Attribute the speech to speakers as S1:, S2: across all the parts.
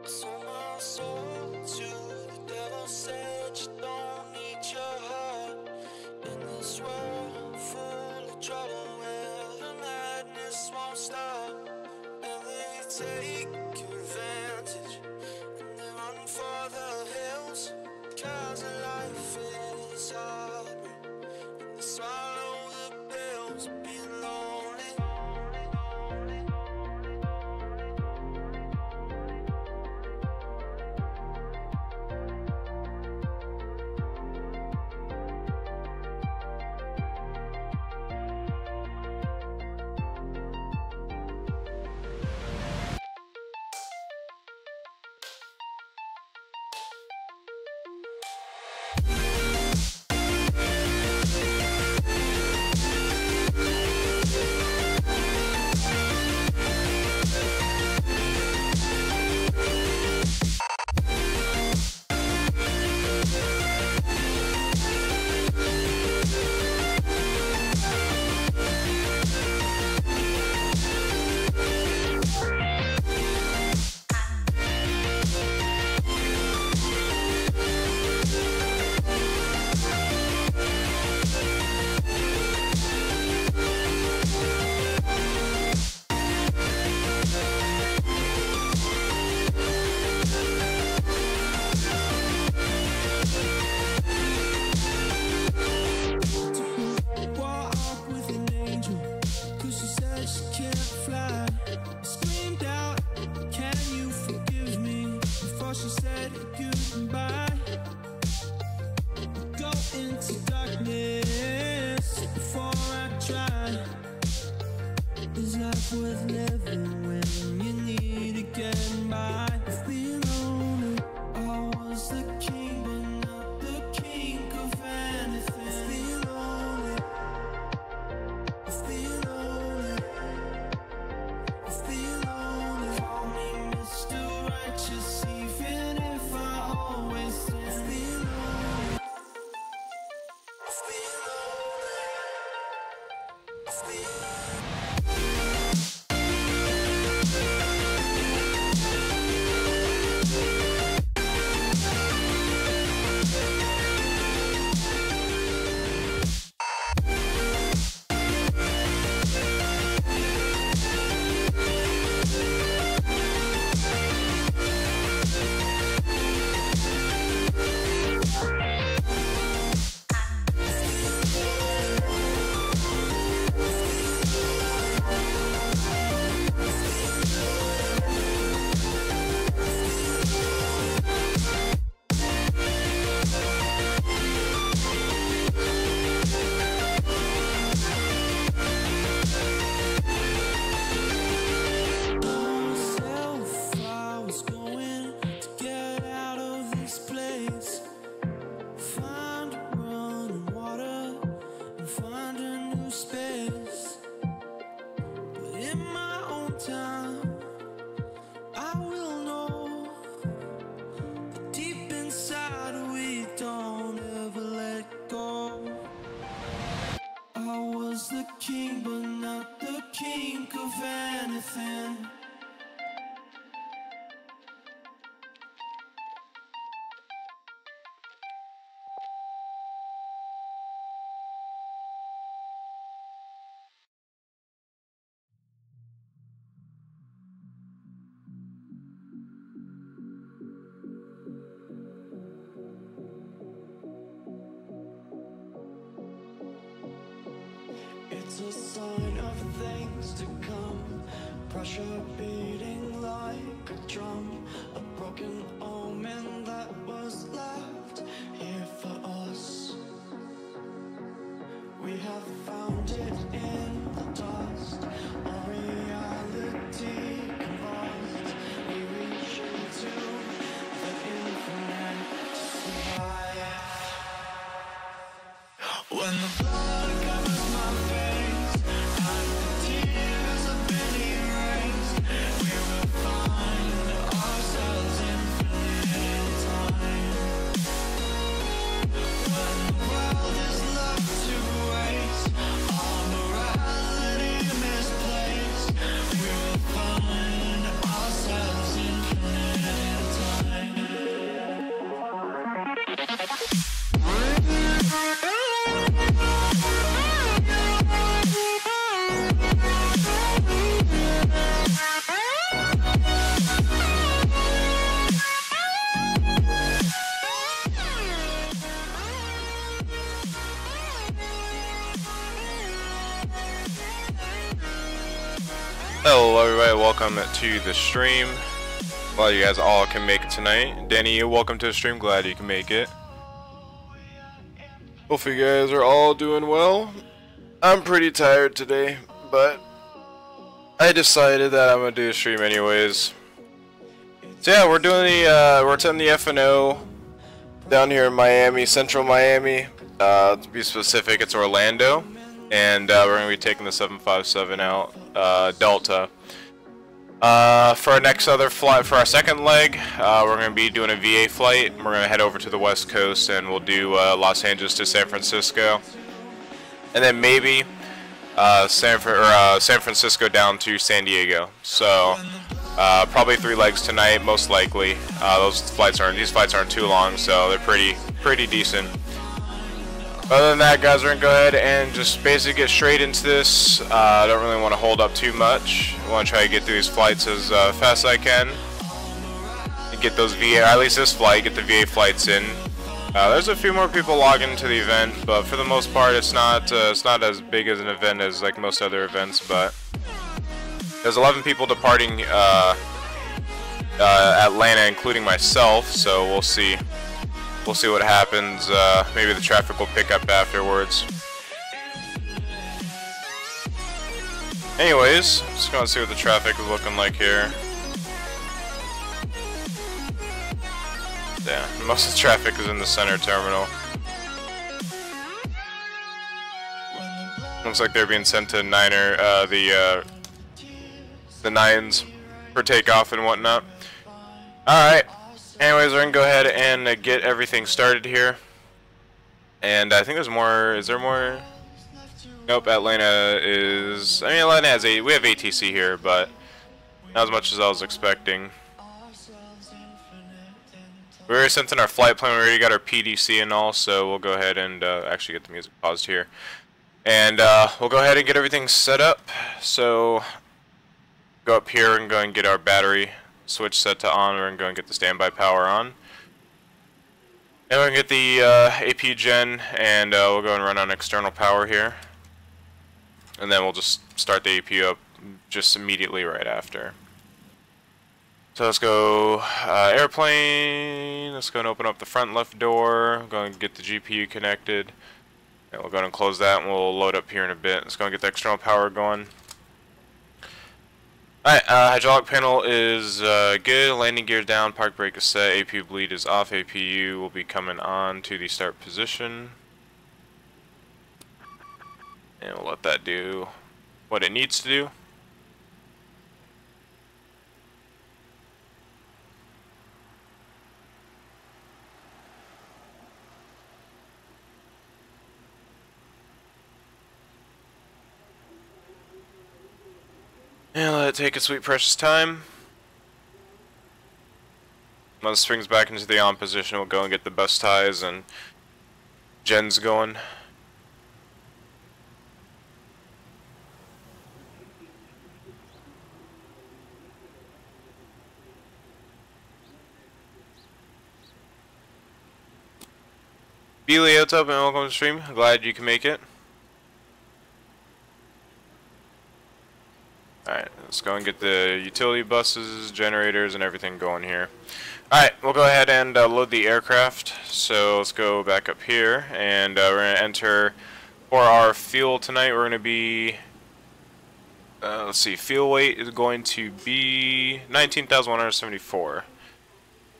S1: Sold my soul to the devil, said you don't need your heart in this world full of trouble where the madness won't stop. And they take advantage and they run for the hills, 'cause life is hard and they swallow the pills, being lonely.
S2: It's a sign of things to come. Pressure beating like a drum. A broken omen that was left here for us. We have found it in the dust. Our reality combust. We reach into the infinite to survive. When the blood covers my face and the tears have been erased, we will
S3: Hello everybody, welcome to the stream. Glad you guys all can make it tonight. Danny, welcome to the stream, glad you can make it. Hopefully you guys are all doing well. I'm pretty tired today, but I decided that I'm gonna do a stream anyways. So yeah, we're doing the we're attending the FNO down here in Miami, central Miami. To be specific, it's Orlando. And we're going to be taking the 757 out, Delta. For our next other flight, for our second leg, we're going to be doing a VA flight. We're going to head over to the West Coast and we'll do Los Angeles to San Francisco. And then maybe San Francisco down to San Diego. So probably 3 legs tonight, most likely. These flights aren't too long, so they're pretty decent. Other than that, guys, we're going to go ahead and just basically get straight into this. I don't really want to hold up too much. I want to try to get through these flights as fast as I can. And get those VA, or at least this flight, get the VA flights in. There's a few more people logging into the event, but for the most part, it's not as big as an event as like most other events. But there's 11 people departing Atlanta, including myself, so we'll see. We'll see what happens. Maybe the traffic will pick up afterwards. Anyways, just gonna see what the traffic is looking like here. Yeah, most of the traffic is in the center terminal. Looks like they're being sent to the 9s for takeoff and whatnot. All right. Anyways, we're gonna go ahead and get everything started here. And I think there's more. Is there more? Nope. Atlanta is. I mean, Atlanta has we have ATC here, but not as much as I was expecting. We already sent in our flight plan. We already got our PDC and all, so we'll go ahead and actually get the music paused here. And we'll go ahead and get everything set up. So go up here and go and get our battery switch set to on. We're going to go and get the standby power on. And we're going to get the AP gen, and we'll go and run on external power here. And then we'll just start the AP up just immediately right after. So let's go airplane. Let's go and open up the front left door. Go and get the GPU connected. And we'll go and close that, and we'll load up here in a bit. Let's go and get the external power going. Alright, hydraulic panel is good, landing gear down, park brake is set, APU bleed is off, APU will be coming on to the start position. And we'll let that do what it needs to do. And let it take its sweet precious time. Once it springs back into the on position, we'll go and get the bus ties and gens going. Beely, what's up and welcome to the stream. Glad you can make it. Alright, let's go and get the utility buses, generators, and everything going here. Alright, we'll go ahead and load the aircraft. So let's go back up here, and we're going to enter for our fuel tonight. We're going to be, let's see, fuel weight is going to be 19,174.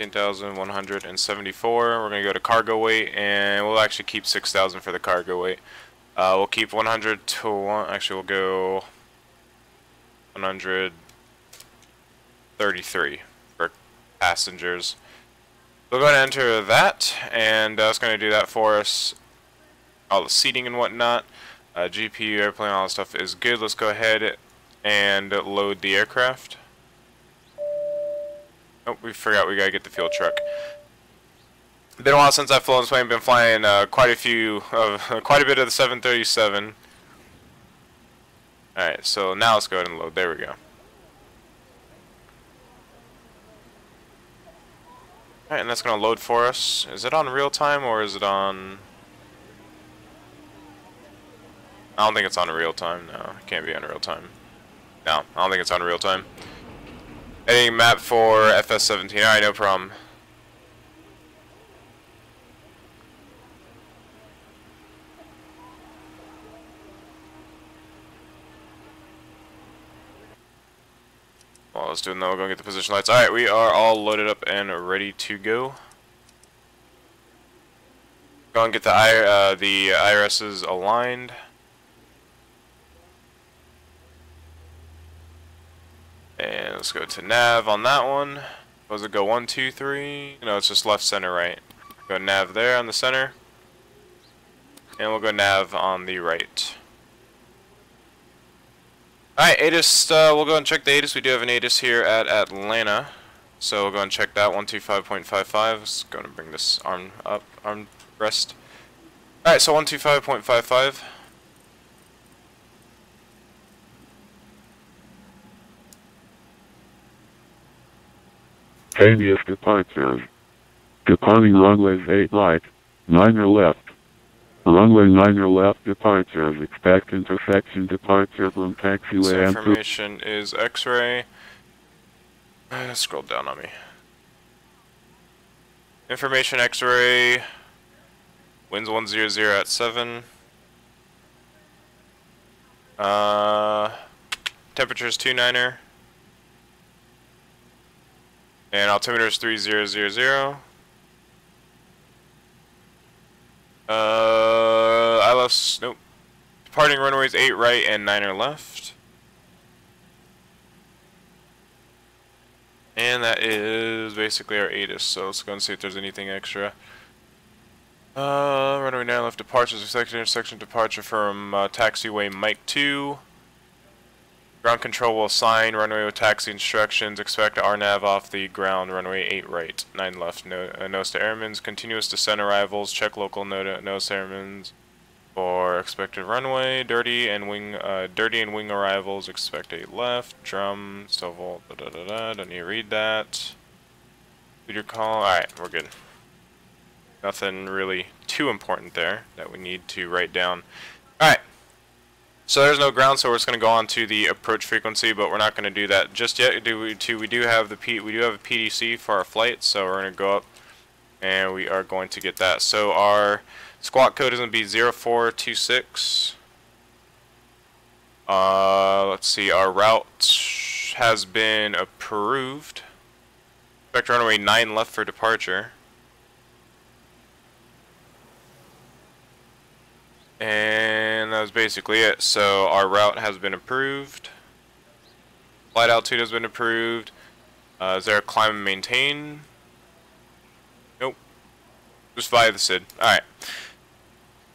S3: 19,174. We're going to go to cargo weight, and we'll actually keep 6,000 for the cargo weight. We'll keep 100 to 1, actually we'll go 133 for passengers. We'll go ahead and enter that, and it's going to do that for us. All the seating and whatnot, GPU, airplane, all that stuff is good. Let's go ahead and load the aircraft. Oh, we forgot we gotta get the fuel truck. Been a while since I've flown this plane. Been flying quite a bit of the 737. Alright, so now let's go ahead and load. There we go. Alright, and that's going to load for us. Is it on real time or is it on... I don't think it's on real time. No, it can't be on real time. No, I don't think it's on real time. Editing map for FS17. Alright, no problem. While I was doing that, we'll go get the position lights. Alright, we are all loaded up and ready to go. Go and get the IRSs aligned. And let's go to nav on that one. Does it go 1, 2, 3? No, it's just left, center, right. Go nav there on the center. And we'll go nav on the right. Alright, ATIS, we'll go and check the ATIS. We do have an ATIS here at Atlanta. So we'll go and check that, 125.55. Let's go and bring this arm up, arm rest. Alright, so 125.55.
S4: Previous departures. Departing runways 8 right, 9 left. Runway 9 left departures. Expect intersection departure from taxiway.
S3: So information is X-ray. Scroll down on me. Information X-ray. Winds 100 at 7. Temperature's 29er. And altimeter is 3000. I left, nope. Departing runways 8 right and 9 left. And that is basically our ATIS, so let's go and see if there's anything extra. Runway 9 left departures, expected intersection departure from taxiway Mike 2. Ground control will assign runway with taxi instructions. Expect RNAV off the ground. Runway 8 right, 9 left. Nose to airmen's. Continuous descent arrivals. Check local nose to airmen's for expected runway. Dirty and wing arrivals. Expect 8 left. Drum. Stovall. Don't need to read that. Leader call. All right, we're good. Nothing really too important there that we need to write down. All right. So there's no ground, so we're just going to go on to the approach frequency, but we're not going to do that just yet. We do have a PDC for our flight, so we're going to go up and we are going to get that. So our squawk code is going to be 0426. Let's see, our route has been approved. Expect runway 9 left for departure. And that was basically it. So our route has been approved. Flight altitude has been approved. Is there a climb and maintain? Nope. Just via the SID. Alright.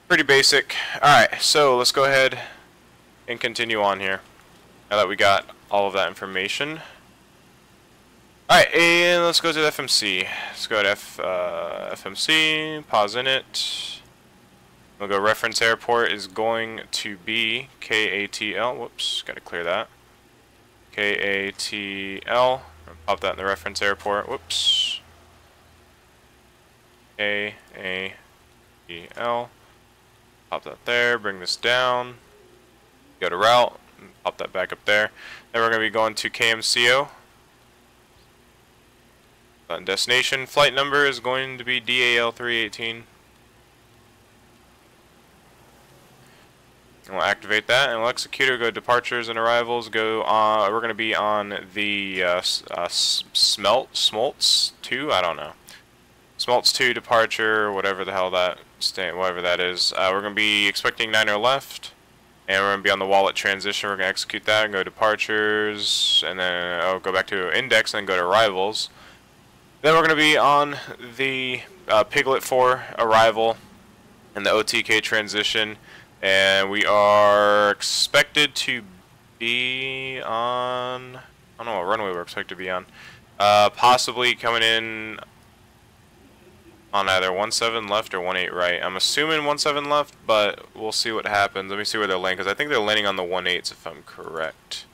S3: Pretty basic. Alright, so let's go ahead and continue on here. Now that we got all of that information. Alright, and let's go to the FMC. Let's go to FMC, pause in it. We'll go reference airport is going to be KATL. Whoops, gotta clear that. KATL. Pop that in the reference airport. Whoops. KATL. Pop that there. Bring this down. Go to route. And pop that back up there. Then we're gonna be going to KMCO. Destination flight number is going to be DAL318. We'll activate that, and we'll execute it. Go departures and arrivals. Go on. We're going to be on the Smoltz 2. I don't know. Smoltz 2 departure, whatever the hell that whatever that is. We're going to be expecting 9 left, and we're going to be on the wallet transition. We're going to execute that and go departures, and then go back to index, and then go to arrivals. Then we're going to be on the Piglet 4 arrival and the OTK transition. And we are expected to be on, I don't know what runway we're expected to be on. Possibly coming in on either 17 left or 18 right. I'm assuming 17 left, but we'll see what happens. Let me see where they're landing, because I think they're landing on the 18s if I'm correct.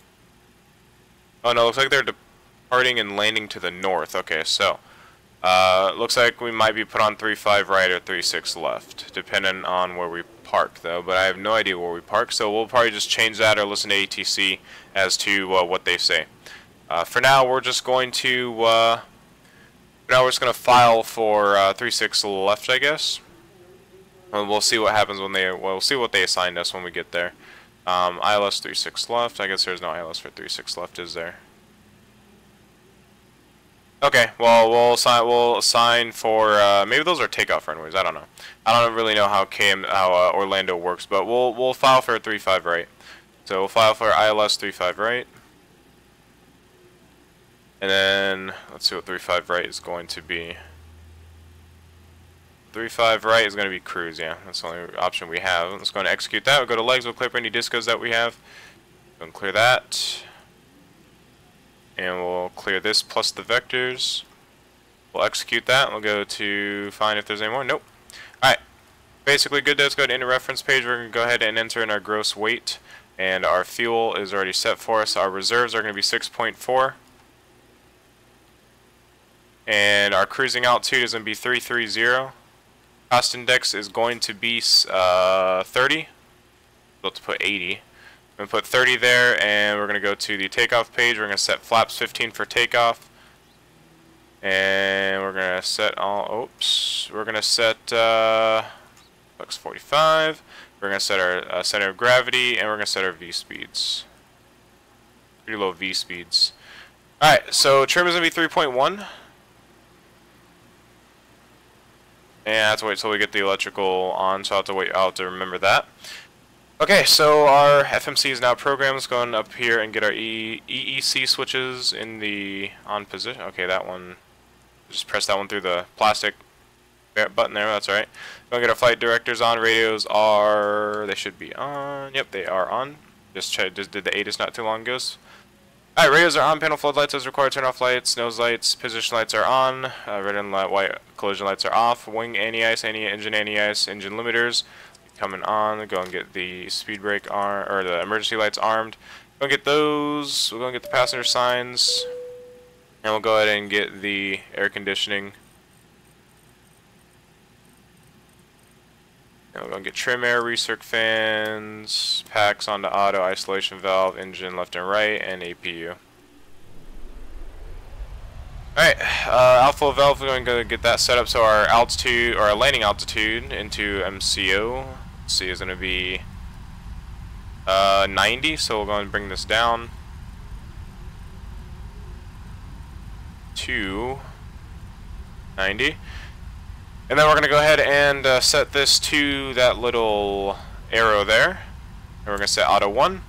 S3: Oh no, looks like they're departing and landing to the north. Okay, so Looks like we might be put on 3-5 right or 3-6 left, depending on where we park though, but I have no idea where we park, so we'll probably just change that or listen to ATC as to what they say. For now, we're just going to file for 3-6 left, I guess. And we'll see what happens when we'll see what they assigned us when we get there. ILS 3-6 left. I guess there's no ILS for 3-6 left, is there? Okay, well we'll assign for maybe those are takeoff runways. I don't know. I don't really know how Orlando works, but we'll file for a 3-5 right. So we'll file for ILS 3-5 right, and then let's see what 3-5 right is going to be. 3-5 right is going to be cruise. Yeah, that's the only option we have. Let's go and execute that. We'll go to legs. We'll clip any discos that we have. Go and clear that. And we'll clear this plus the vectors. We'll execute that. We'll go to find if there's any more. Nope. Alright. Basically good. Let's go to enter reference page. We're going to go ahead and enter in our gross weight. And our fuel is already set for us. Our reserves are going to be 6.4. And our cruising altitude is going to be 330. Cost index is going to be 30. We'll have to put 80. I'm going to put 30 there, and we're going to go to the takeoff page. We're going to set flaps 15 for takeoff. And we're going to set all, oops, we're going to set flex 45. We're going to set our center of gravity, and we're going to set our V speeds. Pretty low V speeds. Alright, so trim is going to be 3.1. And I have to wait till we get the electrical on, so I'll have to remember that. Okay, so our FMC is now programmed. Let's go up here and get our EEC switches in the on position. Okay, that one, just press that one through the plastic button there. That's alright. Go get our flight directors on. Radios are, they should be on. Yep, they are on. Just did the ATIS not too long ago. Alright, radios are on. Panel floodlights as required. Turn off lights. Nose lights. Position lights are on. Red and white collision lights are off. Wing anti-ice, engine anti-ice, engine limiters coming on. Go and get the speed brake arm, or the emergency lights armed. Go and get those. We'll go and get the passenger signs, and we'll go ahead and get the air conditioning. And we'll go and get trim air, recirc fans, packs onto auto, isolation valve, engine left and right, and APU. Alright, outflow valve, we're going to get that set up so our altitude, or our landing altitude into MCO, let's see, is going to be 90, so we'll go and bring this down to 90. And then we're going to go ahead and set this to that little arrow there. And we're going to set auto 1.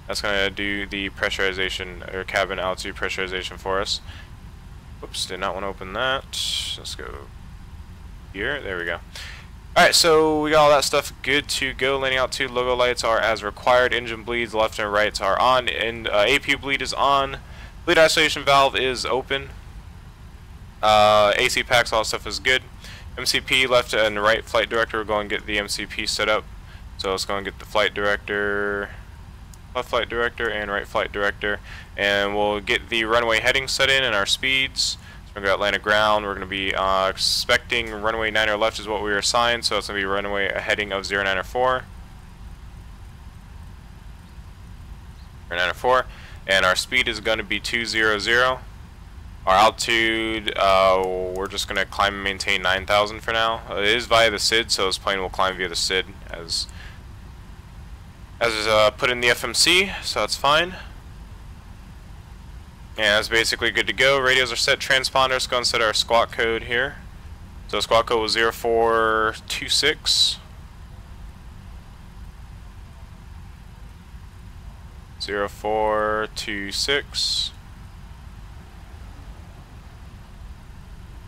S3: That's going to do the pressurization, or cabin altitude pressurization for us. Whoops, did not want to open that. Let's go here. There we go. Alright, so we got all that stuff good to go. Landing altitude, logo lights are as required. Engine bleeds, left and rights are on. And APU bleed is on. Bleed isolation valve is open. AC packs, all that stuff is good. MCP, left and right flight director, we're going to get the MCP set up. So let's go and get the flight director, left flight director and right flight director. And we'll get the runway heading set in and our speeds. So we're going to Atlanta ground. We're going to be expecting runway 9 or left is what we were assigned. So it's going to be runway a heading of 0904. 0904. And our speed is going to be 200. Our altitude, we're just going to climb and maintain 9,000 for now. It is via the SID, so this plane will climb via the SID as put in the FMC, so that's fine. And that's basically good to go. Radios are set. Transponders, go and set our squawk code here. So squawk code was 0426. 0426.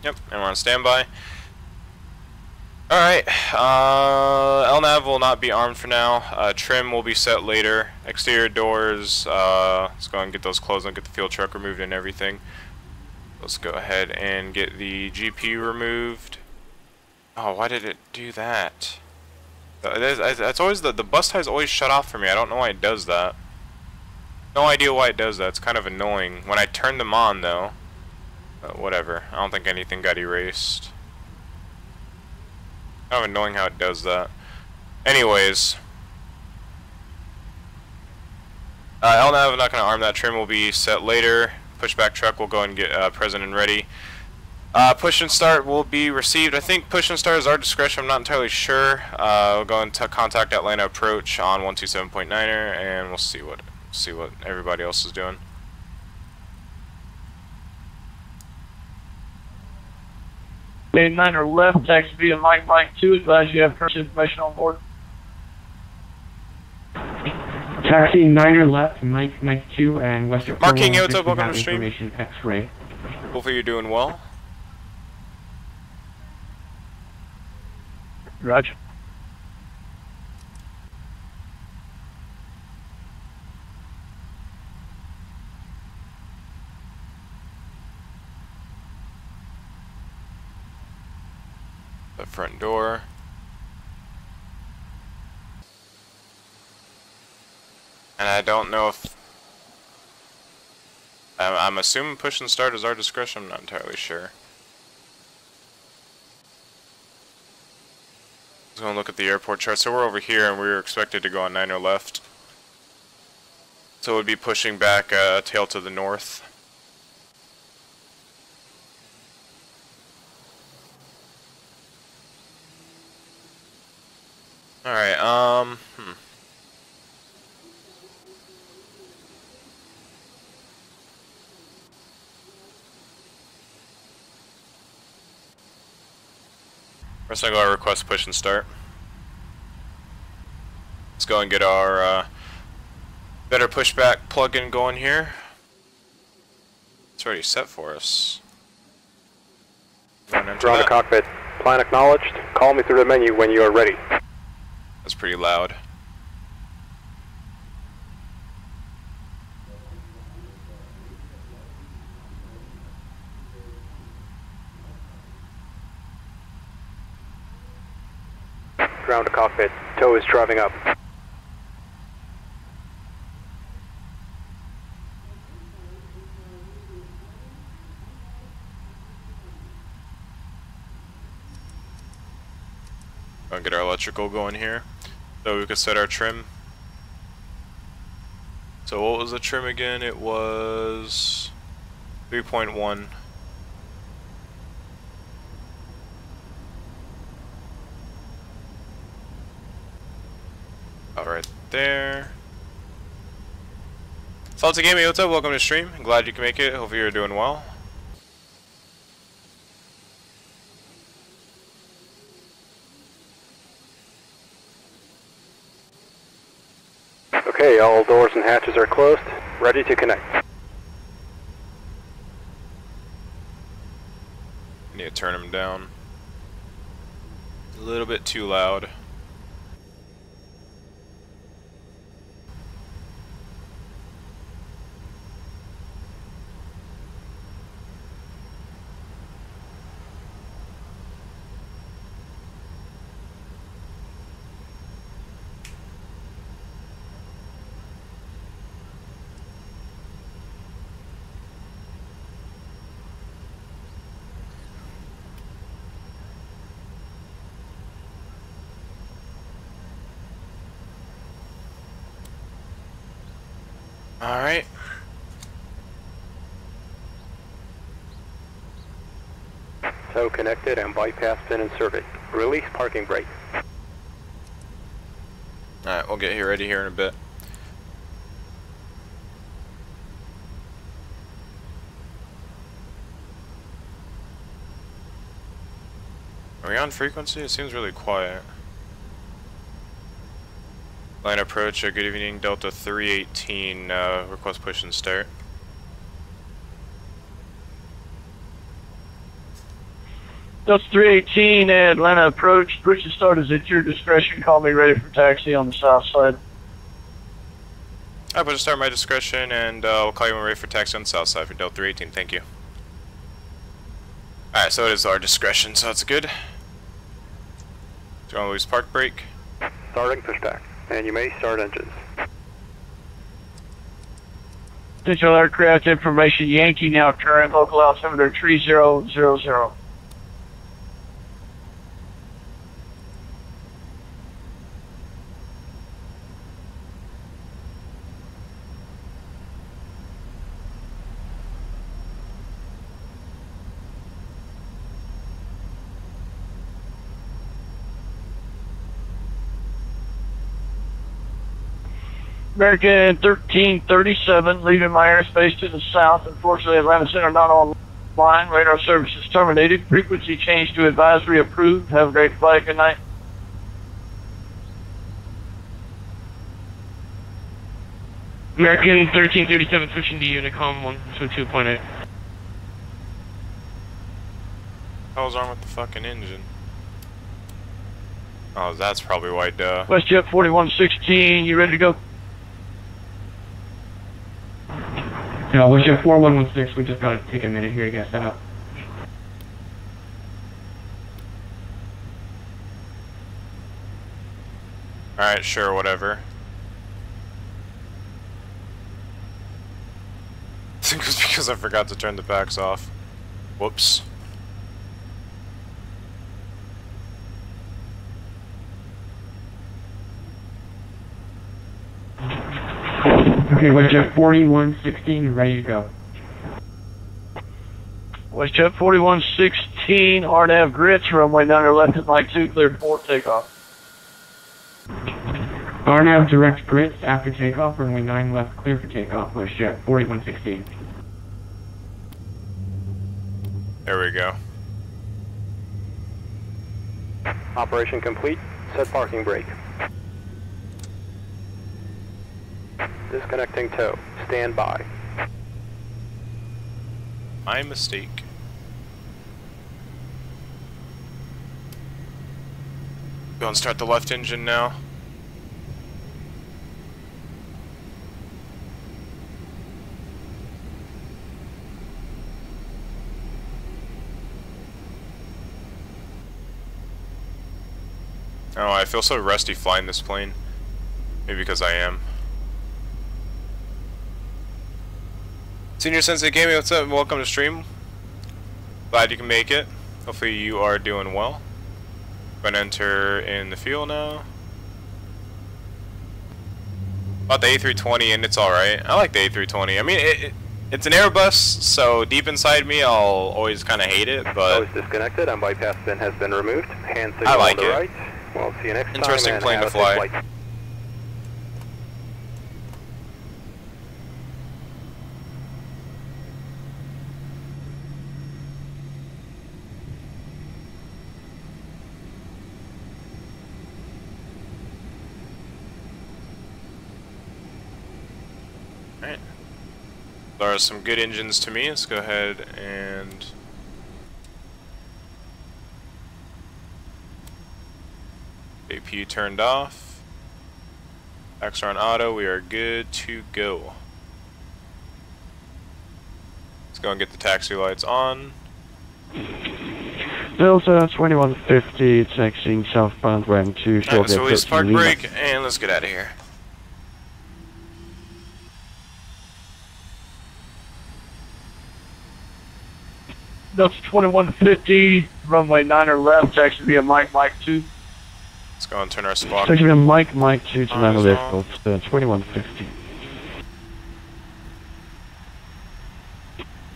S3: Yep, and we're on standby. Alright, LNAV will not be armed for now. Trim will be set later. Exterior doors, let's go and get those closed and get the fuel truck removed and everything. Let's go ahead and get the GPU removed. Oh, why did it do that? That's always the bus tie's always shut off for me. I don't know why it does that. No idea why it does that. It's kind of annoying. When I turn them on though, Whatever. I don't think anything got erased. Kind of annoying how it does that. Anyways. LNAV not going to arm that. Trim will be set later. Pushback truck will go and get present and ready. Push and start will be received. I think push and start is our discretion. I'm not entirely sure. We'll go into contact Atlanta approach on 127.9er, and we'll see what everybody else is doing.
S5: Main 9er left, taxi via Mike 2, advise you have current information on board.
S6: Taxi 9er left, Mike 2, and Western
S3: Marking, what's up? Welcome to the stream.
S6: Information X-ray.
S3: Hopefully you're doing well.
S5: Roger.
S3: The front door. And I don't know if... I'm assuming push and start is our discretion. I'm not entirely sure. Let's go and look at the airport chart. So we're over here and we were expected to go on 9er left. So it would be pushing back tail to the north. Alright, First I go request push and start. Let's go and get our better pushback plug-in going here. It's already set for us.
S7: Ground to cockpit. Plan acknowledged. Call me through the menu when you are ready.
S3: That's pretty loud.
S7: Ground to cockpit. Tow is driving up.
S3: Go and get our electrical going here. So we could set our trim. So what was the trim again? It was 3.1. Right there. Salty Gaming, what's up? Welcome to the stream. I'm glad you can make it. Hopefully you're doing well.
S7: Okay, all doors and hatches are closed. Ready to connect.
S3: I need to turn them down. A little bit too loud. Alright.
S7: Tow connected and bypass pin inserted. Release parking brake.
S3: Alright, we'll get ready here in a bit. Are we on frequency? It seems really quiet. Line approach, good evening, Delta 318, request push and start.
S5: Delta 318, Atlanta approach, push and start is at your discretion, call me ready for taxi on the south side.
S3: Alright, push and start my discretion, and we'll call you when we're ready for taxi on the south side for Delta 318, thank you. Alright, so it is our discretion, so that's good. Do you want to lose park brake?
S7: Starting pushback. And you may start engines.
S5: Potential aircraft information, Yankee now current, local altimeter 3000. American 1337, leaving my airspace to the south. Unfortunately, Atlanta Center not online. Radar service is terminated. Frequency change to advisory approved. Have a great flight. Good night.
S6: American 1337, switching to Unicom 122.8.
S3: Hell's wrong with the fucking engine? Oh, that's probably why, duh.
S5: WestJet 4116, you ready to go?
S6: No, WestJet 4116, we just gotta take a minute here to get set up.
S3: Alright, sure, whatever. I think it was because I forgot to turn the packs off. Whoops.
S6: Okay, WestJet 4116, ready to go.
S5: WestJet 4116, RNAV grits, runway 9 left at Mike 2, cleared for takeoff.
S6: RNAV direct grits after takeoff, runway 9 left, clear for takeoff, WestJet 4116.
S3: There we go.
S7: Operation complete. Set parking brake. Disconnecting tow. Stand by.
S3: My mistake. Go and start the left engine now. Oh, I feel so rusty flying this plane. Maybe because I am. Senior Sensei Gaming, what's up? Welcome to stream. Glad you can make it. Hopefully you are doing well. Gonna enter in the fuel now. Bought the A320 and it's alright. I like the A320. I mean, it's an Airbus, so deep inside me I'll always kind of hate it, but...
S7: Tow is disconnected and bypass bin has been removed. Hand signal
S3: I like
S7: on the
S3: it.
S7: right. Well, see you next
S3: Interesting
S7: time.
S3: plane to
S7: And have a safe
S3: fly.
S7: flight.
S3: Alright. There are some good engines to me. Let's go ahead and... AP turned off. Packs are on auto. We are good to go. Let's go and get the taxi lights on.
S8: Delta 2150, taxiing southbound ramp 2, short
S3: Alright, so we just park brake and let's get out of here.
S5: Delta 2150, runway 9 left, taxi via Mike 2.
S3: Let's go and turn our spot.
S8: Taxi via Mike 2 to land
S3: as
S8: left,
S3: well.
S8: Delta 2150.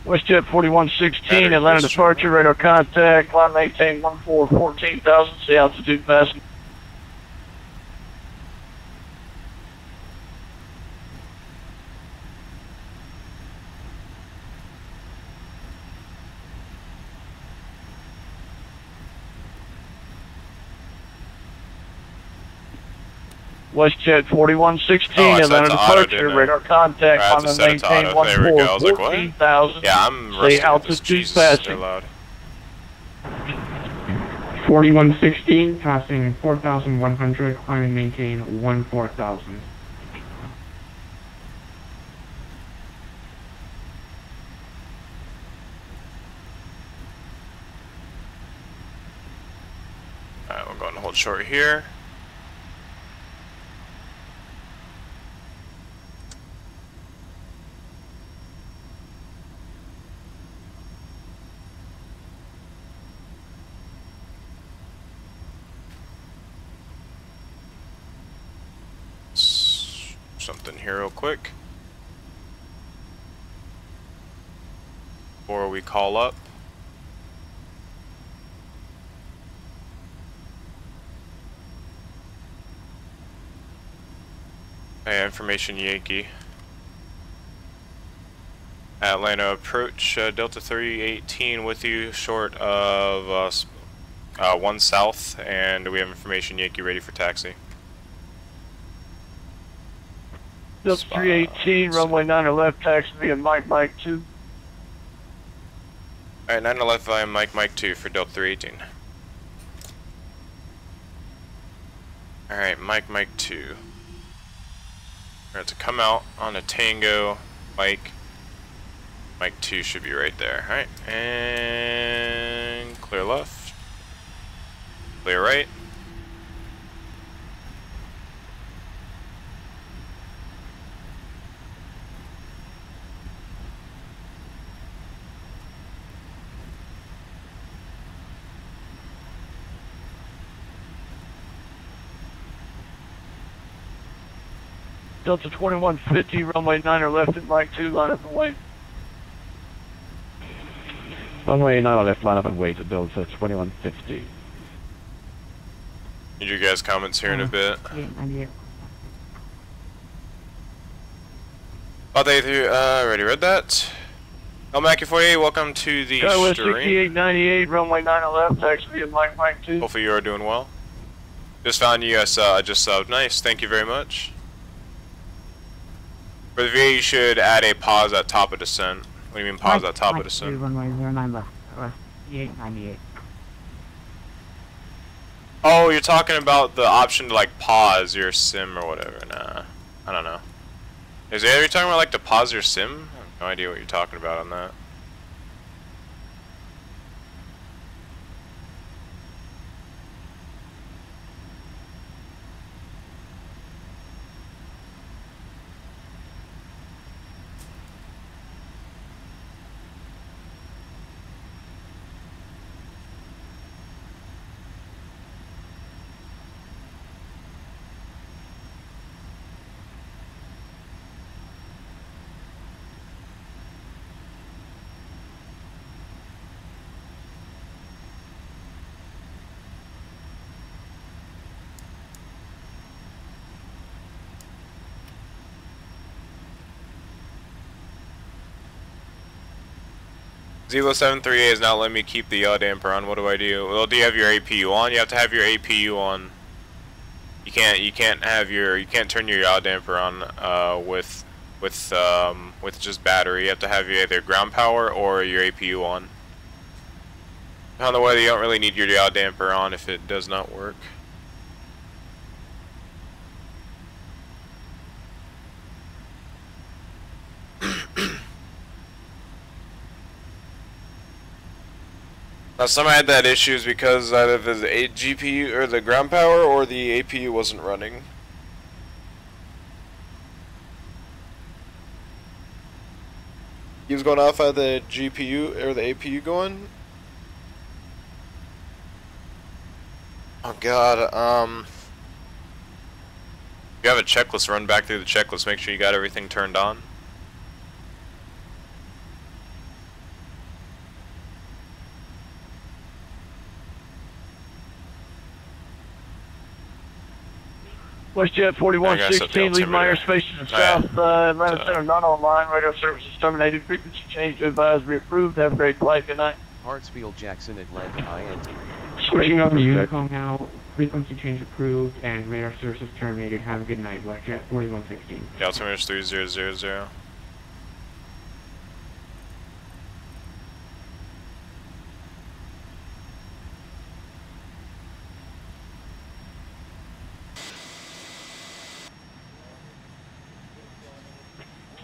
S5: WestJet 4116,
S3: Battery
S5: Atlanta
S3: position.
S5: departure, radar contact, climb maintain 14,000, see altitude passing. WestJet 4116,
S3: Oh, I set it
S5: Atlanta
S3: to auto,
S5: departure,
S3: didn't I?
S5: radar contact,
S3: I had to
S5: climb
S3: set it to
S5: maintain
S3: auto. There we go. I was like, what?
S5: 14,000,
S3: Yeah, I'm
S5: see
S3: rusty with this.
S5: altitude
S3: Jesus, they're
S5: passing.
S3: loud.
S6: 4116, passing 4,100, climb and maintain 14,000.
S3: Alright, we're going to hold short here. something here real quick before we call up. Hey, information Yankee. Atlanta approach, Delta 318 with you, short of 1 south, and we have information Yankee ready for taxi.
S5: Delta 318, runway 9 left, taxi via Mike 2.
S3: Alright, 9 left via Mike 2 for Delta 318. Alright, Mike 2. Alright, to come out on a Tango, Mike 2 should be right there. Alright, and clear left. Clear right.
S5: Delta 2150, runway 9 left at Mike 2, line up and wait.
S8: Runway 9 left, line up and wait at Delta 2150.
S3: Need your guys' comments here in a bit. Oh, they already read that. El Mackie48, welcome to the
S5: Skywest
S3: stream.
S5: 6898, runway 9 left, taxi via Mike 2.
S3: Hopefully you are doing well. Just found you, I just subbed. Nice, thank you very much. For the VA, you should add a pause at top of descent. What do you mean pause at top of descent?
S9: Runway 09 left, 6898.
S3: Oh, you're talking about the option to like pause your sim or whatever. Nah, I don't know. Is there you're talking about like to pause your sim? I have no idea what you're talking about on that. Zelo738 is not letting me keep the yaw damper on. What do I do? Well, do you have your APU on? You have to have your APU on. You can't turn your yaw damper on with just battery. You have to have either ground power or your APU on. On the way, you don't really need your yaw damper on if it does not work. Now, some had that issues because either the GPU or the ground power or the APU wasn't running. He was going off of the GPU or the APU going? Oh god, if you have a checklist, run back through the checklist, make sure you got everything turned on.
S5: WestJet 4116, leave my airspace to the south, Atlanta Center not online, radio service is terminated, frequency change to advisory approved, have a great flight, good night.
S10: Hartsfield, Jackson, Atlanta, INT.
S6: Switching over to Unicom now, frequency change approved, and radar services terminated, have a good night, WestJet 4116.
S3: Altimeter 3000.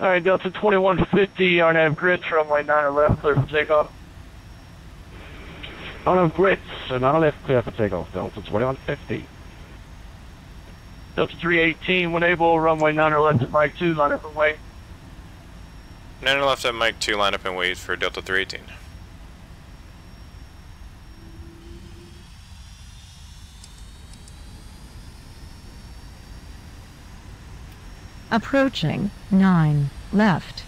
S5: Alright, Delta 2150, RNAV grits, runway 9 left, clear for takeoff.
S8: On grits, 9 left, clear for takeoff, Delta 2150.
S5: Delta 318, when able, runway 9 left at Mike 2, line up and wait.
S3: 9 left at Mike 2, line up and wait for Delta 318.
S11: Approaching 9 left.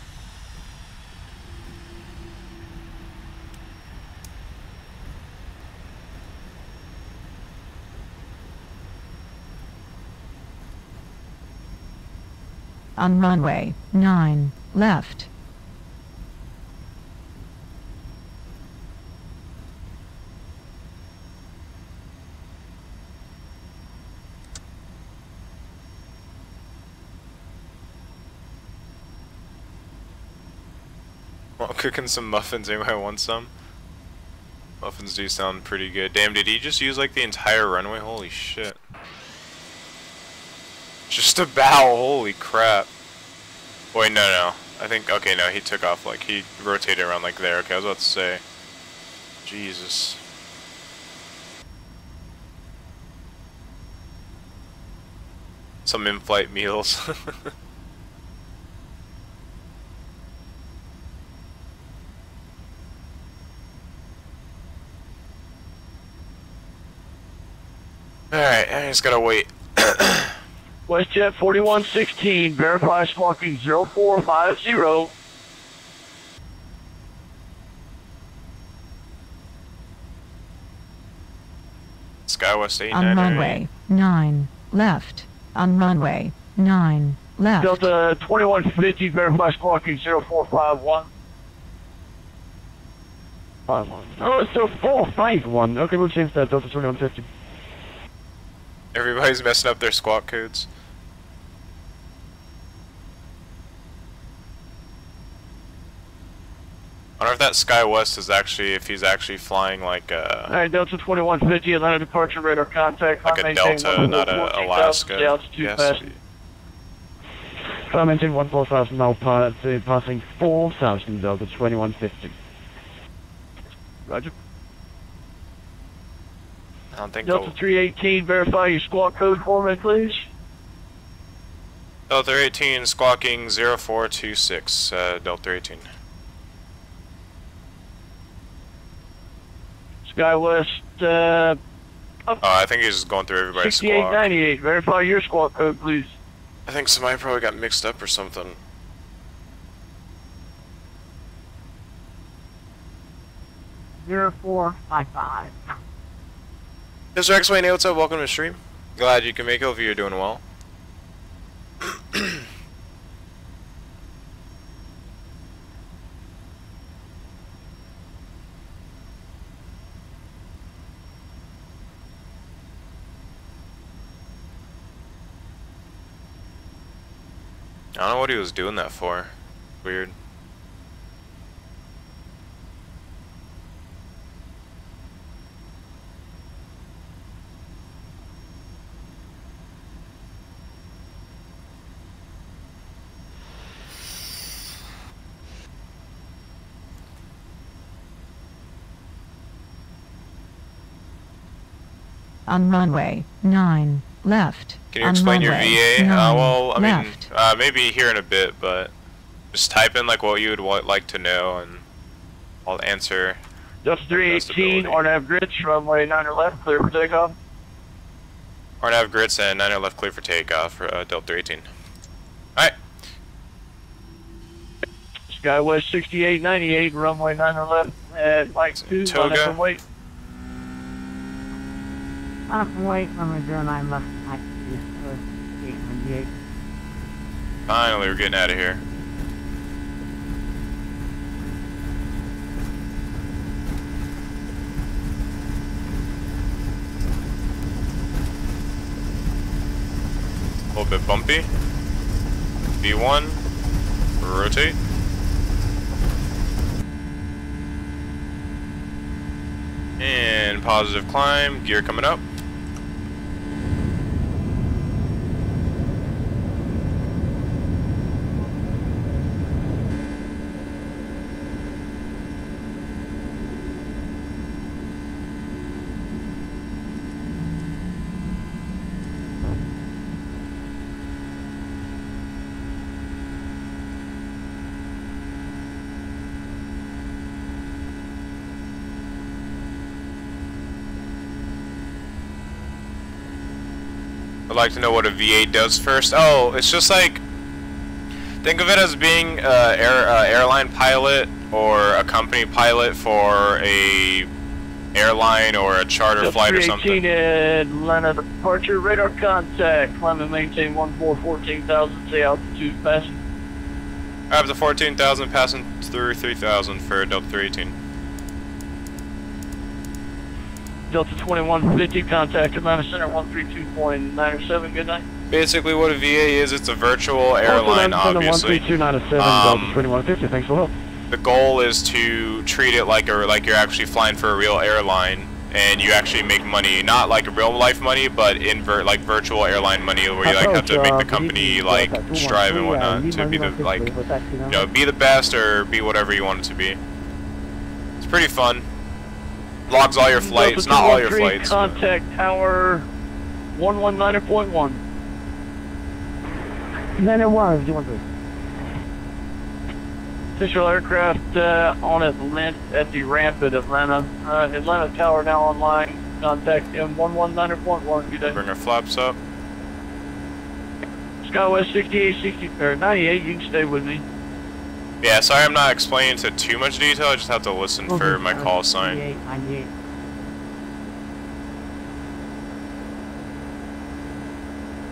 S11: On runway 9 left.
S3: Well, cooking some muffins. Anybody want some? Muffins do sound pretty good. Damn, did he just use like the entire runway? Holy shit. Just about, holy crap. Wait, no. I think, okay, no, he took off, like, he rotated around like there. Okay, I was about to say. Jesus. Some in-flight meals. Alright, I just gotta wait.
S5: WestJet 4116, verify squawking 0450.
S3: SkyWest 89.
S11: On runway 9 left. On runway 9 left.
S5: Delta 2150, verify squawking 0451.
S8: 51. Oh, it's so 451. Okay, we'll change that. Delta 2150.
S3: Everybody's messing up their squawk codes. I wonder if that SkyWest is actually, if he's actually flying like a...
S5: Alright, Delta 2150, Atlanta departure radar contact.
S3: Like a Delta, not a Alaska.
S5: Yes.
S8: Climb maintain 14,000 now, passing 4,000 Delta 2150.
S5: Roger.
S3: I don't think
S5: Delta 318, verify your squawk code for me, please.
S3: Delta 318 squawking 0426, Delta 318.
S5: SkyWest,
S3: Oh, I think he's just going through everybody's squawk.
S5: 6898, verify your squawk code, please.
S3: I think somebody probably got mixed up or something.
S9: Zero 0455.
S3: Mr. X-Way, hey, what's up? Welcome to the stream. Glad you can make it. Hopefully you're doing well. I don't know what he was doing that for. Weird.
S11: On runway 9 left.
S3: Can you explain your VA? Well, I mean,
S11: left.
S3: maybe here in a bit, but just type in like what you would like to know, and I'll answer.
S5: Delta 318, RNAV grits, runway 9 left, clear for takeoff.
S3: RNAV grits and 9 left, clear for takeoff for Delta 318. Alright.
S5: SkyWest 6898, runway 9 left, at Mike 2,
S3: Toga.
S5: wait.
S9: Wait, runway 09 left, Mike 2, 898.
S3: Finally, we're getting out of here. A little bit bumpy. V1, rotate. And positive climb, gear coming up. I'd like to know what a V8 does first. Oh, it's just like Think of it as being airline pilot or a company pilot for a airline or a charter flight or something.
S5: 318 Atlanta departure, radar contact, climb and maintain 14,000, say altitude passing.
S3: I have the 14,000 passing through 3,000 for Delta 318.
S5: Delta 2150, contact Atlanta Center 132.97, good night.
S3: Basically what a VA is, it's a virtual airline, obviously.
S8: 13297, Delta 2150, thanks for help.
S3: The goal is to treat it like you're actually flying for a real airline, and you actually make money, not like real life money, but in virtual airline money, where you have to make the company strive and whatnot to be the be the best or be whatever you want it to be. It's pretty fun. Logs all your flights, not all your flights.
S5: Contact tower 119.1.
S9: Then it was. Do you want to?
S5: Official aircraft on Atlanta at the ramp at Atlanta. Atlanta tower now online. Contact M119.1. Good day.
S3: Bring our flaps up.
S5: SkyWest 98. You can stay with me.
S3: Yeah, sorry I'm not explaining to too much detail. I just have to listen for my call sign.
S9: 98.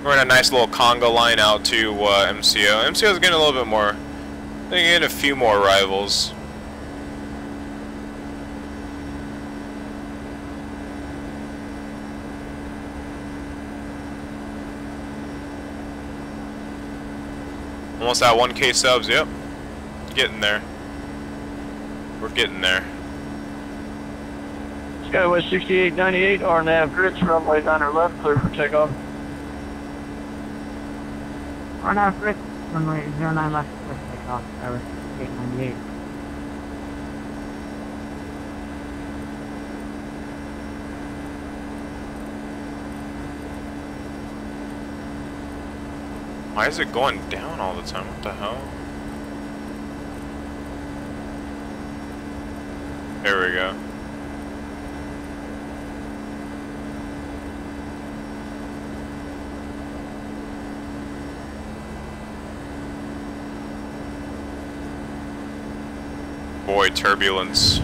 S3: We're in a nice little conga line out to MCO. MCO is getting a little bit more. They're getting a few more rivals. Almost at 1K subs, yep. Getting there. We're getting there.
S5: SkyWest 98, RNAV grids, runway 9 left, clear for takeoff.
S9: RNAV grids, runway 09 left, clear for takeoff. SkyWest 6898.
S3: Why is it going down all the time? What the hell? There we go. Boy, turbulence.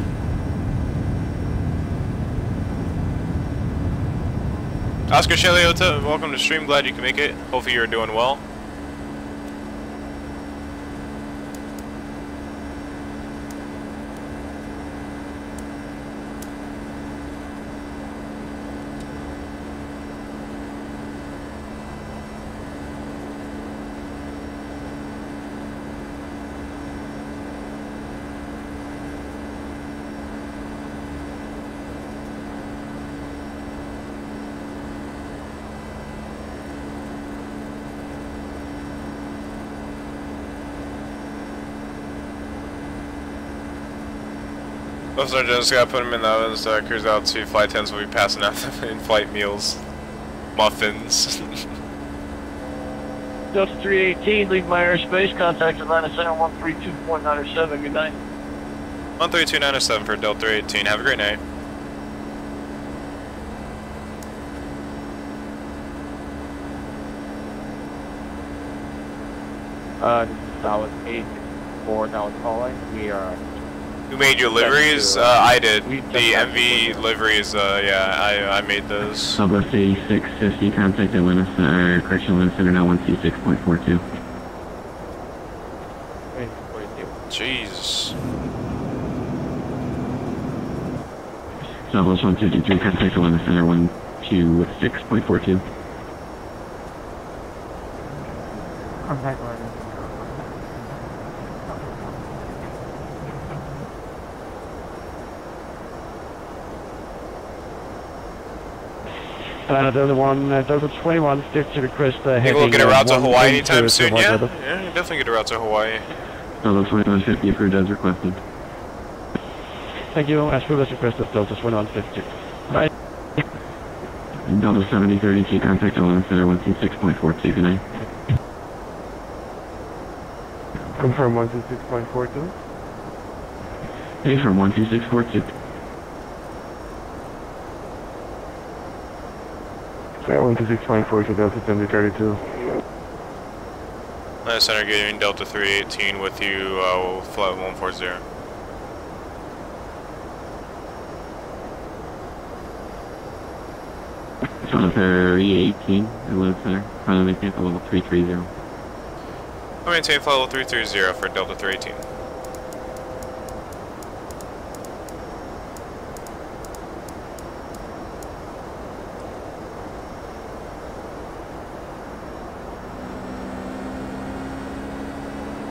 S3: Oscar Sheliota, welcome to stream. Glad you can make it. Hopefully you're doing well. Officer just gotta put him in the oven, so cruise out to flight 10s will be passing out the in-flight meals. Muffins.
S5: Delta 318, leave my airspace, contact Atlanta Center 132.97, good night.
S3: 132.97 for Delta 318, have a great night.
S8: That was 864, that was calling. We are...
S3: Who made your liveries? I did. The MV liveries, yeah, I made those.
S8: Southwest 8650, contact Atlanta Center, correction Atlanta Center now 1C6.42.
S3: Jeez.
S8: Southwest 153, contact Atlanta Center 126.42.
S9: Contact order.
S8: Delta 21, stick to the crest.
S3: Think we'll get a route to Hawaii anytime soon, yeah? Yeah, you definitely get a route to Hawaii.
S8: Delta 2150, approved as requested. Thank you, as per as requested, Delta 2150. Bye. Delta 7032, contact Atlanta Center 126.42, good night.
S6: Confirm 126.42.
S8: Hey, from 12642.
S6: Yeah, 126.42, Delta 7032.
S3: Center getting Delta 318 with you, flight 140.
S8: Delta 318, Atlanta Center, trying to maintain for level 330.
S3: I'll maintain flight level 330 for Delta 318.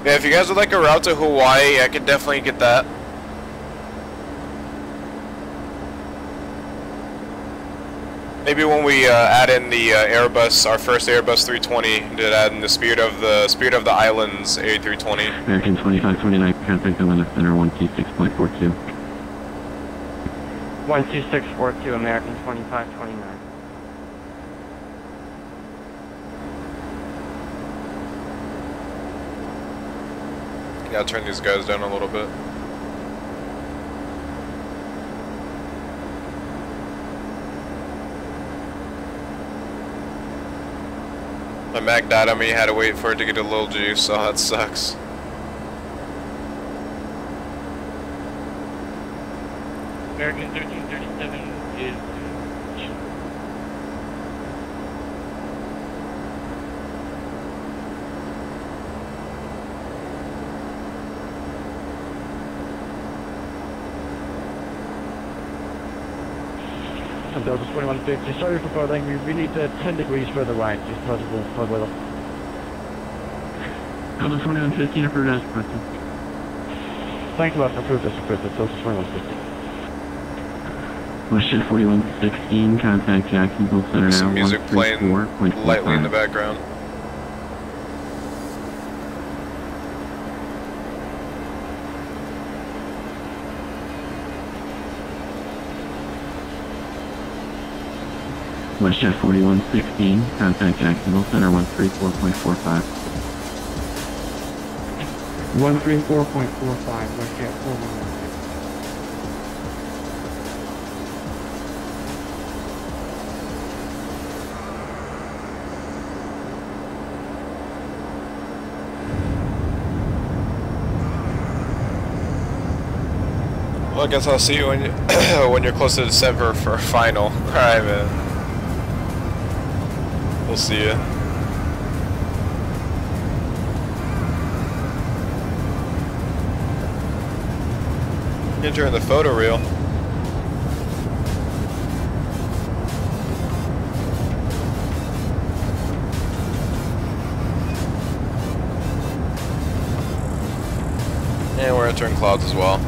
S3: Yeah, if you guys would like a route to Hawaii, I could definitely get that. Maybe when we add in the Airbus, our first Airbus 320, to add in the Spirit of the Islands A320.
S8: American 2529, contact Atlanta Center 126.42.
S6: 12642, American 2529.
S3: Gotta turn these guys down a little bit. My Mac died on me, had to wait for it to get a little juice, so that sucks.
S5: American 1337 is...
S6: Delta 2150, sorry for calling, we need 10 degrees further right, if possible, for weather.
S8: Delta 2115, approved as requested.
S6: Thanks a lot, approved as requested, Delta 2150.
S8: Westjet 4116, contact Jacksonville Center now,
S3: Some music playing
S8: 134.45.
S3: lightly in the background.
S8: Westjet 4116, contact Jacksonville Center 134.45.
S6: 134.45, Westjet 4116.
S3: Well, I guess I'll see you when you when you're close to December for a final. Alright, man. We'll see you. Entering the photo reel. And we're entering clouds as well.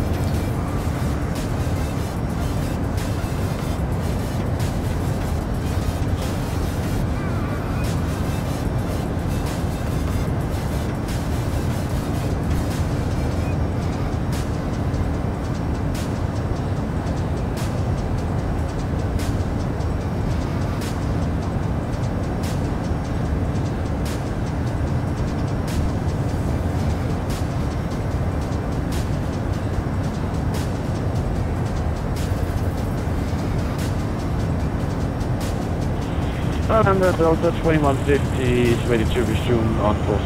S6: And the Delta 2150 is ready to resume on course.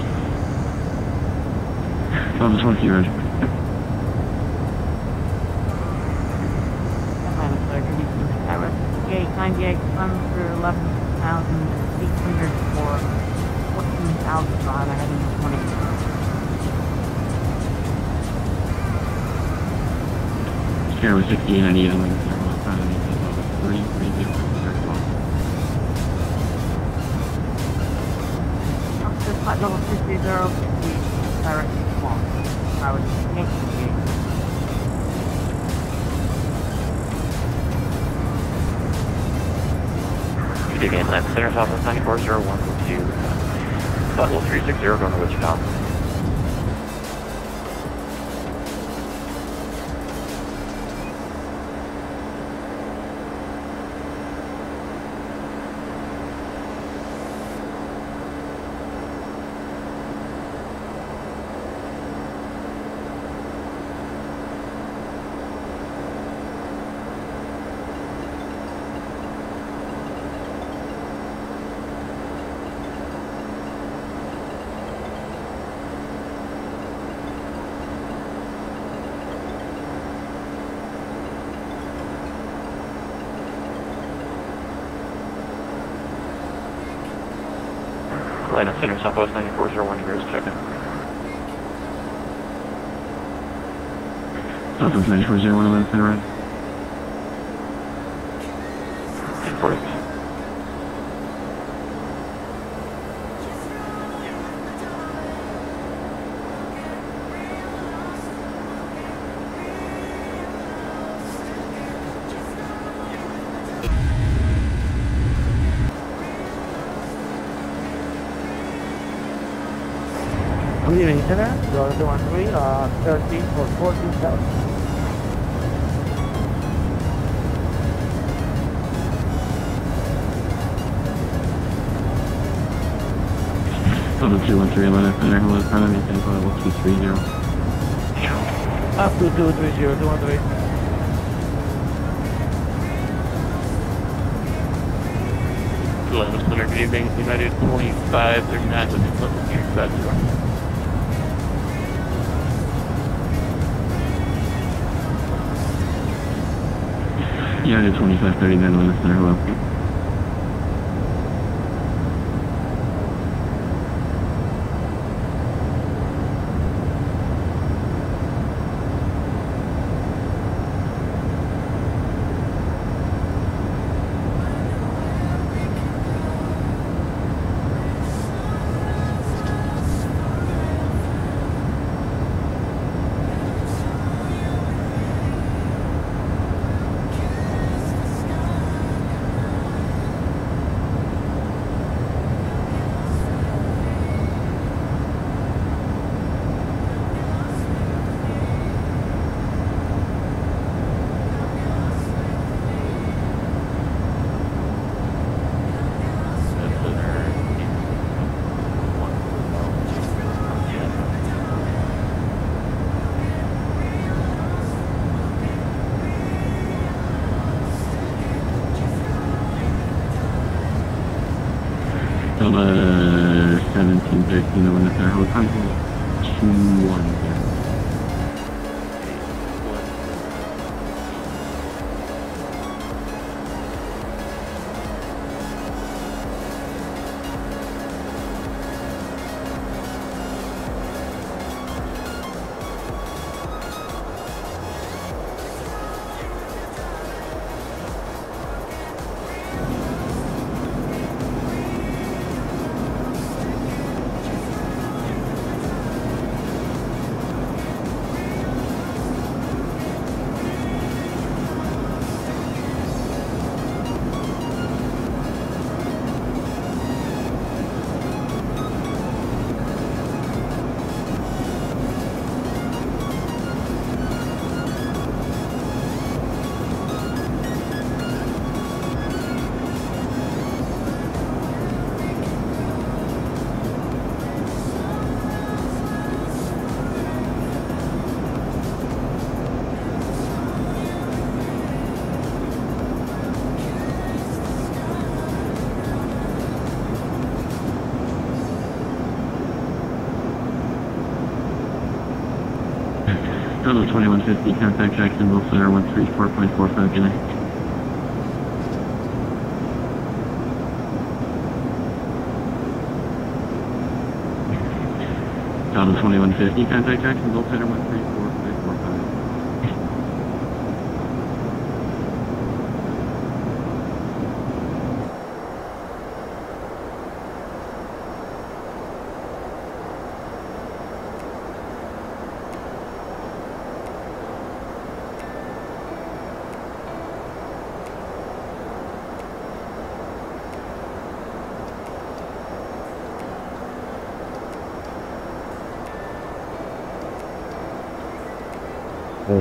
S8: Delta 20, roger.
S9: Gate 98 funds for 11,800 for 14,000 on heading to 20.
S8: Sierra 6898, I'm going to start off on 330.
S9: Flight level 230, direct small. I would make the gate.
S12: Good evening, Atlanta Center, Southwest 9401 to level 360, going to Wichita. Atlanta Center, Southwest 9401, here's check-in.
S8: Southwest 9401, Atlanta Center, right?
S12: 1040.
S13: Good evening, Center. 0213, 13 for 14,000.
S8: Total 213, Atlanta Center, hello, front of me, 10-230.
S13: Up to 230, 213.
S12: Atlanta Center, good evening, United 2539, with the that's
S8: United 2539, Atlanta Center, hello. Delta 1713, Atlanta Center, hello, control 210. Delta 2150, contact Jacksonville Center 134.45, good night. Delta 2150, contact Jacksonville Center 134.45.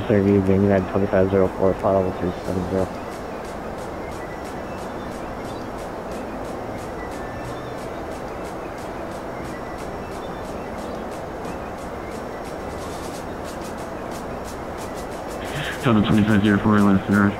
S13: Sir, good evening, United 2504, follow 370.
S8: Delta 2504, Atlanta Center.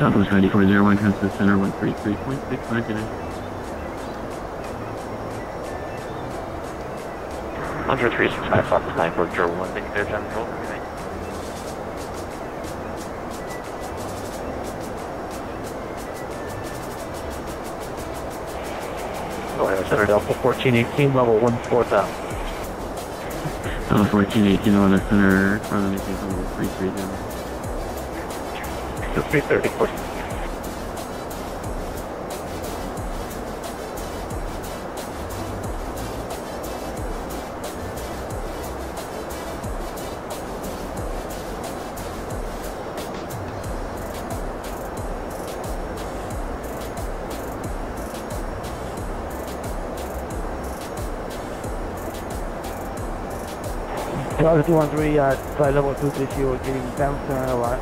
S8: Southwest 9401, Constance Center 133.65 today.
S12: 10365, Southwest 9401, thank you for your time control.
S13: Center Delta 1418, level 14,000.
S8: 1418 on the center, front of the level 330.
S13: 330, of course. Delta 213, flight level 230, we're getting bounced around a lot.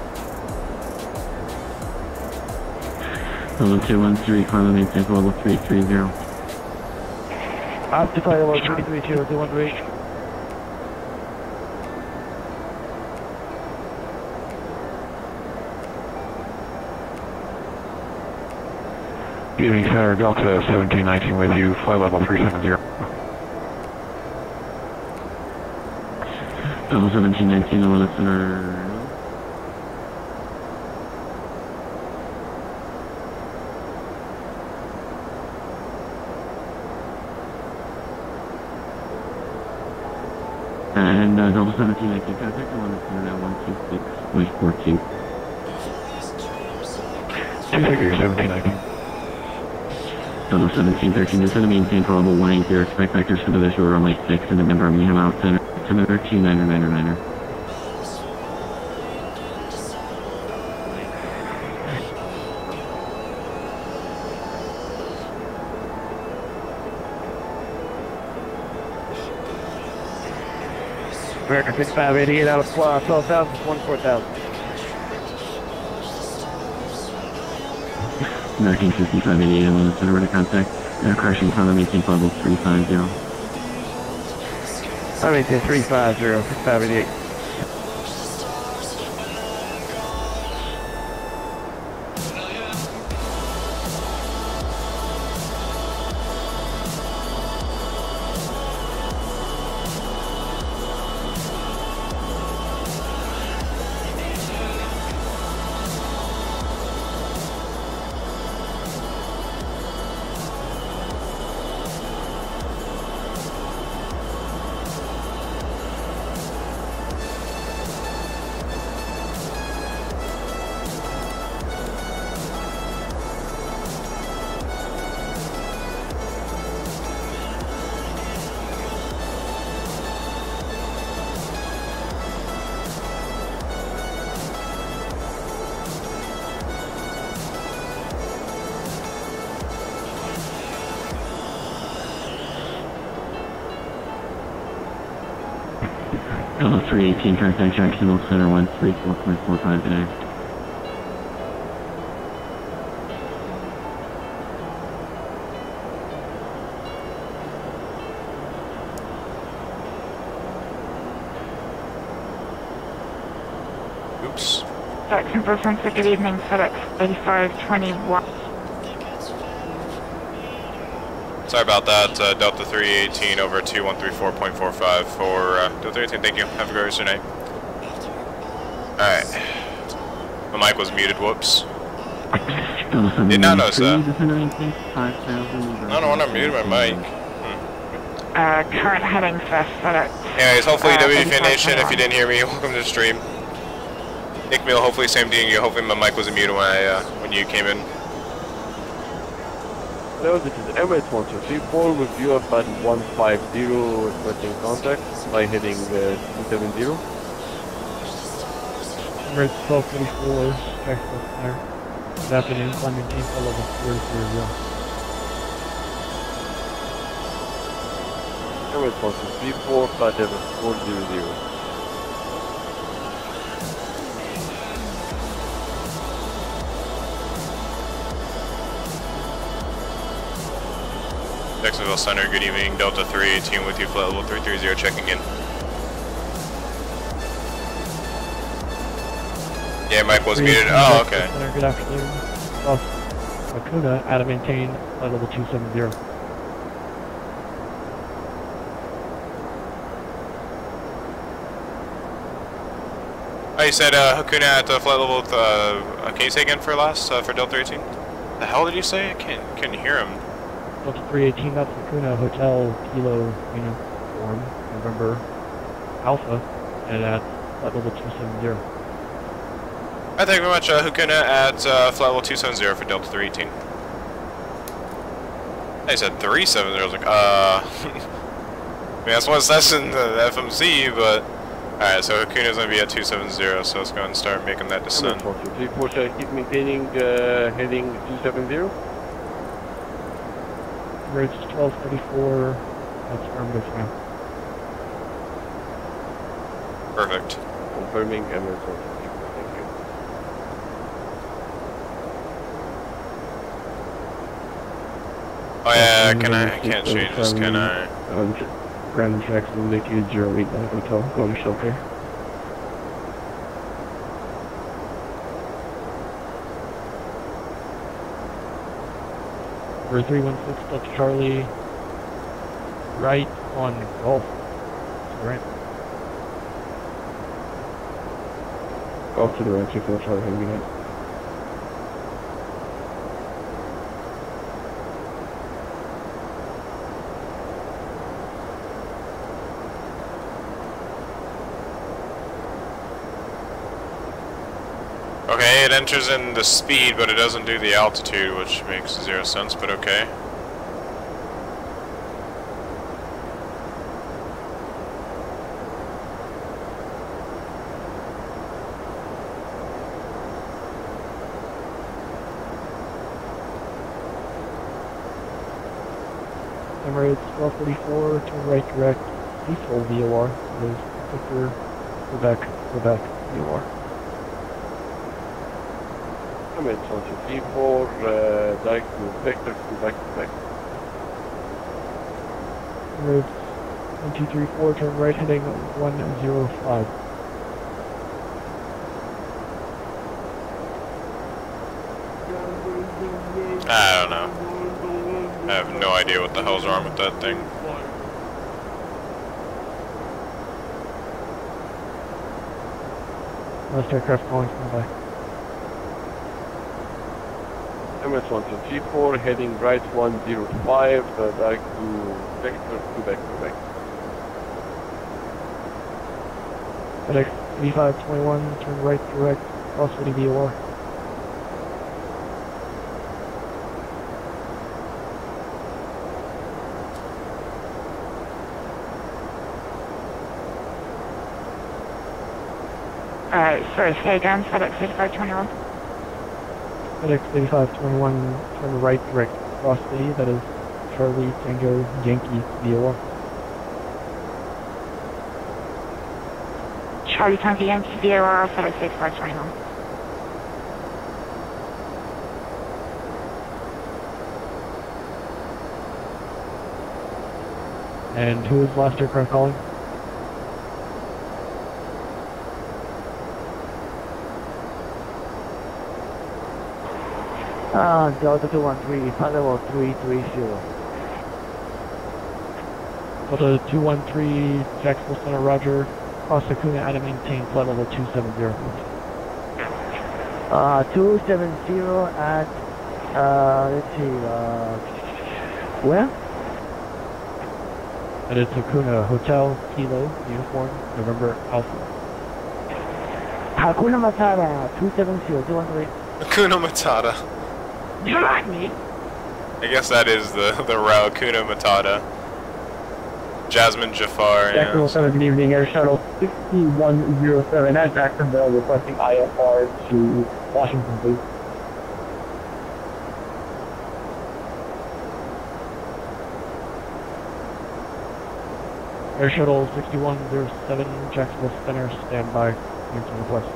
S8: Level 213, final maintain level 330.
S13: Up to flight level 330, 213.
S14: Good evening, Center Delta 1719 with you, flight level 370.
S8: Level 1719 on the center. And Delta 1719 contact on the center now 126.42.
S14: 1719.
S8: Delta 1713 is going to maintain for level 180, expect vectors to the visual runway 6 and the Birmingham out center. 1399er.
S13: American 6588 out of 12,000, 24,000.
S8: American 6588 on the center to contact. Crashing front of maintain level 350.
S13: I mean, 350, 6588.
S8: Level 318 contact Jacksonville Center 134.45 today.
S3: Oops.
S9: Jacksonville Center, good evening, FedEx 8521.
S3: Sorry about that, Delta 318 over 2134.45 for Delta 318, thank you. Have a great rest of your night. Alright. My mic was muted, whoops. Did not notice that. I don't want to mute my mic.
S9: Current heading for FedEx.
S3: Anyways, hopefully WFN Nation, if you didn't hear me, welcome to the stream. Nick Mill, hopefully same thing you. Hopefully my mic wasn't muted when you came in.
S15: Hello, this is Emirates 1234 with you at 150 requesting contact by heading 270.
S13: Emirates 1234, Jacksonville Center. Good afternoon, climbing team for level 430.
S15: Emirates 1234, flight level 400.
S3: Jacksonville Center, good evening. Delta 318 with you, flight level 330 checking in. Yeah, Mike was muted. Oh, okay.
S13: Good afternoon. Cross Hakuna out of maintain flight level 270.
S3: Oh, you said Hakuna at flight level with, can you say again for last, for Delta 18? The hell did you say? I couldn't hear him.
S13: Delta 318, that's Hakuna Hotel Kilo Uniform, November Alpha, and at flight level 270.
S3: Alright, thank you very much, Hakuna at flight level 270 for Delta 318. I said 370, I was like, I mean, that's what's less than the FMC, but... Alright, so Hakuna's gonna be at 270, so let's go and start making that descent.
S15: Porsche, keep maintaining heading 270.
S13: Bridge 1234, that's affirmative now.
S3: Perfect.
S15: Confirming Emirates 123, thank you.
S3: Oh yeah, I can't change this, can I?
S8: Brandon Jackson, Nikki 089 Hotel, going to shelter.
S13: For 316 Delta Charlie, right on Golf. Right.
S8: Golf to the right, 2 Charlie, heading behind.
S3: Okay, it enters in the speed, but it doesn't do the altitude, which makes 0 sense, but okay.
S13: Emirates 1234, turn right direct, default VOR, is Victor, Quebec, VOR.
S15: Emirates 1234, direct to Vector, Quebec.
S13: Emirates 1234, turn right heading 105.
S3: I don't know. I have no idea what the hell's wrong with that thing.
S13: Last aircraft calling from by.
S15: Emirates 1234, heading right 105, direct to Vector, Quebec.
S13: FedEx 8521, turn right direct, cross city VOR.
S9: Sorry, say again, FedEx 8521.
S13: FedEx 8521, turn right direct, cross city, that is Charlie Tango Yankee VOR.
S9: Charlie Tango Yankee VOR, FedEx 8521.
S13: And who is last aircraft calling?
S16: Delta 213, flight level 330.
S13: Delta 213, Jacksonville Center, Roger. Cross Hakuna, out of maintain, flight level 270.
S16: 270 at, let's see, where?
S13: That is Hakuna Hotel Kilo Uniform November Alpha.
S16: Hakuna Matata 270 213.
S3: Hakuna Matata.
S16: You like me?
S3: I guess that is the route, Hakuna Matata. Jasmine Jafar, yeah.
S17: Jacksonville Center, good evening, Air Shuttle 6107 at Jacksonville, requesting IFR to Washington, please.
S13: Air Shuttle 6107, Jacksonville Center, standby. Answer request.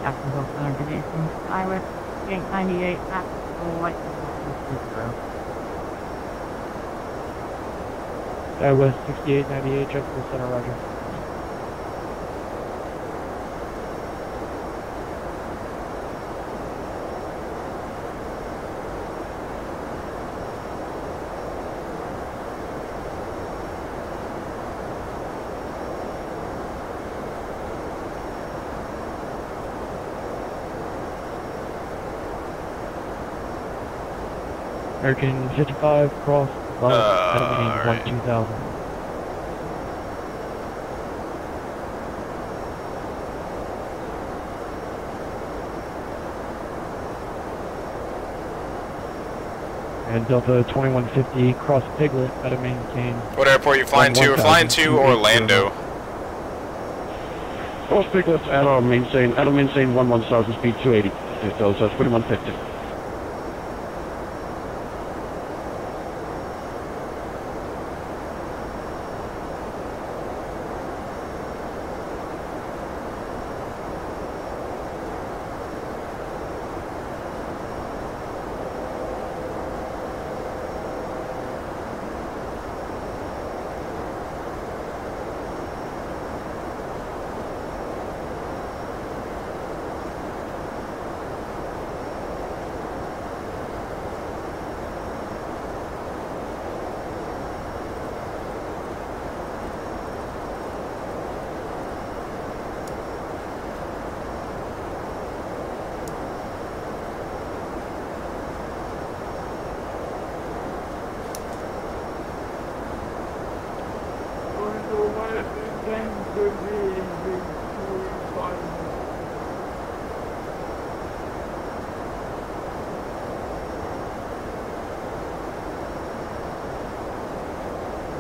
S9: Jacksonville Center, good evening. Pilot 6898 at the light level 230.
S13: That was 6898, check the center, roger. American 55, cross, right. 2000. And Delta 2150, cross Piglet, at a maintain.
S3: What airport are you flying to? We're flying to Orlando.
S8: Cross Piglet at our maintain 11,000 speed 280. So it's 2150.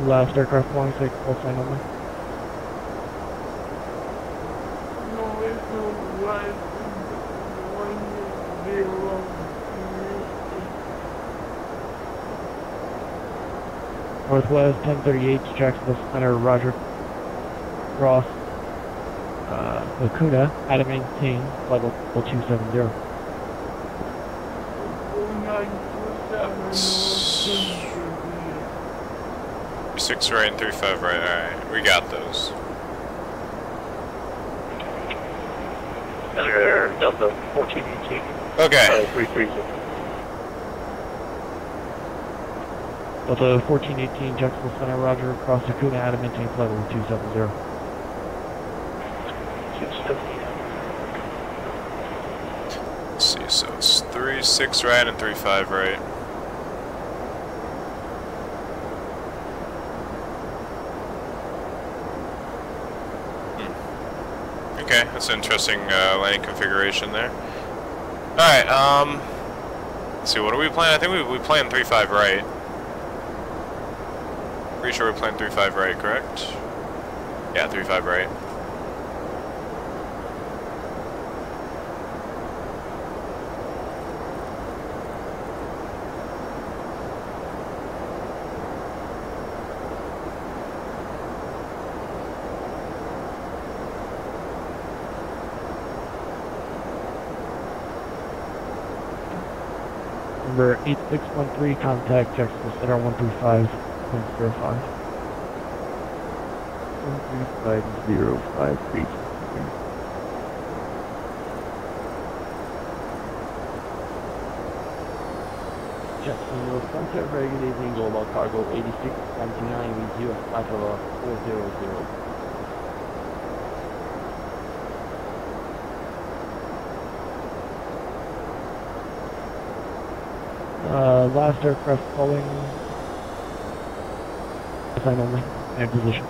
S13: Last aircraft flying, take full sign only. Northwest 1038 to Jacksonville Center, roger. Cross Lacuna, at a maintain, flight level 270.
S3: Six right and 35 right. Alright, we got those.
S5: Delta 1418.
S3: Okay.
S5: 330.
S13: Delta 1418, Jacksonville Center, roger. Cross Lacuna, at a maintain, flight level 270.
S3: Let's see, so it's 36 right and 35 right. Okay, that's an interesting landing configuration there. Alright, let's see, what are we playing? I think we playing 3-5 right. Pretty sure we're playing 3-5 right, correct? Yeah, 3-5 right.
S13: Number 8613, contact Jacksonville Center 135.05. 135.05,
S16: Jacksonville Center, very good evening, global cargo 8699 with you at flight level 400.
S13: Last aircraft falling. Sign only. And position.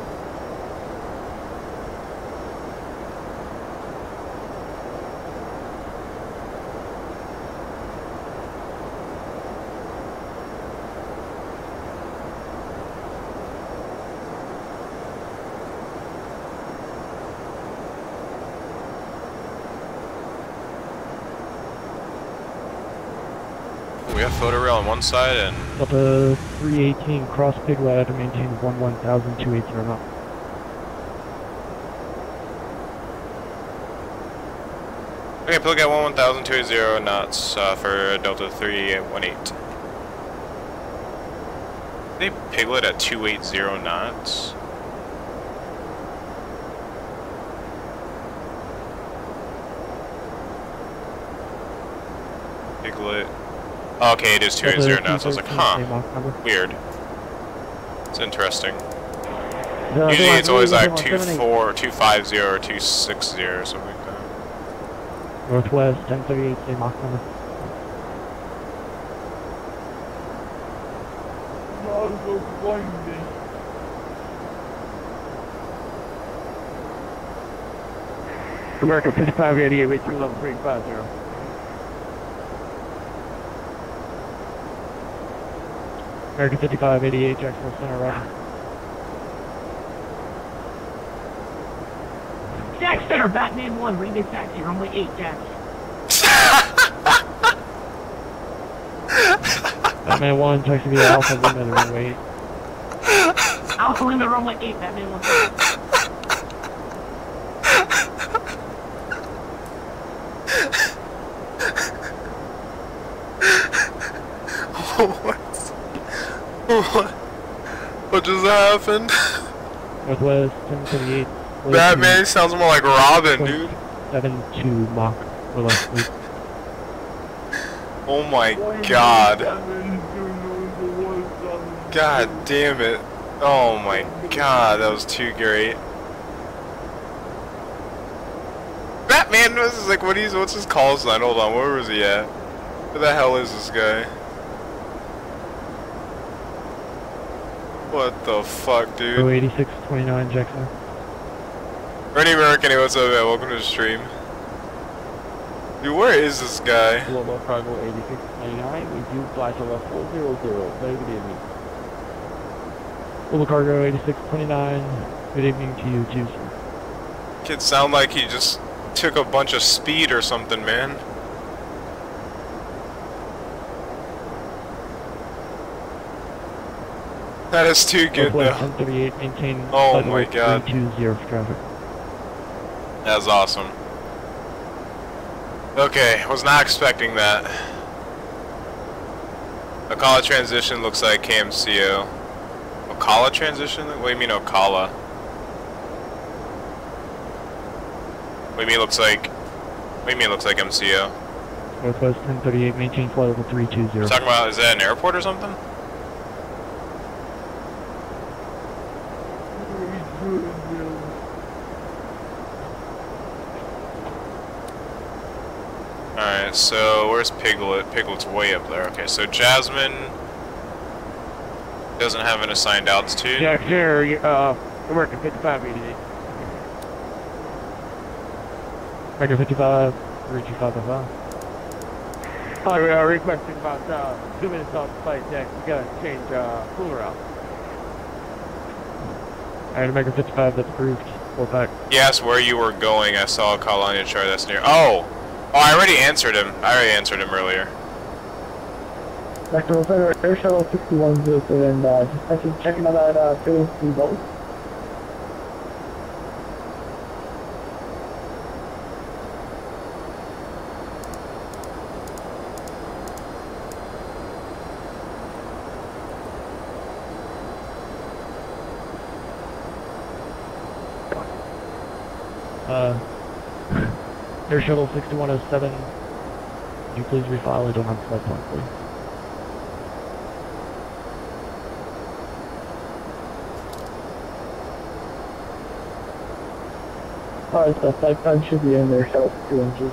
S3: We have photo rail on one side and
S13: Delta 318, cross Piglet to maintain 11,280 knot.
S3: Okay, look at 11,280 knots for Delta 318. They piglet at 280 knots. Piglet. Oh, okay, it is 280 knots. I was like, huh, weird. It's interesting. Usually it's always like 250 or 260 or something like that.
S13: Northwest 1038, same Mach number.
S16: American 5588 with 211
S13: American 5588, Jacksonville Center, roger.
S18: Jack Center, Batman 1, remix taxi, runway 8, Jack.
S13: Batman 1, taxi via Alpha Lima, runway 8.
S18: Alpha Lima, runway 8, Batman 1.
S3: What just happened?
S13: Northwest 1038.
S3: Batman sounds more like Robin, dude.
S13: 72 Mach, reluctantly.
S3: Oh my god. God damn it. Oh my god, that was too great. Batman was like, what's his call sign? Hold on, where was he at? Where the hell is this guy? What the fuck, dude?
S13: 8629 Jackson.
S3: Ready American, hey, what's up, man? Welcome to the stream. Dude, where is this guy?
S16: Global Cargo 8629, we do flight over 400. Very good evening.
S13: Global Cargo 8629, good evening to you too, sir.
S3: Kid sound like he just took a bunch of speed or something, man. That is too good, though.
S13: 1038, maintain
S3: oh my god.
S13: 320 for traffic.
S3: That's awesome. Okay, was not expecting that. Ocala transition looks like KMCO. Ocala transition? What do you mean Ocala? What do you mean looks like? What do you mean looks like MCO?
S13: Northwest 1038, maintain flight level 320.
S3: You're talking about, is that an airport or something? Alright, so where's Piglet? Piglet's way up there. Okay, so Jasmine doesn't have an assigned altitude.
S16: Jack, here, American 5588.
S13: American 55, 325.
S16: Hi, we are requesting about 2 minutes off the flight deck. We gotta change cooler out.
S13: Alright, American 55, that's approved. 4 pack.
S3: He asked where you were going. I saw a call on your chart that's near. Oh! Oh, I already answered him. I already answered him earlier.
S17: Dr. O'Feder, Air Shuttle 6107, just checking on that filling boat.
S13: Air Shuttle 6107, could you please refile? I don't have flight plan, please.
S17: Alright, so flight plan should be in there, Shuttle 2 inches.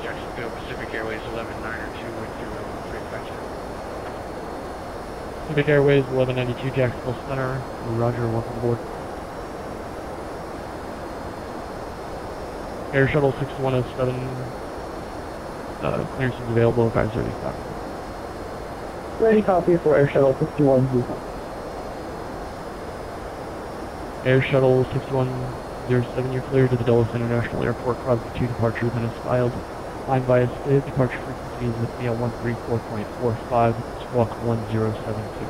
S6: Jacksonville Pacific Airways 11902 with 035.
S13: Pacific Airways 1192 Jacksonville Center, roger, welcome aboard. Air Shuttle 6107, clearance is available if guys are ready stock.
S17: Ready copy for Air Shuttle 6107.
S13: Air Shuttle 6107, you're cleared to the Dulles International Airport, Crosby 2 departure has been filed. Line bias is departure frequency is with VL 134.45, squawk 1072.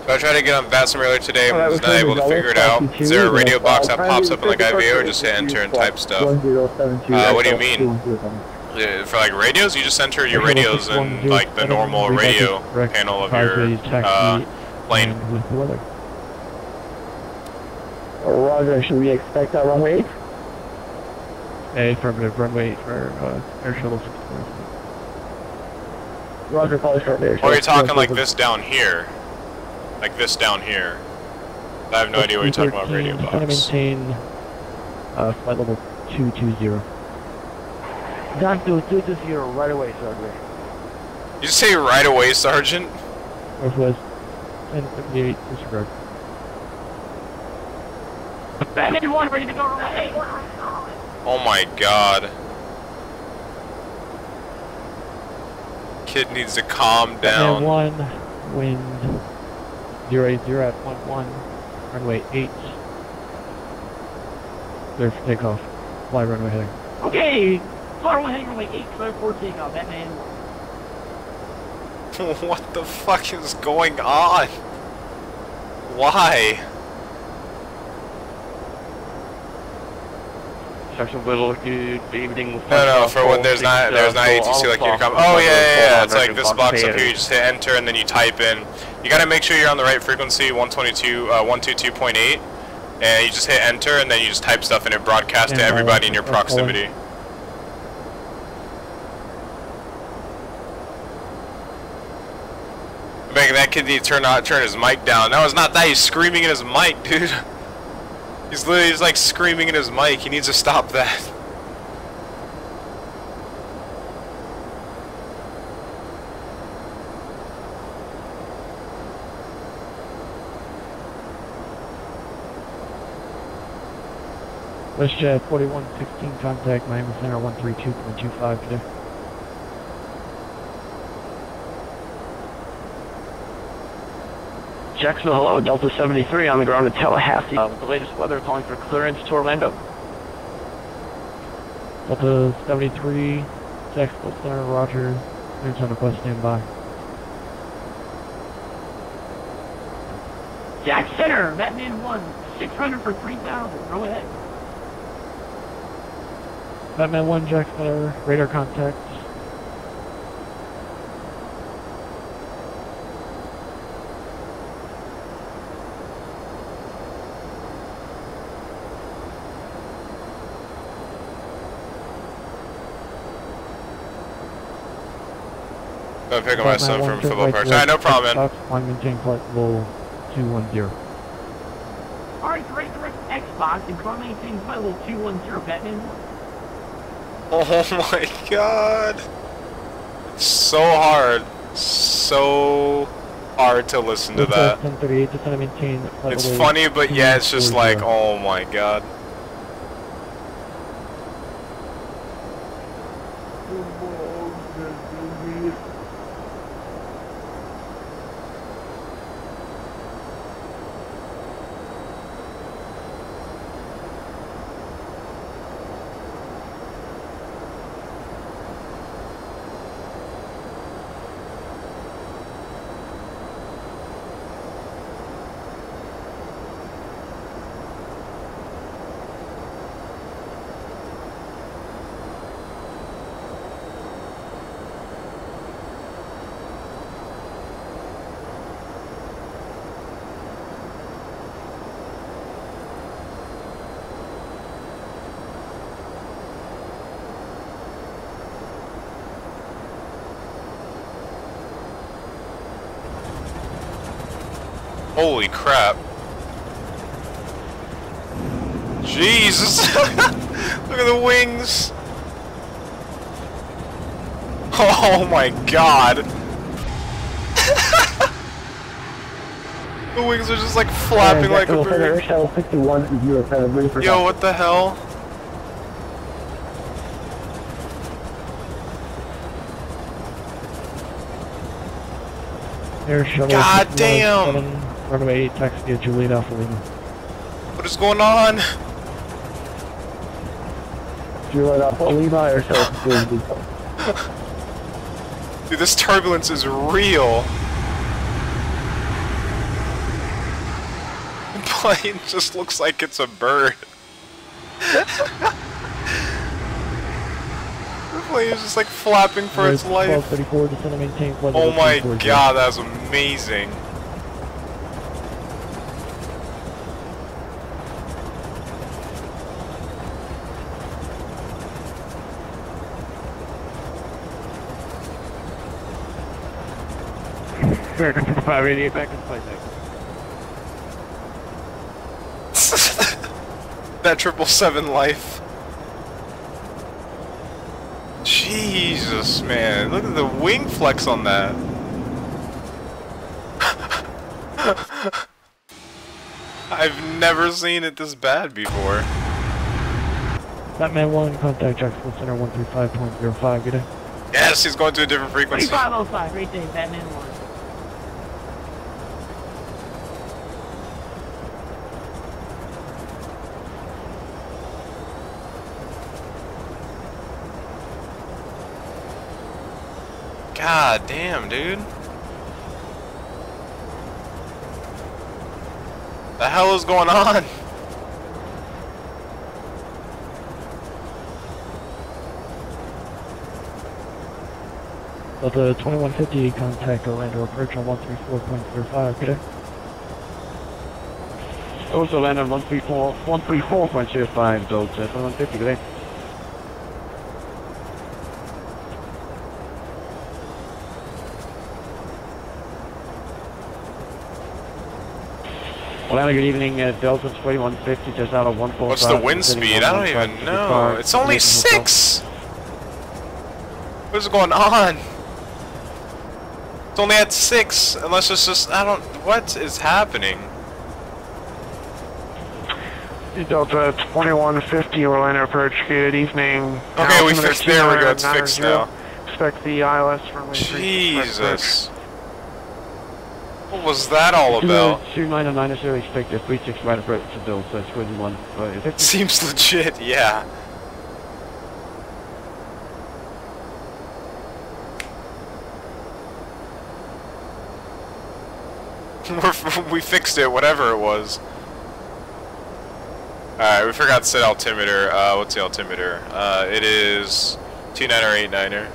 S3: So I tried to get on Vatsim earlier today, but was not able to figure it out. Is there a radio box that pops up in like IVA, or just hit enter and type stuff? What do you mean? For like radios, you just enter your radios in like the normal radio panel of your plane.
S17: Roger, should we expect that runway 8?
S13: Affirmative, runway 8 for Air Shuttle 6.
S17: Roger, probably short Air Shuttle.
S3: Or you're talking like this down here. Like this down here. I have no idea what you're talking about radio box.
S13: Trying to maintain flight level 220.
S17: Down to 220 right away, Sergeant.
S3: You just say right away, Sergeant?
S13: Northwest 1058, disregard.
S18: Batman 1 ready to go away.
S3: Oh my god. Kid needs to calm down.
S13: Batman 1, wind 080 at 11, runway 8. Clear for takeoff. Fly runway heading.
S18: Okay, fly runway 8, clear for takeoff, Batman 1.
S3: What the fuck is going on? Why?
S15: Section Whittle, good evening.
S3: No, for when there's not ATC like you're coming. Oh yeah, it's like this box up here. You just hit enter and then you type in. You gotta make sure you're on the right frequency, 122.8, and you just hit enter and then you just type stuff and it broadcasts to everybody in your proximity. Making that kid need to turn his mic down. No, it's not that. He's screaming in his mic, dude. He's literally just like screaming in his mic. He needs to stop that.
S13: WestJet 4116, contact Miami Center 132.25 today.
S5: Jacksonville, hello, Delta 73 on the ground in Tallahassee. With the latest weather, calling for clearance to Orlando.
S13: Delta 73, Jacksonville Center, roger. Clearance on request, standby.
S18: Jack Center, Batman 1, 600 for 3,000, go ahead.
S13: Batman 1, Jack Center, radar contact.
S3: I'm picking my son from football park. Alright, no problem, man.
S13: I'm maintaining flight level 210.
S18: Alright, direct Xbox and try maintaining flight level 210, Batman 1.
S3: Oh my god. It's so hard. So hard to listen to that. It's funny, but yeah, it's just like, oh my god. Holy crap. Jesus! Look at the wings! Oh my god! The wings are just like flapping like a bird. Yo, what the hell?
S13: Air shuttle.
S3: God damn!
S13: Runway 8, taxi at Juliet Alpha Lima.
S3: What is going on?
S17: Juliet Alpha Lima, air shuttle.
S3: Dude, this turbulence is real. plane just looks like it's a bird. The plane is just like flapping for its life.
S13: 1234, descend and maintain flight
S3: Oh
S13: level
S3: my
S13: 340.
S3: god, that's amazing.
S13: American 588 back in flight deck.
S3: That 777 life. Jesus, man. Look at the wing flex on that. I've never seen it this bad before.
S13: Batman 1, contact Jacksonville Center 135.05, good day.
S3: Yes, he's going to a different frequency.
S18: 3505, right there, Batman 1.
S3: God damn, dude. The hell is going on?
S13: Delta 2150, contact Orlando approach on 134.05, good day.
S8: Also land on 134.05, Delta 2150, good day. Orlando, good evening, Delta 2150, just out of 145.
S3: What's the wind speed? I don't even know. It's only 6! What is going on? It's only at 6, unless it's just, I don't, what is happening?
S14: Delta 2150, Orlando approach, good evening.
S3: Okay, we fixed, there we go, it's fixed now.
S14: Expect the ILS from
S3: Jesus. What was that all about?
S8: 2990, expect a 36 right approach to Delta 2150.
S3: Seems legit, yeah. We fixed it, whatever it was. Alright, we forgot to set altimeter. What's the altimeter? It is 29er 89er.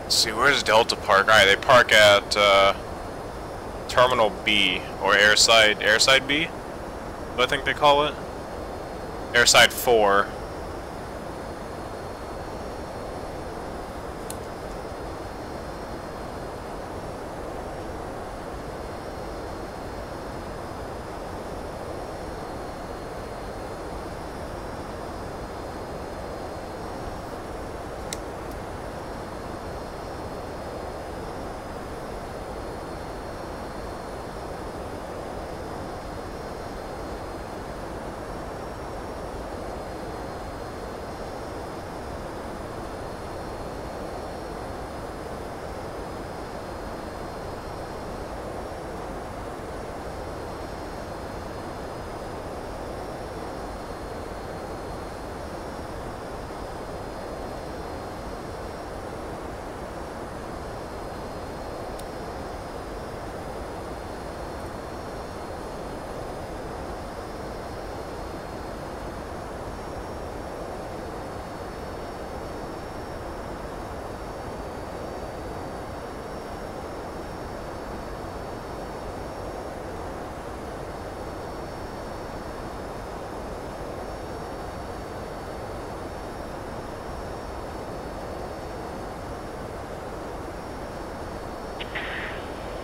S3: Let's see, where's Delta Park? Alright, they park at Terminal B, or Airside B? What I think they call it? Airside 4.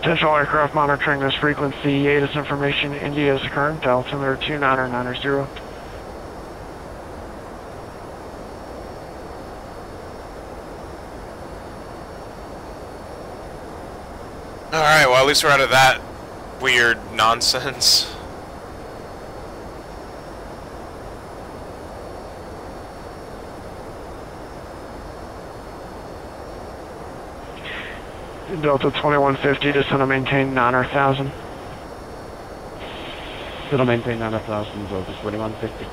S14: Potential aircraft monitoring this frequency. ATIS information. India is current. Altimeter 2990.
S3: at least we're out of that weird nonsense.
S14: Delta 2150, just want to maintain 9 or 1,000.
S13: Still maintain 9,000, Delta 2150.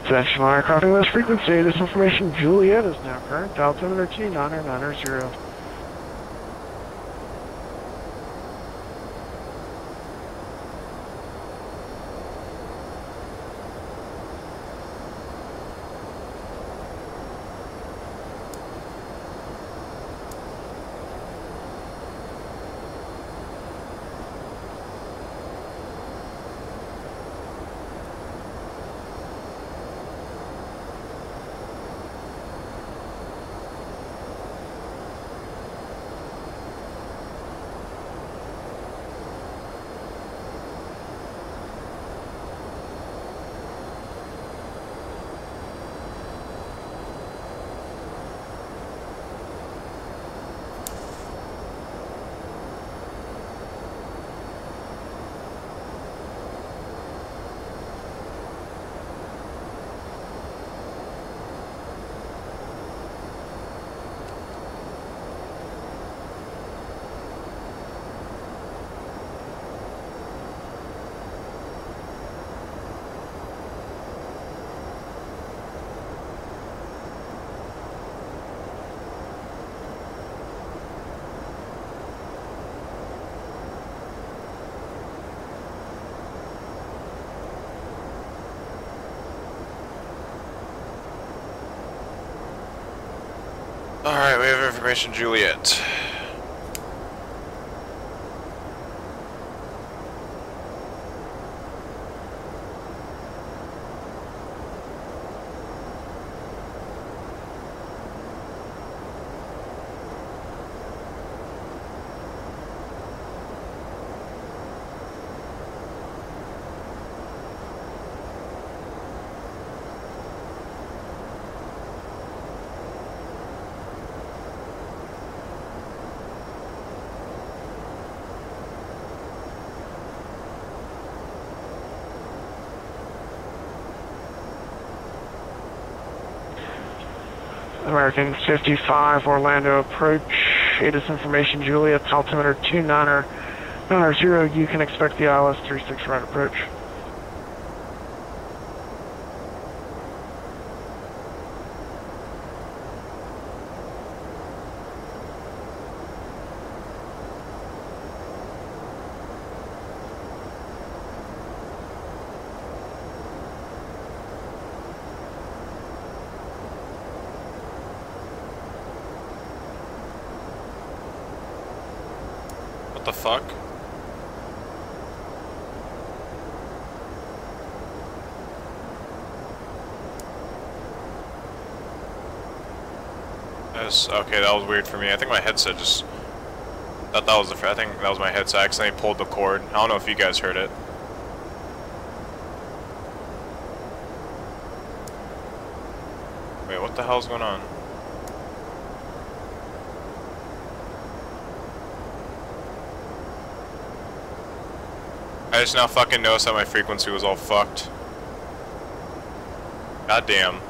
S14: Section aircraft English frequency, this information Juliet is now current, altimeter 2990.
S3: Alright, we have information Juliet.
S14: American 55, Orlando approach. ATIS information, Juliet, altimeter 2990. You can expect the ILS 36 right approach.
S3: What the fuck? Okay, that was weird for me. I think my headset just... I think that was my headset. I accidentally pulled the cord. I don't know if you guys heard it. Wait, what the hell's going on? I just now fucking noticed that my frequency was all fucked. God damn.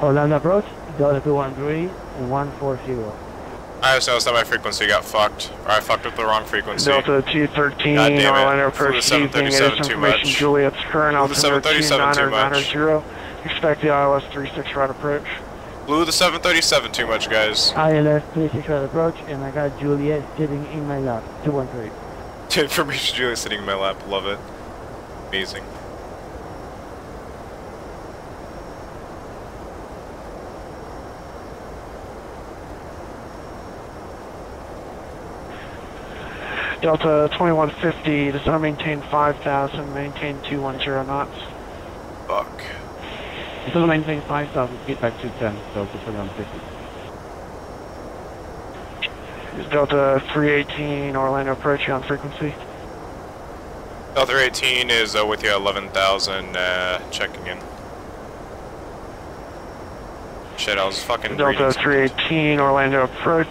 S13: Orlando approach, Delta 213, 140.
S3: I just noticed that my frequency got fucked. Or I fucked with the wrong frequency.
S14: Delta 213, Orlando approach, evening, ATIS information, Juliet's current altimeter 2990. Expect the ILS 36 right approach.
S3: Blew the 737 too much, guys.
S16: ILS 36 right approach, and I got Juliet sitting in my lap. 213.
S3: Information Juliet sitting in my lap. Love it. Amazing.
S14: Delta 2150, descend to maintain 5,000, maintain 210 knots.
S3: Fuck.
S13: Descend to maintain 5,000, get back to 10, Delta 2150.
S14: Delta 318, Orlando approaching on frequency.
S3: Delta 318 is with you at 11,000, checking in. Shit, I was fucking
S14: Delta 318, Orlando approach.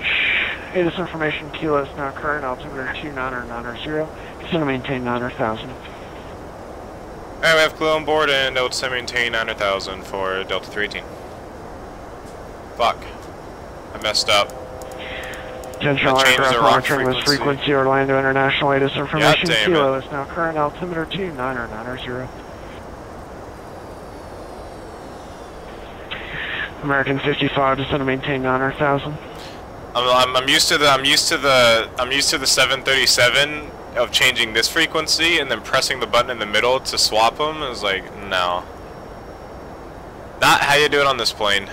S14: Hey, this information, Kilo is now current, altimeter 29990. Descend to maintain 9,000.
S3: Alright, we have Kilo on board and Delta maintain 9,000 for Delta 318. Fuck. I messed up.
S14: Attention aircraft monitoring this frequency, Orlando International. Latest information, Kilo is now current, altimeter 29990. American 55, descend to maintain 9,000.
S3: I'm used to the 737 of changing this frequency and then pressing the button in the middle to swap them. It was like, no. Not how you do it on this plane.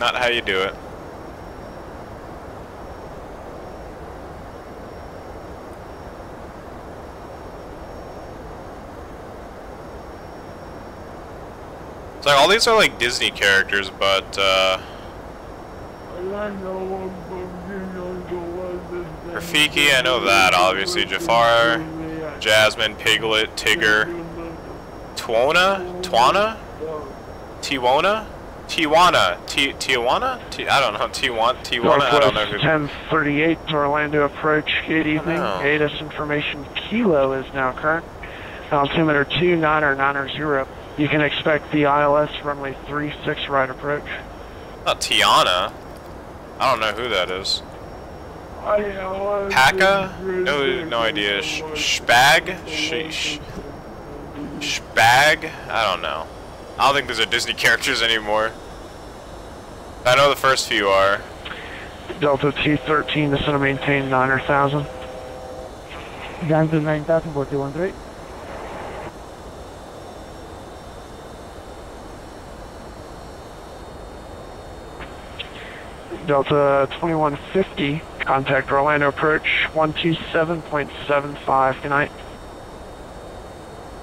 S3: Not how you do it. It's like all these are like Disney characters, but Rafiki, I know that, obviously. Jafar, Jasmine, Piglet, Tigger, Tijuana? I don't know, Tijuana? I don't know who.
S14: 1038 to Orlando approach, good evening. ATIS information, Kilo is now current. Altimeter 29990. You can expect the ILS runway 36 right approach.
S3: Not Tiana. I don't know who that is. Paka? No idea. Spag? Spag? I don't know. I don't think those are Disney characters anymore. I know the first few are.
S14: Delta 213, descend to maintain 9,000.
S16: Down to 9,000 for 213.
S14: Delta 2150, contact Orlando approach 127.75, good night.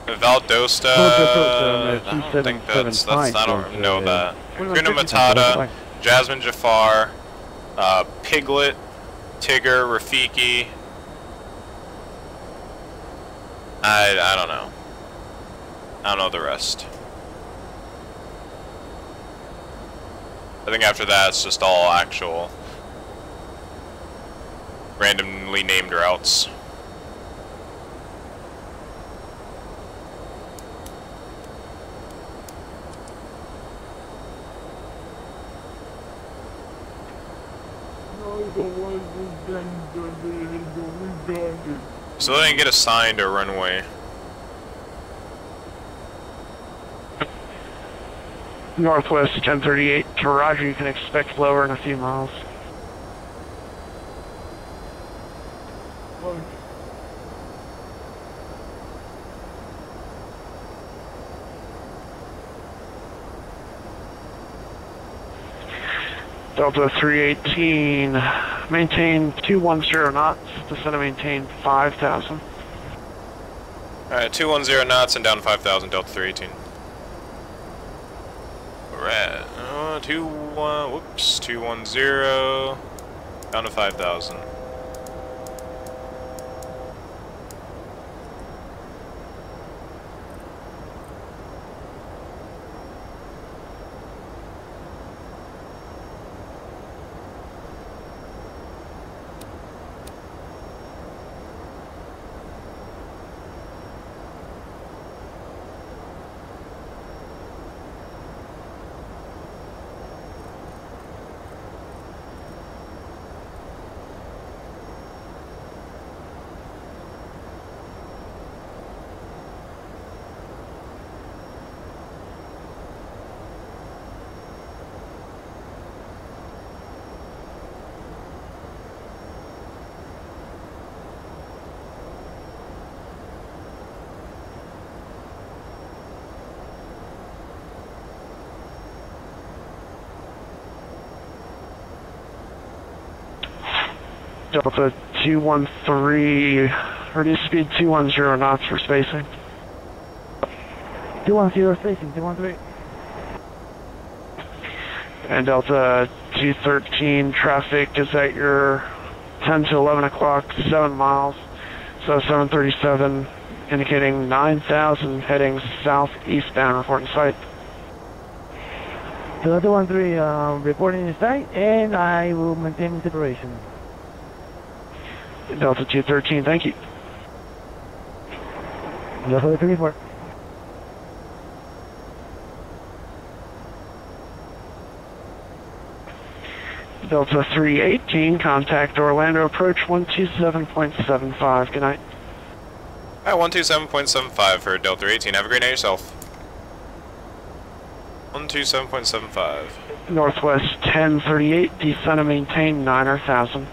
S3: Valdosta, I don't think that's I don't know that. Gruna Matata, Jasmine Jafar, Piglet, Tigger, Rafiki. I don't know. I don't know the rest. I think after that it's just all actual randomly named routes. So they didn't get assigned a runway.
S14: Northwest 1038 to Roger, you can expect lower in a few miles. Delta 318, maintain 210 knots, descend to maintain 5,000.
S3: Alright, 210 knots and down 5,000, Delta 318. We're at 210, down to 5,000.
S14: Delta 213, reduce speed 210 knots for spacing.
S13: 210 spacing, 213.
S14: And Delta 213, traffic is at your 10 to 11 o'clock, 7 miles. So 737 indicating 9,000 heading southeastbound, reporting site.
S13: Delta 213, reporting the site, and I will maintain separation.
S14: Delta 213, thank you.
S13: Delta 34.
S14: Delta 318, contact Orlando approach 127.75. Good night.
S3: Alright, 127.75 for Delta 18. Have a great night yourself. 127.75.
S14: Northwest 1038, descend and maintain 9,000.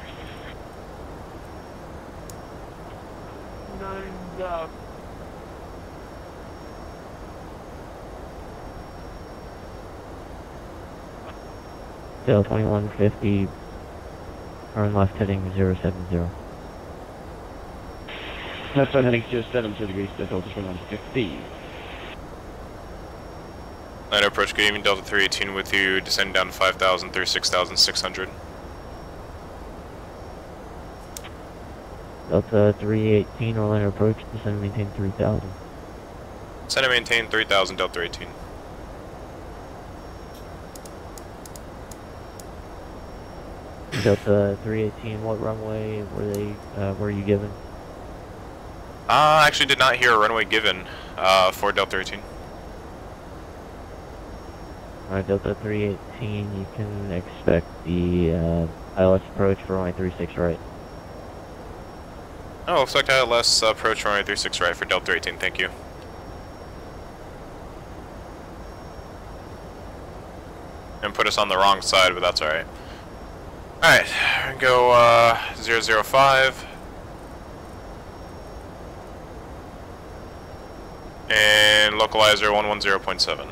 S16: Tail 2150, turn left heading 070.
S8: Left side heading 070 degrees, Delta 2150.
S3: Line approach, good evening, Delta 318 with you, descending down to 5,000 through 6,600.
S16: Delta 318, Orlando approach, descend and maintain 3,000.
S3: Descend and maintain 3,000, Delta 18.
S16: Delta 318, what runway were you given?
S3: I actually did not hear a runway given for Delta 18.
S16: Alright, Delta 318, you can expect the ILS approach for runway 36 right.
S3: Oh, expect ILS approach runway 36 right for Delta 18, thank you. And put us on the wrong side, but that's alright. Alright, go 005. And localizer 110.7.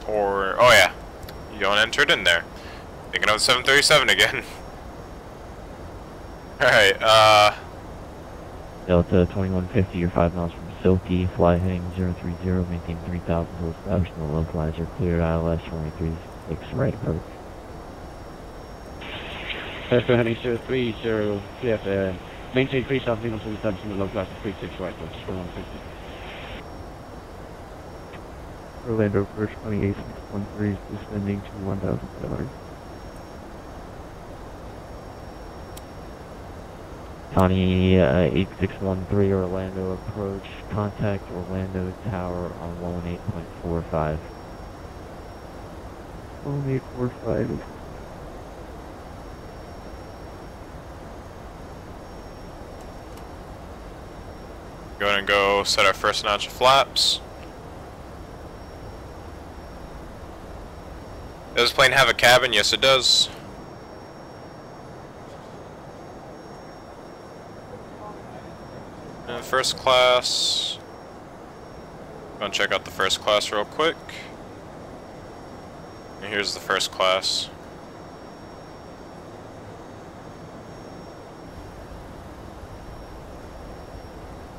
S3: Or, oh yeah, you don't enter it in there. Thinking of 737 again. Alright,
S16: Delta 2150, you're 5 miles from Silky, fly heading 030, maintain 3,000 to establish the localizer, cleared ILS, runway 36 right approach.
S8: Left side heading 030, clear, maintain 3,000 to establish the localizer, 36 right approach, 2150.
S16: Orlando approach 28613, descending to 1,700. County 8613 Orlando approach, contact Orlando Tower on 118.45. 118.45.
S3: go ahead and go set our first notch of flaps. Does this plane have a cabin? Yes, it does. And first class. Gonna check out the first class real quick. And here's the first class.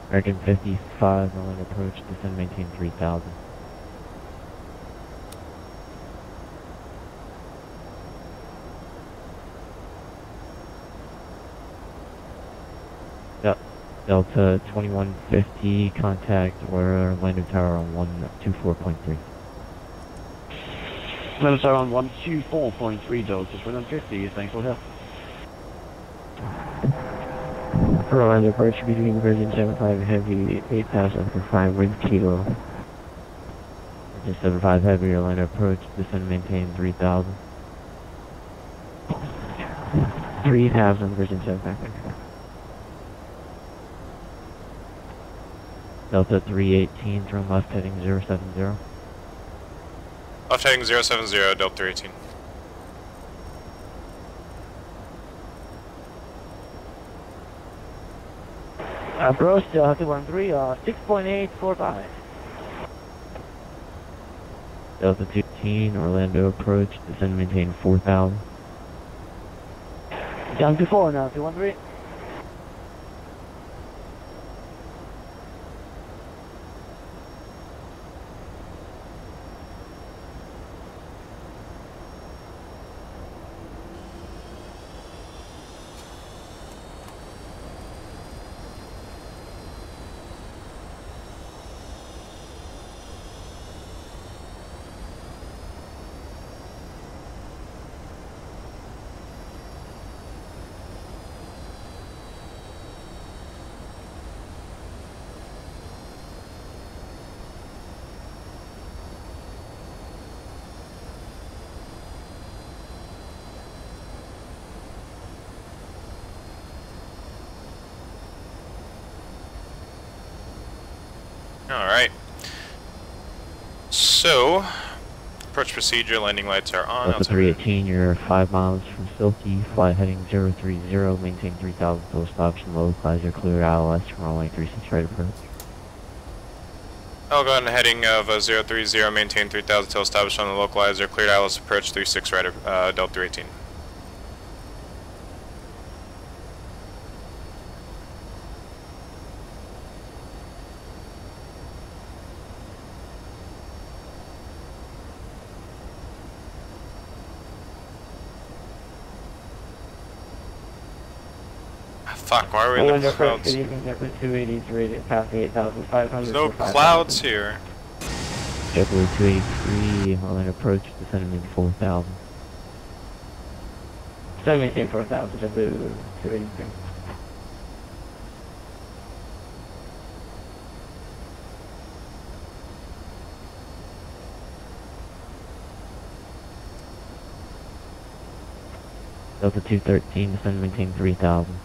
S16: American 55, rolling approach, descend, maintain 3,000. Yep. Delta 2150, contact Orlando Tower on 124.3.
S8: Orlando Tower on 124.3, Delta 2150, thanks for help.
S16: Orlando approach between Virgin 75 Heavy, 8,000 for 5 wind kilo. Virgin 75 Heavy, Orlando approach, descend, maintain 3,000. 3,000, Virgin 75 Heavy. Delta 318, turn left heading 070.
S3: Left heading 070, Delta 318.
S13: Approach Delta 213, 6.845.
S16: Delta 15, Orlando approach, descend and maintain 4,000.
S5: Down to 4 now, 213.
S3: Alright. So, approach procedure, landing lights are on.
S16: Delta 318, you're 5 miles from Silky, fly heading 030, maintain 3,000 post option, localize your clear ILS from runway 36 right approach.
S3: I'll go ahead and heading of 030, maintain 3,000 till established on the localizer, cleared ILS approach 36 right, Delta 318. Fuck, why are we in the clouds?
S5: Good evening, Zeppelin 283, past 8,500.
S3: There's no clouds here.
S16: Zeppelin 283, Orlando approach, descend and maintain 4,000.
S5: Descend and maintain 4,000, Zeppelin 283.
S16: Delta 213, descend and maintain 3,000.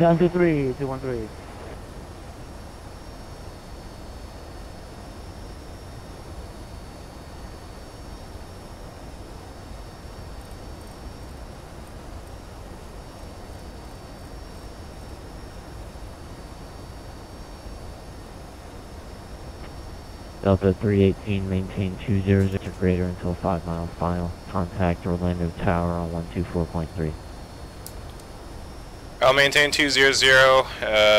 S5: Down to 3, 213.
S16: Delta 318, maintain 200 or greater until 5 miles final. Contact Orlando Tower on 124.3.
S3: I'll maintain 200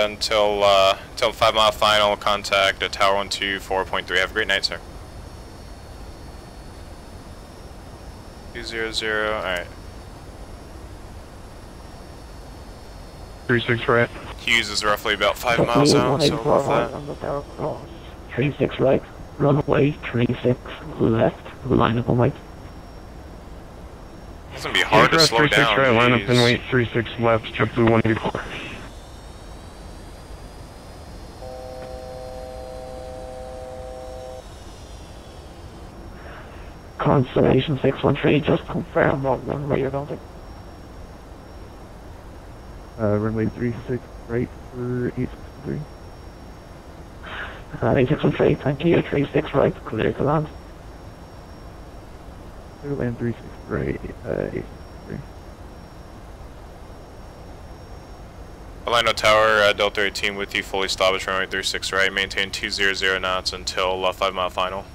S3: until 5 mile final. Contact at Tower 124.3. Have a great night, sir. 200. All right.
S15: 36 right.
S3: Hughes is roughly about 5 miles out, so with that.
S5: 36 right, runway 36 left, line up on white.
S3: It's gonna be hard to slow
S15: 36
S3: down.
S15: right, line up
S3: Jeez.
S15: and wait 36 left, JetBlue 184.
S5: Constellation 613, just confirm what runway you're going to.
S13: Runway 36 right for 863.
S5: 613, thank you, 36 right, clear to land.
S13: Clear land 36 right, 863.
S3: Orlando Tower, Delta 18 with you, fully established runway 36 right, maintain 200 knots until 5 mile final.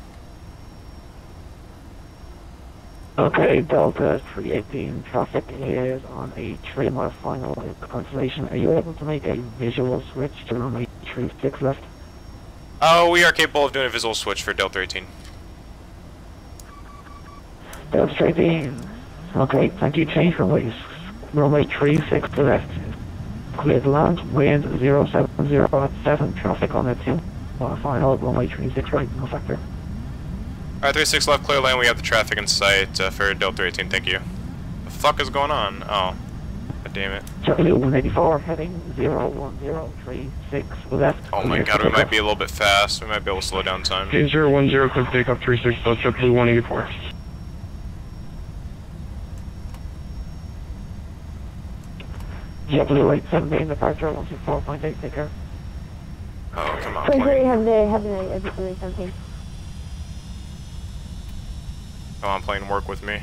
S5: Okay, Delta 318, traffic is on a 3 mile final at Constellation. Are you able to make a visual switch to runway 36 left?
S3: Oh, we are capable of doing a visual switch for Delta 18.
S5: Delta 318, okay, thank you, change runways. Runway 36 to left. Clear to land, wind 070 traffic on that 2 mile final, runway 36 right, no factor.
S3: Alright, 36 left, clear lane, we have the traffic in sight for Delta 18, thank you. The fuck is going on? Oh, god damn it.
S5: JetBlue 184, heading 01036 left.
S3: Oh my god, we might be a little bit fast, we might be able to slow down time.
S15: 010, clear takeoff 36, JetBlue 184.
S5: JetBlue 817, departure 124.8, take care.
S3: Oh, come on,
S19: Please
S3: plane.
S19: have the JetBlue 817.
S3: Come on, plane, work with me.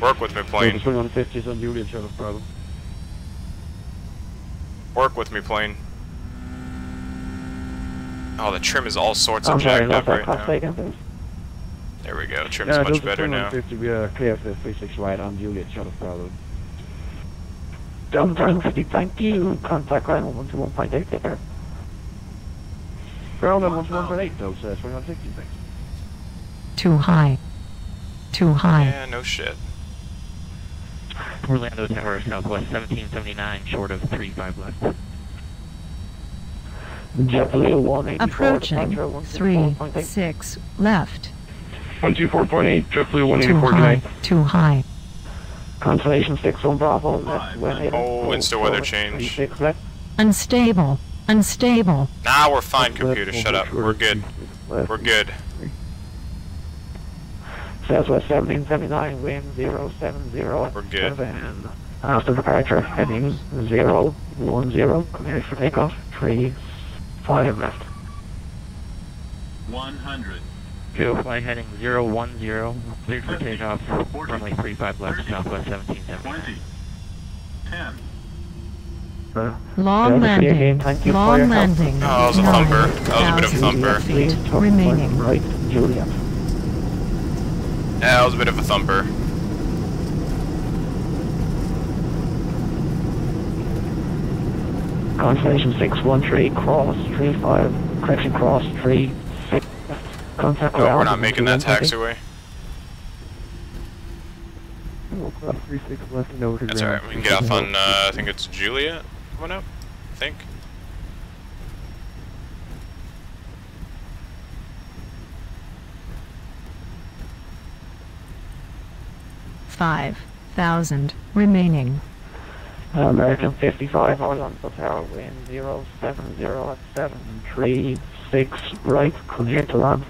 S3: Work with me, plane.
S15: Swing on 50s on Julian, shut up, problem.
S3: Work with me, plane. Oh, the trim is all sorts
S5: I'm
S3: of
S5: sorry,
S3: jacked up
S5: that
S3: right
S5: class
S3: now.
S5: again, please.
S3: There we go. Trim's much better now.
S13: Clear for 36 right on Juliet, Shuttle Bravo.
S16: Delta 50, thank you. Contact ground 121.8 there.
S13: Ground 121.8 though, sir. 2160, thanks.
S11: Too high. Too high.
S3: Yeah, no shit.
S12: Orlando Tower, Southwest 1779, short of 35 left.
S16: JetBlue 184.
S11: Approaching 36 left.
S14: 124.8, JetBlue 184
S11: Too high. Too high.
S16: Constellation 6 on Bravo. Left,
S3: Oh, insta weather change.
S11: Unstable. Unstable.
S3: Nah, we're fine, computer. Shut up. We're good. We're good.
S16: Southwest 1779, wind 070.
S3: We're good.
S16: After departure, heading 010. Cleared for takeoff. 35 left.
S12: 100. Flight heading 010. Cleared for takeoff. Runway 35 left, Southwest 1779.
S1: 10.
S11: Long landing. Long landing.
S3: Oh, that was a thumper. That was a bit of a thumper.
S11: Feet remaining.
S16: Right, Julia.
S3: Yeah, that was a bit of a thumper.
S16: Constellation 613, cross 35, correction cross 36. Contact
S3: Oh, we're not making that taxiway.
S13: Cross 36 left and over to
S3: That's alright, we can get off on, I think it's Juliet coming up, I think.
S11: $5,000 remaining.
S16: American 55, horizontal tower, wind 070 at 736, right, clear to land.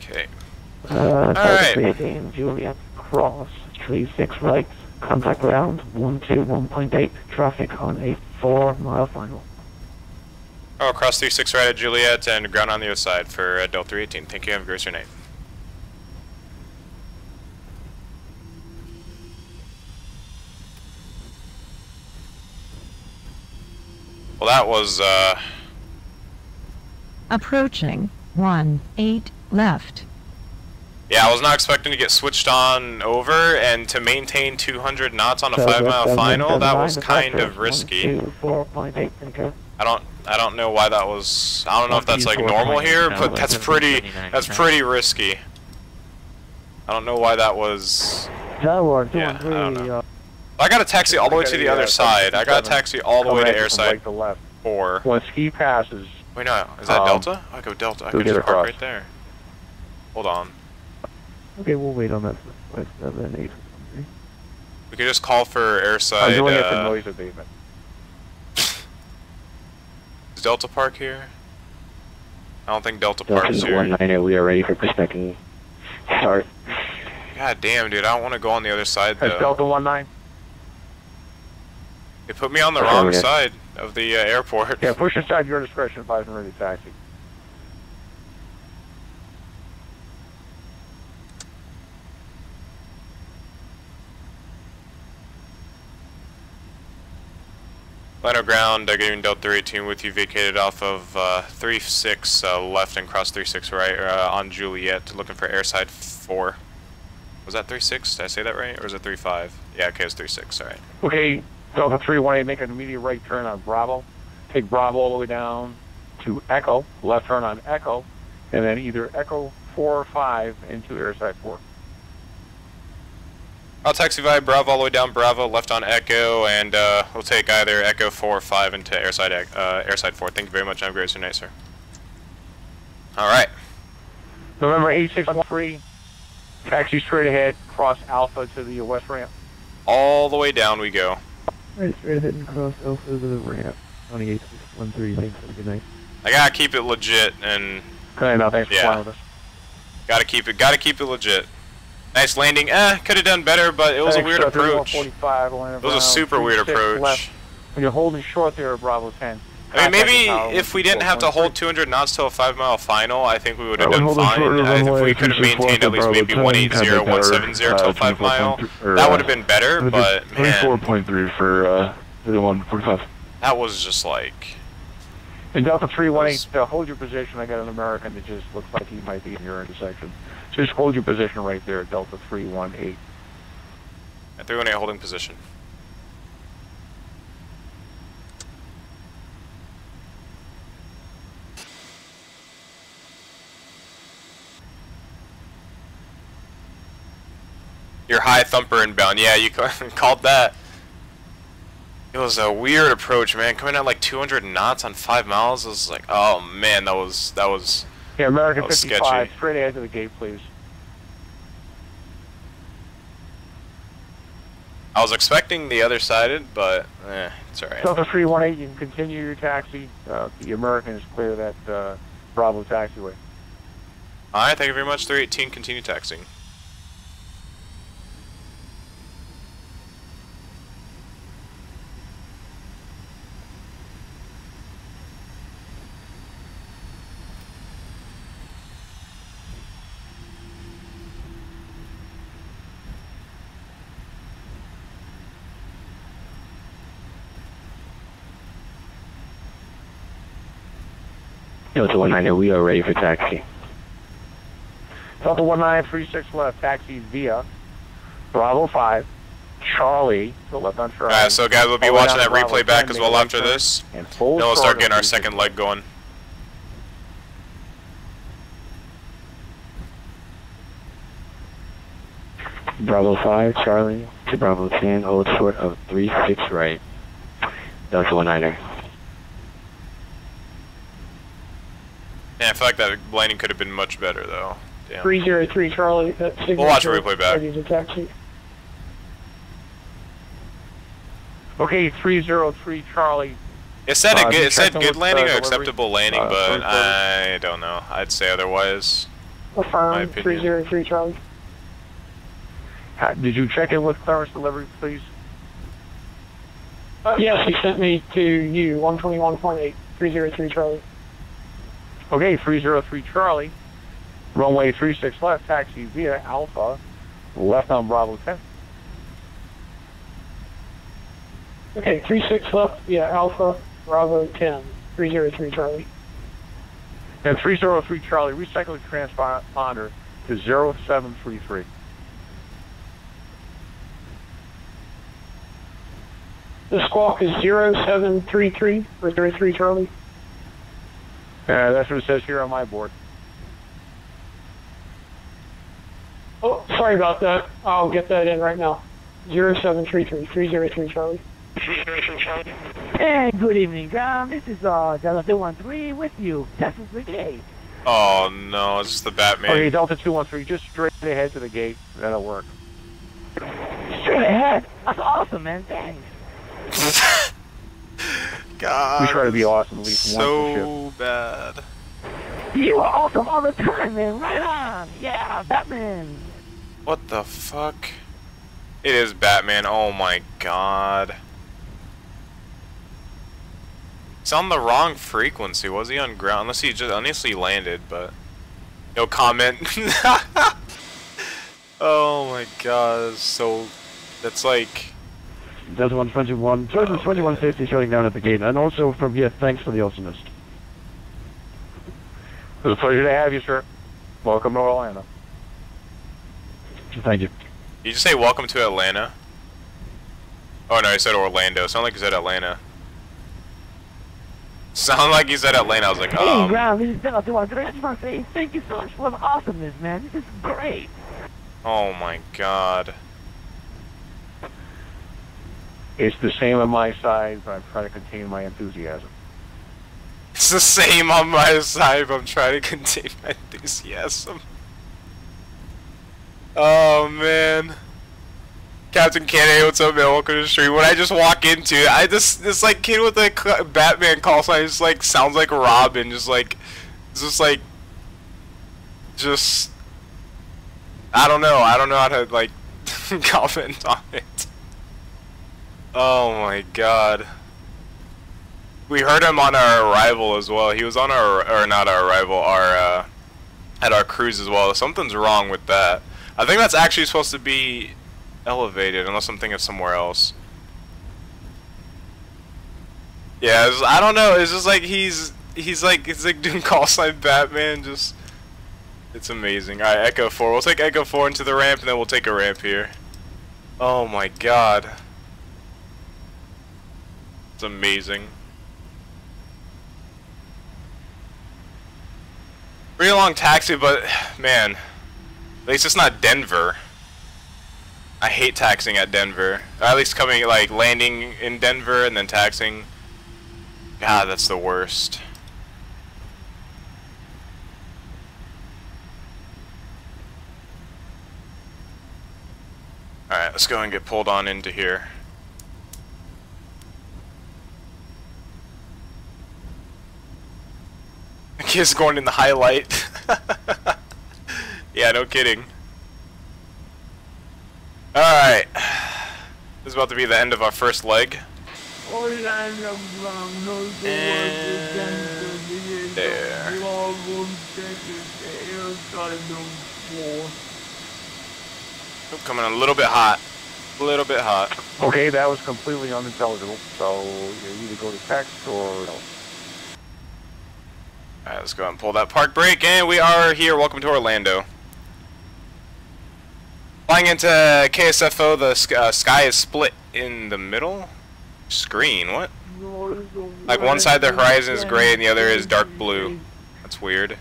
S3: Okay.
S16: Alright. Juliet, cross 36 right, contact ground 121.8, traffic on a 4-mile final.
S3: Oh, cross 36 right at Juliet and ground on the other side for Delta 318. Thank you, have a great night. Well, that was,
S11: Approaching 18 left.
S3: yeah, I was not expecting to get switched on over, and to maintain 200 knots on a 5-mile final, that was kind of risky. I don't know why that was, I don't know if that's like normal here, but that's pretty risky. I don't know why that was, yeah, I don't know. I got a taxi all the way to the other side. I got a taxi all the way to airside 4.
S15: When ski passes.
S3: Wait, no, is that Delta? I go Delta. I could just park right there. Hold on.
S13: Okay, we'll wait on that. 7, 8.
S3: We could just call for airside.
S15: I'm doing it for noise abatement.
S3: Is Delta Park here? I don't think Delta Park's here.
S16: 190, we are ready for prospecting. Start.
S3: God damn, dude, I don't want to go on the other side though.
S15: That's Delta 19.
S3: They put me on the wrong side of the airport.
S15: Yeah, push inside your discretion if I can ready taxi.
S3: Lino ground, getting Delta 318 with you, vacated off of 36 left and cross 36 right on Juliet, looking for airside 4. Was that 36? Did I say that right? Or was it 35? Yeah, okay, it's 36, alright.
S15: Okay, Delta 318, make an immediate right turn on Bravo. Take Bravo all the way down to Echo, left turn on Echo, and then either Echo 4 or 5 into airside 4.
S3: I'll taxi via Bravo all the way down Bravo, left on Echo, and we'll take either Echo 4 or 5 into airside 4. Thank you very much. Have a great night, sir. Alright.
S15: November 8613, taxi straight ahead, cross Alpha to the west ramp.
S3: All the way down we go.
S13: Alright, straight ahead and cross Alpha to the ramp. 28613, thanks, have a good night.
S3: I gotta keep it legit, and...
S15: Okay, now thanks for flying with us.
S3: Gotta keep it legit. Nice landing. Could have done better, but it was a weird approach. It was a super weird approach.
S15: When you're holding short there at Bravo 10.
S3: I mean, maybe if we didn't have to hold 200 knots till a 5-mile final, I think we would have done fine. If we could have maintained at least maybe 180, 170 till 5-mile, that would have been better, but man.
S15: 24.3 for 3145.
S3: That was just like...
S15: And Delta 318, hold your position. I got an American that just looks like he might be in your intersection. So just hold your position right there, Delta 318.
S3: At 318 holding position. Your high thumper inbound. Yeah, you called that. It was a weird approach, man. Coming at like 200 knots on 5 miles was like, oh man, that was
S15: Yeah, American
S3: that was
S15: 55,
S3: sketchy.
S15: straight ahead to the gate, please.
S3: I was expecting the other sided, but it's alright.
S15: Delta 318, you can continue your taxi. The American is clear that Bravo taxiway.
S3: Alright, thank you very much. 318, continue taxiing.
S8: Delta 19, we are ready for taxi.
S15: Delta 1936 left, taxi via Bravo 5, Charlie, the left on Charlie.
S3: Alright, so guys, we'll be watching that replay back as well after this.
S15: And
S3: Then we'll start getting our second leg going.
S8: Bravo 5, Charlie, to Bravo 10, hold short of 36 right. Delta 19.
S3: Yeah, I feel like that landing could have been much better, though. Damn.
S14: 303 Charlie.
S3: We'll watch the replay back.
S14: Ready to taxi.
S15: Okay, 303 Charlie.
S3: It said it said good landing or
S15: delivery?
S3: acceptable landing, but I don't know. I'd say otherwise.
S14: Affirm 303 Charlie.
S15: Did you check in with clearance delivery, please?
S14: Yes, he sent me to you, 121.8, 303 Charlie.
S15: Okay, 303 Charlie. Runway 36 left, taxi via Alpha, left on Bravo 10.
S14: Okay, 36 left, yeah, Alpha, Bravo 10, 303 Charlie.
S15: And 303 Charlie, recycle the transponder to 0733.
S14: The squawk is 0733 for 03 Charlie.
S15: That's what it says here on my board.
S14: Oh, sorry about that. I'll get that in right now. 0733, 303 Charlie. 303 Charlie.
S18: Hey, good evening, John. This is Delta 213 with you. Texas Brigade.
S3: Oh no, it's just the Batman.
S15: Okay, Delta 213, just straight ahead to the gate. That'll work.
S18: Straight ahead? That's awesome, man. Thanks.
S3: God,
S15: we try to be awesome at least once a shift.
S3: So bad.
S18: You are awesome all the time, man. Right on. Yeah, Batman.
S3: What the fuck? It is Batman. Oh my god. It's on the wrong frequency. Was he on ground? Unless he landed, but no comment. Oh my god. So that's like.
S13: Delta 121, 2150 shutting down at the gate, and also from here, thanks for the awesomeness.
S15: It was a pleasure to have you, sir. Welcome to Orlando.
S13: Thank you.
S3: Did you just say welcome to Atlanta? Oh no, he said Orlando. Sounded like he said Atlanta. Sounded like he said Atlanta. I was like,
S18: Hey, Rob, this is Delta 213. I just want to say thank you so much for the awesomeness, man. This is great.
S3: Oh my god.
S15: It's the same on my side, but I'm trying to contain my enthusiasm.
S3: It's the same on my side, but I'm trying to contain my enthusiasm. Oh man. Captain Kennedy, what's up, man? Welcome to the stream. When I just walk into it, this like kid with a Batman call sign just like sounds like Robin, just like I don't know how to like comment on it. Oh my god. We heard him on our arrival as well. He was on our, or not our arrival, our, at our cruise as well. Something's wrong with that. I think that's actually supposed to be elevated, unless I'm thinking of somewhere else. Yeah, I don't know. It's just like he's like doing call sign Batman. Just it's amazing. All right, Echo 4. We'll take Echo 4 into the ramp, and then we'll take a ramp here. Oh my God, it's amazing. Pretty long taxi, but man, at least it's not Denver. I hate taxiing at Denver. Or at least coming, like, landing in Denver and then taxiing. God, that's the worst. Alright, let's go and get pulled on into here. The kid's going in the highlight. Yeah, no kidding. Alright. This is about to be the end of our first leg. And there. Oh, coming a little bit hot. A little bit hot.
S15: Okay, that was completely unintelligible. So you either go to text or else.
S3: Alright, let's go ahead and pull that park brake, and we are here. Welcome to Orlando. Flying into KSFO, the sky is split in the middle. Screen, what? Like one side of the horizon is gray and the other is dark blue. That's weird.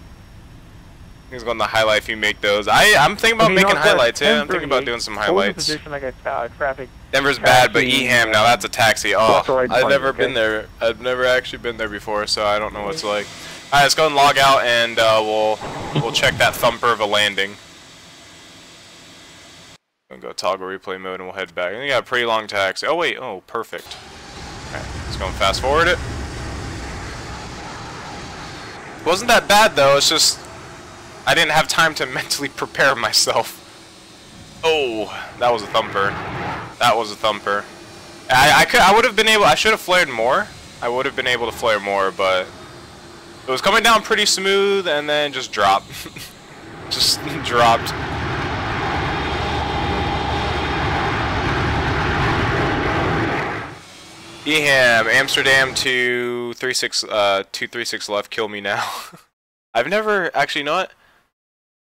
S3: He's going to highlight if you make those. I'm thinking about making highlights, yeah. I'm thinking about doing some highlights. Denver's bad, but EHAM, now that's a taxi. Oh, I've never been there. I've never actually been there before, so I don't know what it's like. Alright, let's go and log out, and we'll check that thumper of a landing. We'll go toggle replay mode, and we'll head back. And we got a pretty long taxi. Oh wait, oh perfect. Alright, let's go and fast forward it. Wasn't that bad though. It's just I didn't have time to mentally prepare myself. Oh, that was a thumper. That was a thumper. I would have been able. I should have flared more. I would have been able to flare more, but it was coming down pretty smooth, and then just dropped. Just dropped. EHAM, Amsterdam to 236 left. Kill me now. I've never actually, you know what?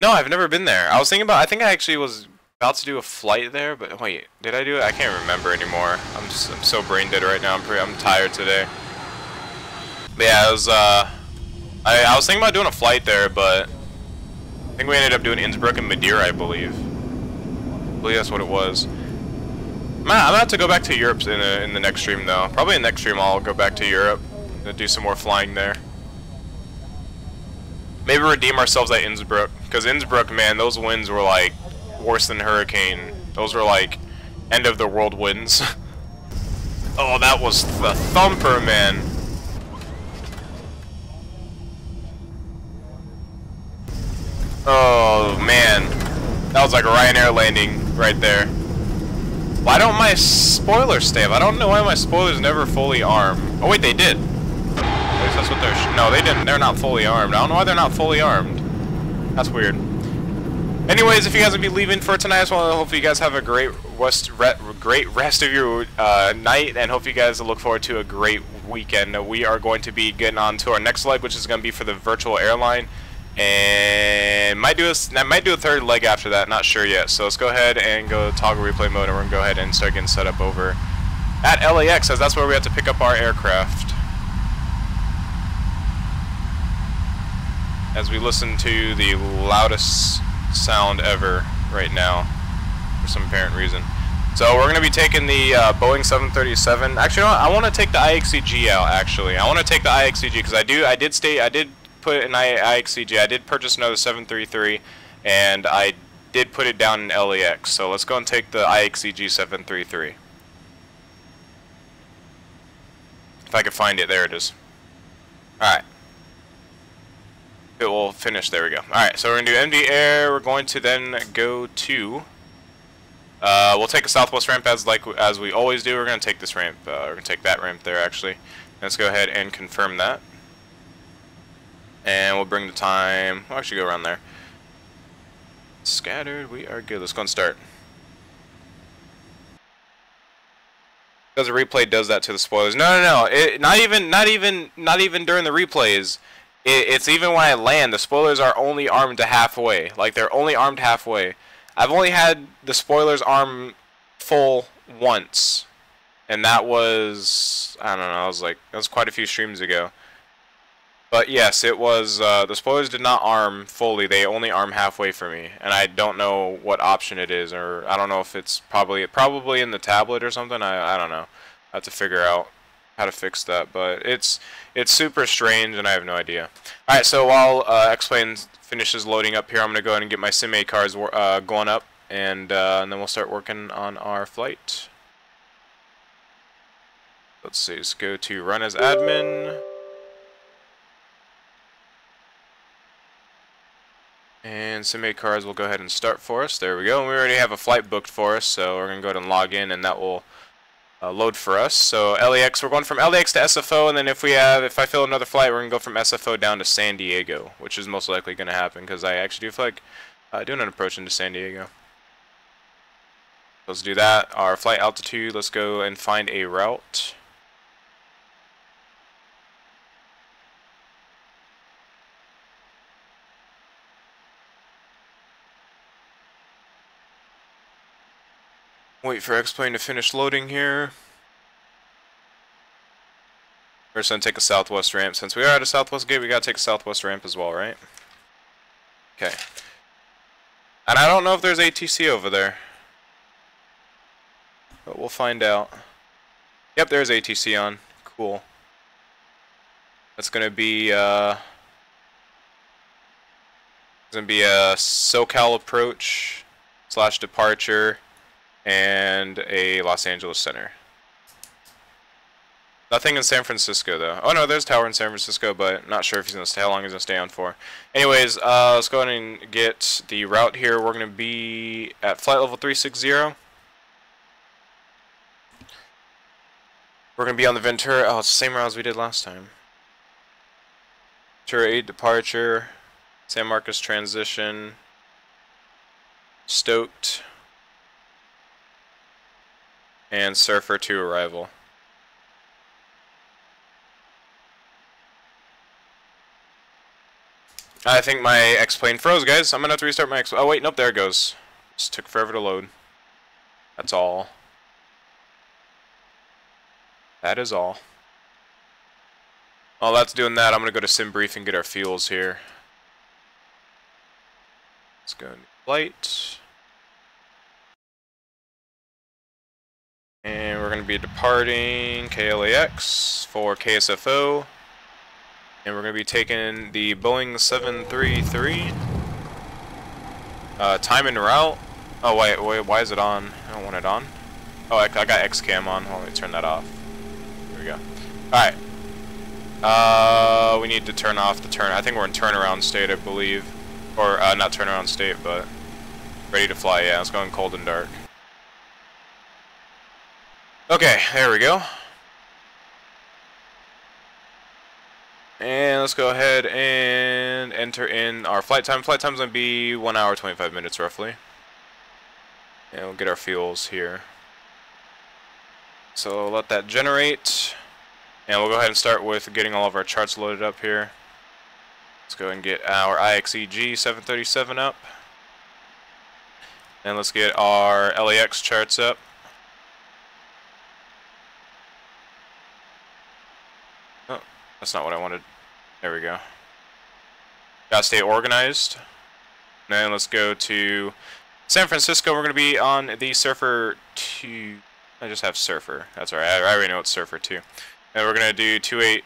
S3: No, I've never been there. I was thinking about. I think I actually was about to do a flight there, but wait, did I do it? I can't remember anymore. I'm so brain dead right now. I'm tired today. But yeah, it was. I was thinking about doing a flight there, but I think we ended up doing Innsbruck and Madeira, I believe. I believe that's what it was. I'm gonna have to go back to Europe in the next stream though. Probably in the next stream I'll go back to Europe and do some more flying there. Maybe redeem ourselves at Innsbruck, because Innsbruck, man, those winds were like worse than hurricane. Those were like end of the world winds. Oh, that was the thumper, man. Oh man, that was like a Ryanair landing right there. Why don't my spoilers stay up? I don't know why my spoilers never fully arm. Oh wait, they did. At least that's what they're. No, they didn't. They're not fully armed. I don't know why they're not fully armed. That's weird. Anyways, if you guys will be leaving for tonight, I just want to hopefully you guys have a great rest of your night, and hope you guys look forward to a great weekend. We are going to be getting on to our next leg, which is going to be for the virtual airline. And might do a third leg after that, not sure yet. So let's go ahead and go toggle replay mode, and we're gonna go ahead and start getting set up over at LAX, as that's where we have to pick up our aircraft. As we listen to the loudest sound ever right now, for some apparent reason. So we're gonna be taking the Boeing 737. Actually, you know what? I want to take the IXCG out. Actually, I want to take the IXCG because I did put an IXCG. I did purchase another 733, and I did put it down in LAX. So let's go and take the IXCG 733. If I can find it, there it is. Alright. It will finish, there we go. Alright, so we're going to do MD Air. We're going to then go to... we'll take a Southwest ramp as we always do. We're going to take this ramp. We're going to take that ramp there, actually. Let's go ahead and confirm that. And we'll bring the time. We'll actually go around there. Scattered. We are good. Let's go and start. Because the replay does that to the spoilers. No. Not even during the replays. It's even when I land. The spoilers are only armed to halfway. Like, they're only armed halfway. I've only had the spoilers arm full once. And that was, I don't know, that was quite a few streams ago. But yes, it was, the spoilers did not arm fully. They only arm halfway for me. And I don't know what option it is, or I don't know if it's probably in the tablet or something. I don't know. I have to figure out how to fix that. But it's super strange, and I have no idea. Alright, so while X-Plane finishes loading up here, I'm going to go ahead and get my SimA cards going up. And then we'll start working on our flight. Let's see, let's go to run as admin. And SimA cards will go ahead and start for us. There we go. And we already have a flight booked for us, so we're going to go ahead and log in, and that will load for us. So LAX, we're going from LAX to SFO, and then if I fill another flight, we're going to go from SFO down to San Diego, which is most likely going to happen, because I actually do feel like doing an approach into San Diego. Let's do that. Our flight altitude, let's go and find a route. Wait for X-Plane to finish loading here. We're just going to take a southwest ramp. Since we are at a southwest gate, we got to take a southwest ramp as well, right? Okay. And I don't know if there's ATC over there. But we'll find out. Yep, there's ATC on. Cool. That's going to be, a SoCal approach / departure. And a Los Angeles Center. Nothing in San Francisco, though. Oh, no, there's a tower in San Francisco, but not sure if he's gonna stay, how long he's going to stay on for. Anyways, let's go ahead and get the route here. We're going to be at flight level 360. We're going to be on the Ventura. Oh, it's the same route as we did last time. Ventura 8 departure. San Marcos transition. Stoked. And Surfer 2 arrival. I think my X-Plane froze, guys. I'm going to have to restart my X-Plane. Oh, wait, nope, there it goes. Just took forever to load. That's all. That is all. While that's doing that, I'm going to go to Sim Brief and get our fuels here. Let's go into flight. And we're going to be departing KLAX for KSFO. And we're going to be taking the Boeing 733. Time and route. Oh, wait, why is it on? I don't want it on. Oh, I got XCam on. Hold on, let me turn that off. Here we go. Alright. We need to turn off the turn. I think we're in turnaround state, I believe. Or, not turnaround state, but ready to fly. Yeah, it's going cold and dark. Okay, there we go. And let's go ahead and enter in our flight time. Flight time's going to be 1 hour, 25 minutes roughly. And we'll get our fuels here. So let that generate. And we'll go ahead and start with getting all of our charts loaded up here. Let's go ahead and get our IXE G737 up. And let's get our LAX charts up. Oh, that's not what I wanted. There we go. Gotta stay organized. And then let's go to San Francisco. We're going to be on the Surfer 2. I just have Surfer. That's alright. I already know it's Surfer 2. And we're going to do 28,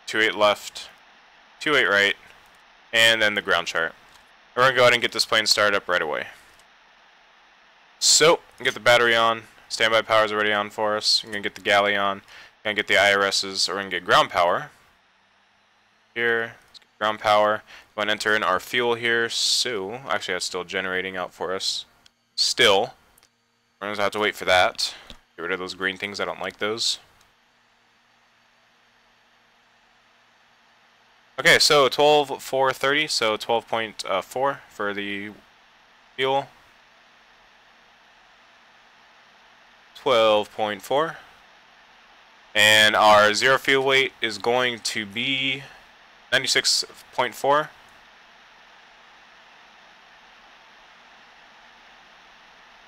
S3: 28 left, 28 right, and then the ground chart. We're going to go ahead and get this plane started up right away. So, get the battery on. Standby power is already on for us. We're going to get the galley on. We're going to get the IRSs, or we're going to get ground power. Here, let's get ground power. We're going to enter in our fuel here. So, actually that's still generating out for us. Still. We're going to have to wait for that. Get rid of those green things, I don't like those. Okay, so 12.430, so 12.4 for the fuel. 12.4. And our zero fuel weight is going to be 96.4.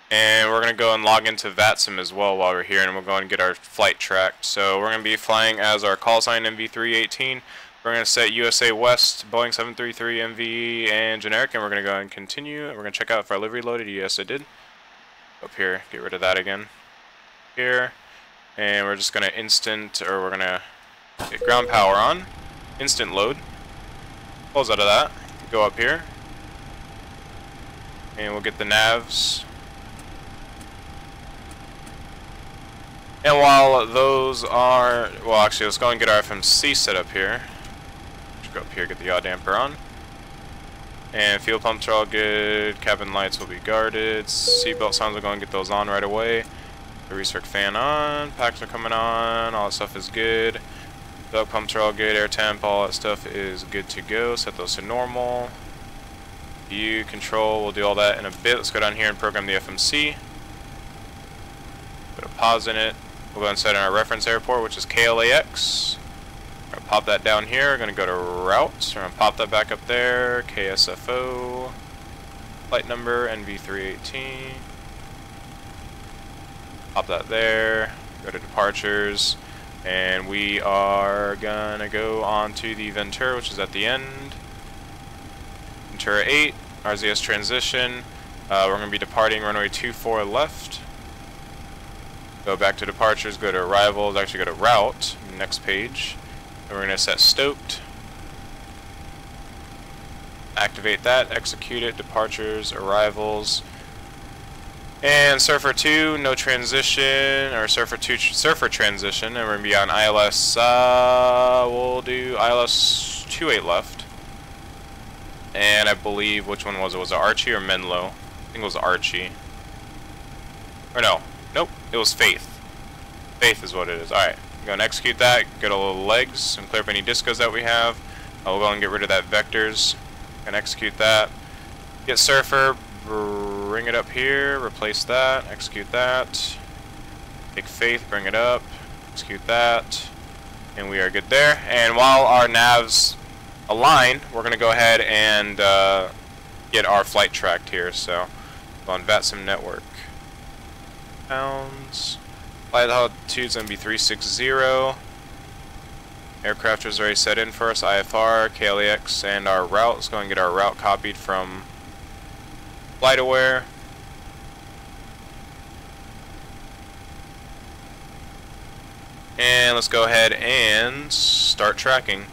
S3: And we're going to go and log into Vatsim as well while we're here, and we'll go and get our flight tracked. So we're going to be flying as our call sign MV318. We're going to set USA West, Boeing 733 MVE, and generic, and we're going to go and continue. We're going to check out if our livery loaded. Yes, it did. Up here, get rid of that again. Here. And we're just going to we're going to get ground power on. Instant load. Close out of that. Go up here. And we'll get the navs. And while those are, well actually let's go and get our FMC set up here. Just go up here, get the yaw damper on. And fuel pumps are all good, cabin lights will be guarded, seatbelt sounds are going to get those on right away. The recirc fan on, packs are coming on, all that stuff is good. Duct pumps are all good, air temp, all that stuff is good to go. Set those to normal. View, control, we'll do all that in a bit. Let's go down here and program the FMC. Put a pause in it. We'll go and set in our reference airport, which is KLAX. We're going to pop that down here. We're going to go to routes. We're going to pop that back up there. KSFO. Flight number, NV318. Pop that there, go to departures, and we are gonna go on to the Ventura, which is at the end. Ventura 8, RZS transition. We're gonna be departing runway 24 left. Go back to departures, go to arrivals, actually go to route, next page. And we're gonna set stoked. Activate that, execute it, departures, arrivals. And Surfer 2, no transition, or Surfer 2, Surfer transition, and we're going to be on ILS, we'll do ILS 28 left. And I believe, which one was it? Was it Archie or Menlo? I think it was Archie. Or no, nope, it was Faith. Faith is what it is. Alright, go and execute that, get a little legs, and clear up any discos that we have. We'll go and get rid of that vectors, and execute that. Get Surfer. Bring it up here, replace that, execute that. Take Faith, bring it up, execute that, and we are good there. And while our navs align, we're going to go ahead and get our flight tracked here. So, on Vatsim network. Pounds. Flight altitude's going to be 360. Aircraft is already set in for us, IFR, KLAX, and our route. Let's go and get our route copied from FlightAware. And let's go ahead and start tracking.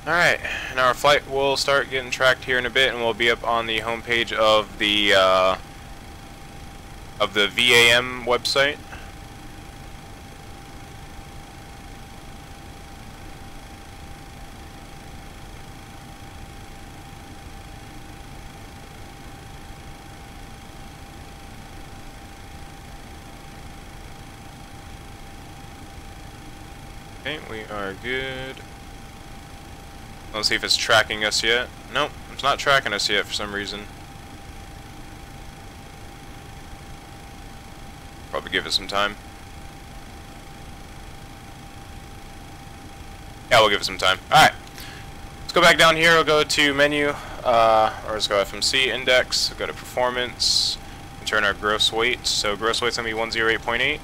S3: Alright, and our flight will start getting tracked here in a bit, and we'll be up on the homepage of the VAM website. Okay, we are good. Let's see if it's tracking us yet. Nope, it's not tracking us yet for some reason. Probably give it some time. Yeah, we'll give it some time. Alright. Let's go back down here. We'll go to menu, or let's go FMC index, we'll go to performance, and turn our gross weight. So gross weight's gonna be 108.8.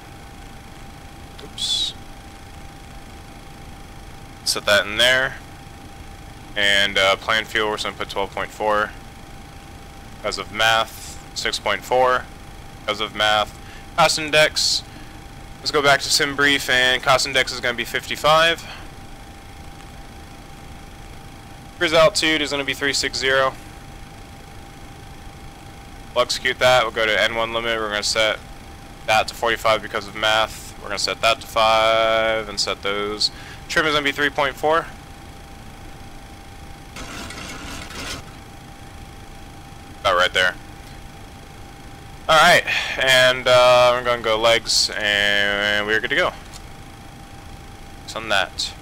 S3: Oops. Set that in there. And planned fuel, we're going to put 12.4. Because of math, 6.4. Because of math. Cost index, let's go back to sim brief, and cost index is going to be 55. Cruise altitude is going to be 360. We'll execute that. We'll go to N1 limit. We're going to set that to 45 because of math. We're going to set that to 5 and set those. Trim is going to be 3.4. About right there. Alright, and we're going to go legs, and we're good to go. Focus on that.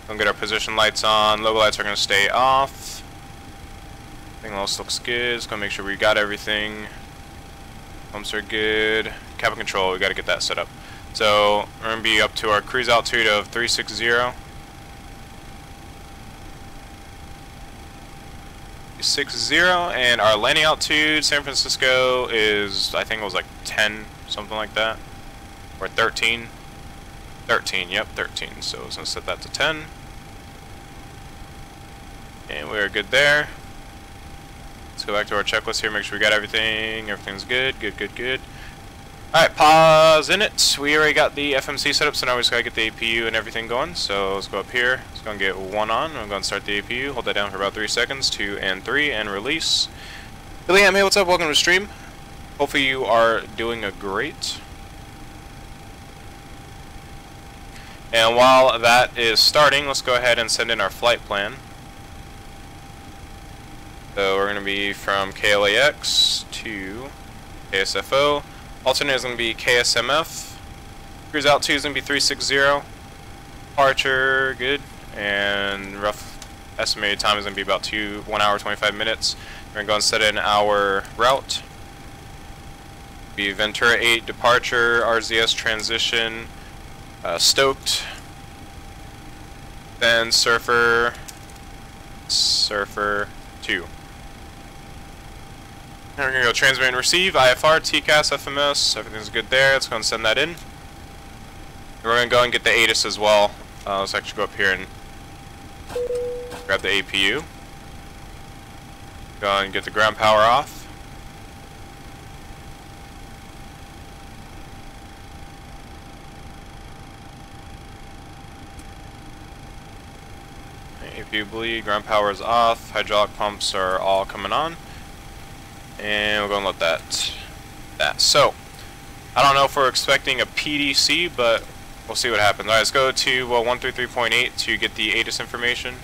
S3: Gonna get our position lights on. Logo lights are gonna stay off. Everything else looks good. Just gonna make sure we got everything. Pumps are good. Cabin control, we gotta get that set up. So we're gonna be up to our cruise altitude of 360. 60, and our landing altitude San Francisco is, I think it was like 10, something like that, or 13. 13, yep, 13. So I was gonna set that to 10, and we're good there. Let's go back to our checklist here, make sure we got everything. Everything's good, good. Alright, pause in it. We already got the FMC set up, so now we just gotta get the APU and everything going. So let's go up here. Let's go and get 1 on. I'm going to start the APU. Hold that down for about 3 seconds. 2 and 3, and release. Billy, hey, what's up? Welcome to the stream. Hopefully you are doing great. And while that is starting, let's go ahead and send in our flight plan. So we're going to be from KLAX to KSFO. Alternate is going to be KSMF. Cruise altitude is going to be 360. Departure, good. And rough estimated time is going to be about 1 hour 25 minutes. We're going to go and set in our route. Be Ventura 8 departure, RZS transition, Stoked, then Surfer 2. Now we're going to go transmit and receive, IFR, TCAS, FMS, everything's good there. Let's go and send that in. And we're going to go and get the ATIS as well. Let's actually go up here and grab the APU. Go and get the ground power off. APU bleed, ground power is off, hydraulic pumps are all coming on. And we're going to let that. So, I don't know if we're expecting a PDC, but we'll see what happens. Alright, let's go to 133.8 to get the ATIS information.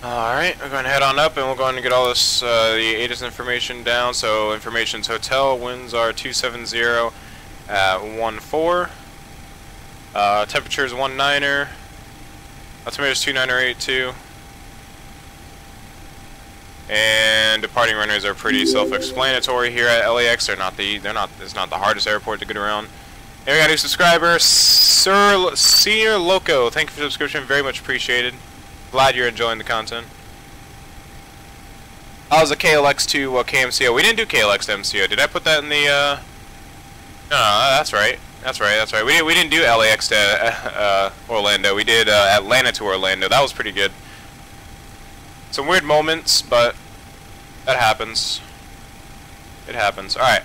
S3: Alright, we're going to head on up and we're going to get all this, the ATIS information down. So, information's hotel, winds are 270 at 14. Temperature's 19er. Altimeter's 2982. And departing runners are pretty self-explanatory here at LAX. It's not the hardest airport to get around. And we got a new subscriber, Senior Loco. Thank you for the subscription, very much appreciated. Glad you're enjoying the content. I was a KLX to KMCO. We didn't do KLX to MCO. Did I put that in the? No, that's right. We didn't do LAX to Orlando. We did Atlanta to Orlando. That was pretty good. Some weird moments, but that happens. It happens. All right.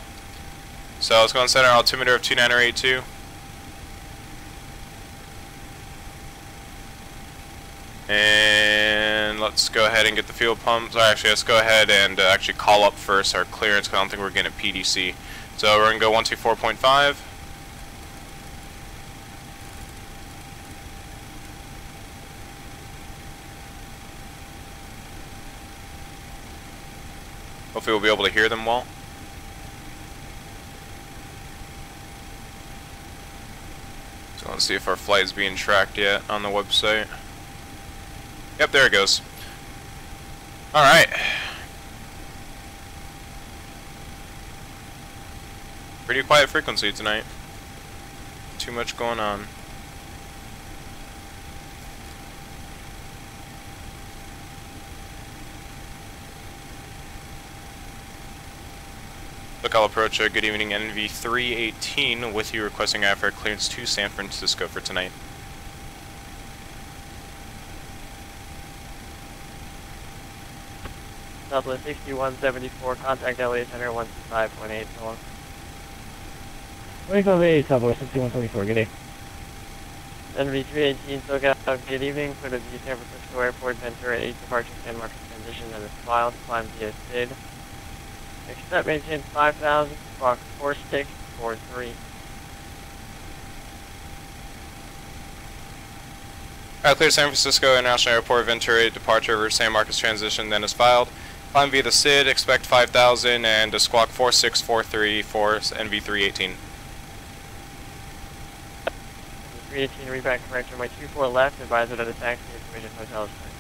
S3: So let's go and set our altimeter of 2982. And let's go ahead and get the fuel pumps. Or actually, let's go ahead and actually call up first our clearance, because I don't think we're getting a PDC. So we're going to go 124.5. Hopefully we'll be able to hear them well. So let's see if our flight is being tracked yet on the website. Yep, there it goes. Alright. Pretty quiet frequency tonight. Too much going on. Look, I'll approach a good evening NV318 with you requesting IFR clearance to San Francisco for tonight.
S5: Southwest 6174, contact LA Center 125.8, so on.
S13: 25.8, Southwest 6174, good day.
S16: NV318 SoCal, good evening. For the San Francisco Airport Ventura 8 departure and market transition that is filed, climb via SID. Except maintain 5,000, squawk 4643.
S3: Clear San Francisco International Airport Ventura 8 departure over San Marcos transition then is filed. Climb via the SID, expect 5,000 and a squawk 4643 for NV318.
S16: 318 reback correct runway 24 left, advisor that the taxi information hotel is correct.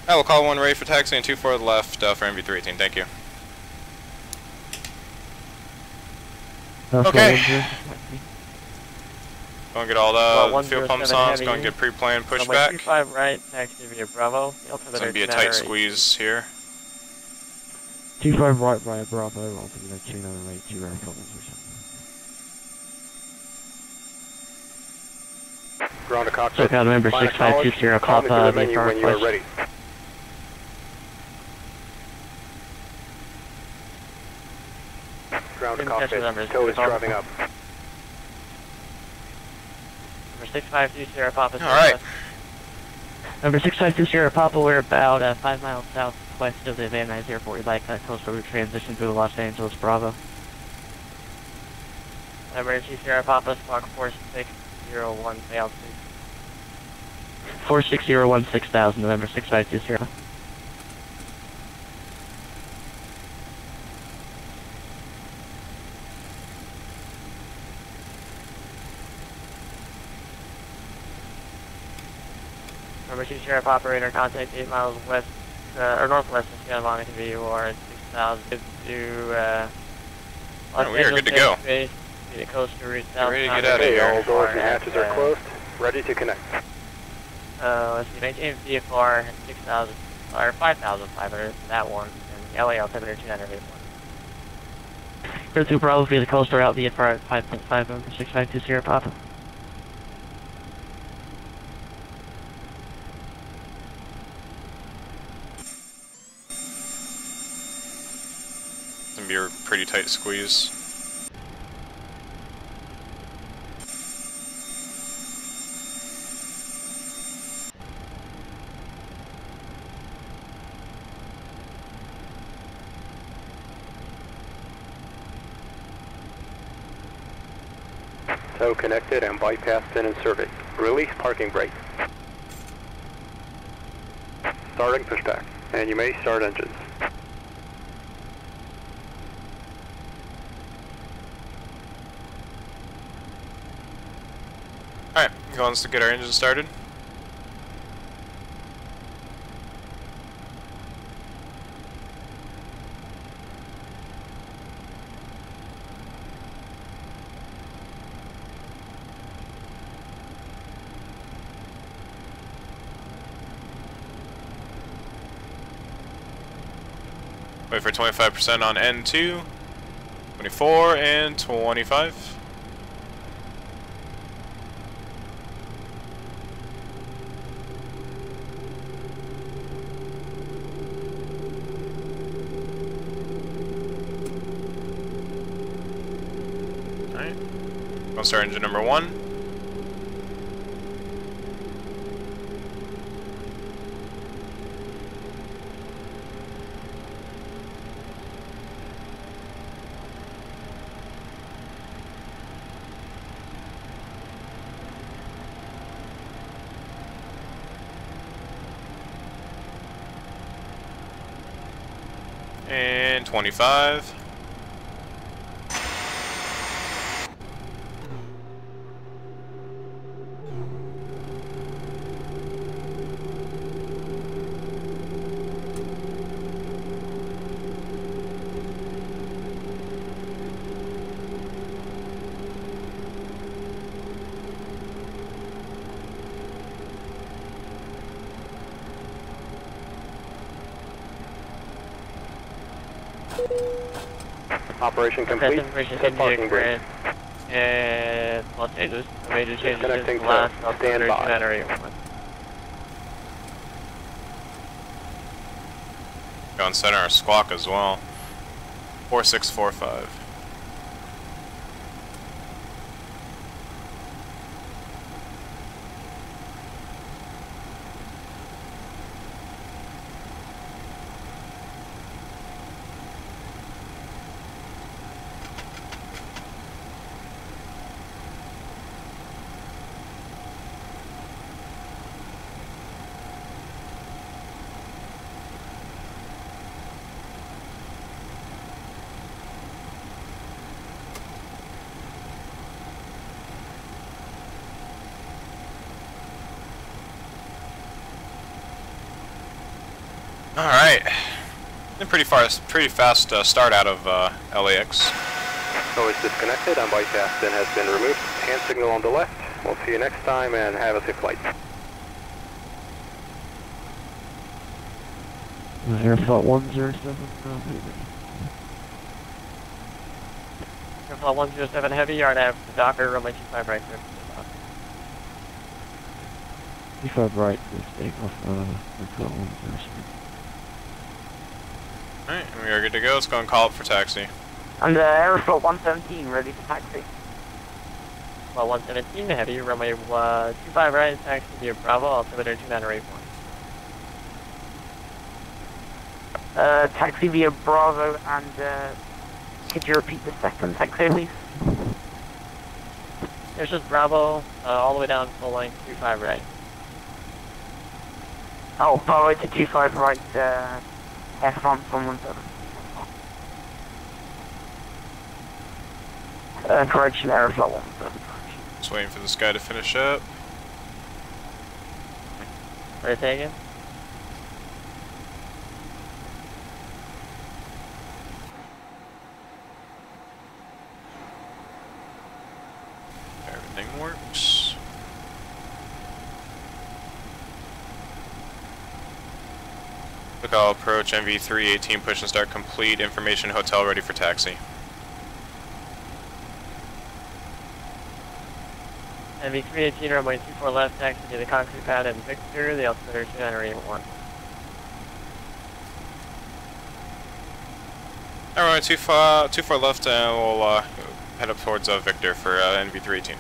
S3: I will call 1 ready for taxi and 24 left for NV318, thank you. Okay. Go and get all the fuel pumps on, let's go and get pre-planned pushback.
S16: 25 right, taxi via Bravo.
S3: It's going to be a tight squeeze here.
S16: 25 right via Bravo, altimeter 29 2 RefLinks.
S7: Ground to cockpit.
S16: SoCal member 6520 Papa,
S7: when you are ready. Ground to cockpit. Tow is driving up.
S16: Number 6520 Papa.
S3: Alright.
S16: Number 6520 Papa, we're about 5 miles southwest of the Van Nuys Airport. We'd like that coastal route transition to the Los Angeles Bravo. Number 20 Papa, squawk 4601 failed. 4601 6000, November 6520. Number 2 Sheriff Operator, contact 8 miles west, or northwest of Santa Monica VUR at 6000 to, Los
S3: we are good to go.
S16: Space, the coastal route south.
S3: Ready to get out of here.
S7: All doors and hatches are closed. Ready to connect.
S16: Let's see, maintain VFR 6,000, or 5,500, that one, and LA altimeter 281. Go to Bravo via the coastal route, VFR at 5.5 over 6520 Papa.
S3: It's going to be a pretty tight squeeze.
S7: Tow connected and bypass pin inserted. Release parking brake. Starting pushback. And you may start engines.
S3: Alright, go on to get our engine started. Wait for 25% on N2, 24 and 25. Alright, we'll start engine number 1. And 25.
S7: Operation complete. Set parking brake.
S16: And Los Angeles, major changes
S7: Disconnecting
S16: to the last
S7: tow. Stand by.
S3: Go and set our squawk as well. 4645. Alright. Pretty fast start out of LAX.
S7: Noise disconnected and bypass then has been removed. Hand signal on the left. We'll see you next time and have a safe flight.
S13: Airflight 107.
S16: Airflight 107 heavy, yard nav to Docker, runway 25 right there.
S13: 25 right, please take off Airflight 107.
S3: Alright, we are good to go. Let's go and call up for taxi.
S9: And Airflight 117 ready for taxi.
S16: Well, 117 heavy, runway 25 right, taxi via Bravo, altimeter 2981.
S9: Taxi via Bravo, and could you repeat the second taxi, please?
S16: There's just Bravo, all the way down full length, 25 right.
S9: Oh, Bravo to 25 right, F on 117. Correction, Airflight 117.
S3: Just waiting for this guy to finish up.
S16: Ready to take it?
S3: Everything works. Look, I'll approach MV318, push and start complete. Information hotel ready for taxi.
S16: MV318, runway 24 left, taxi to the concrete pad and Victor, the altimeter 2981.
S3: Alright, 24 left, and we'll head up towards Victor for NV318.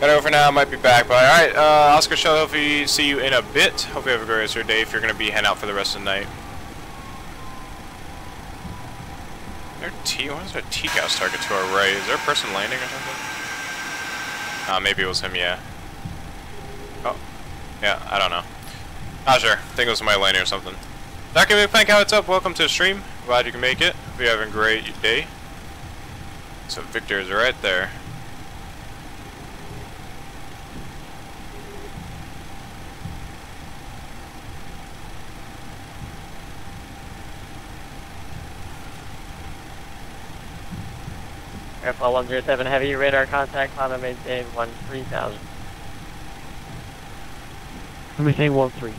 S3: Got over now, might be back, but alright, Oscar Shell, hopefully see you in a bit. Hope you have a great rest of your day if you're going to be heading out for the rest of the night. What is our TCAS target to our right? Is there a person landing or something? Maybe it was him, yeah. Oh, yeah, I don't know. Not sure. I think it was somebody landing or something. Dr. Big Plank, what's up? Welcome to the stream. Glad you can make it. Hope you're having a great day. So Victor is right there.
S16: Airflight 107 heavy, radar contact, climb and maintain 13,000.
S13: Let me say 13,000.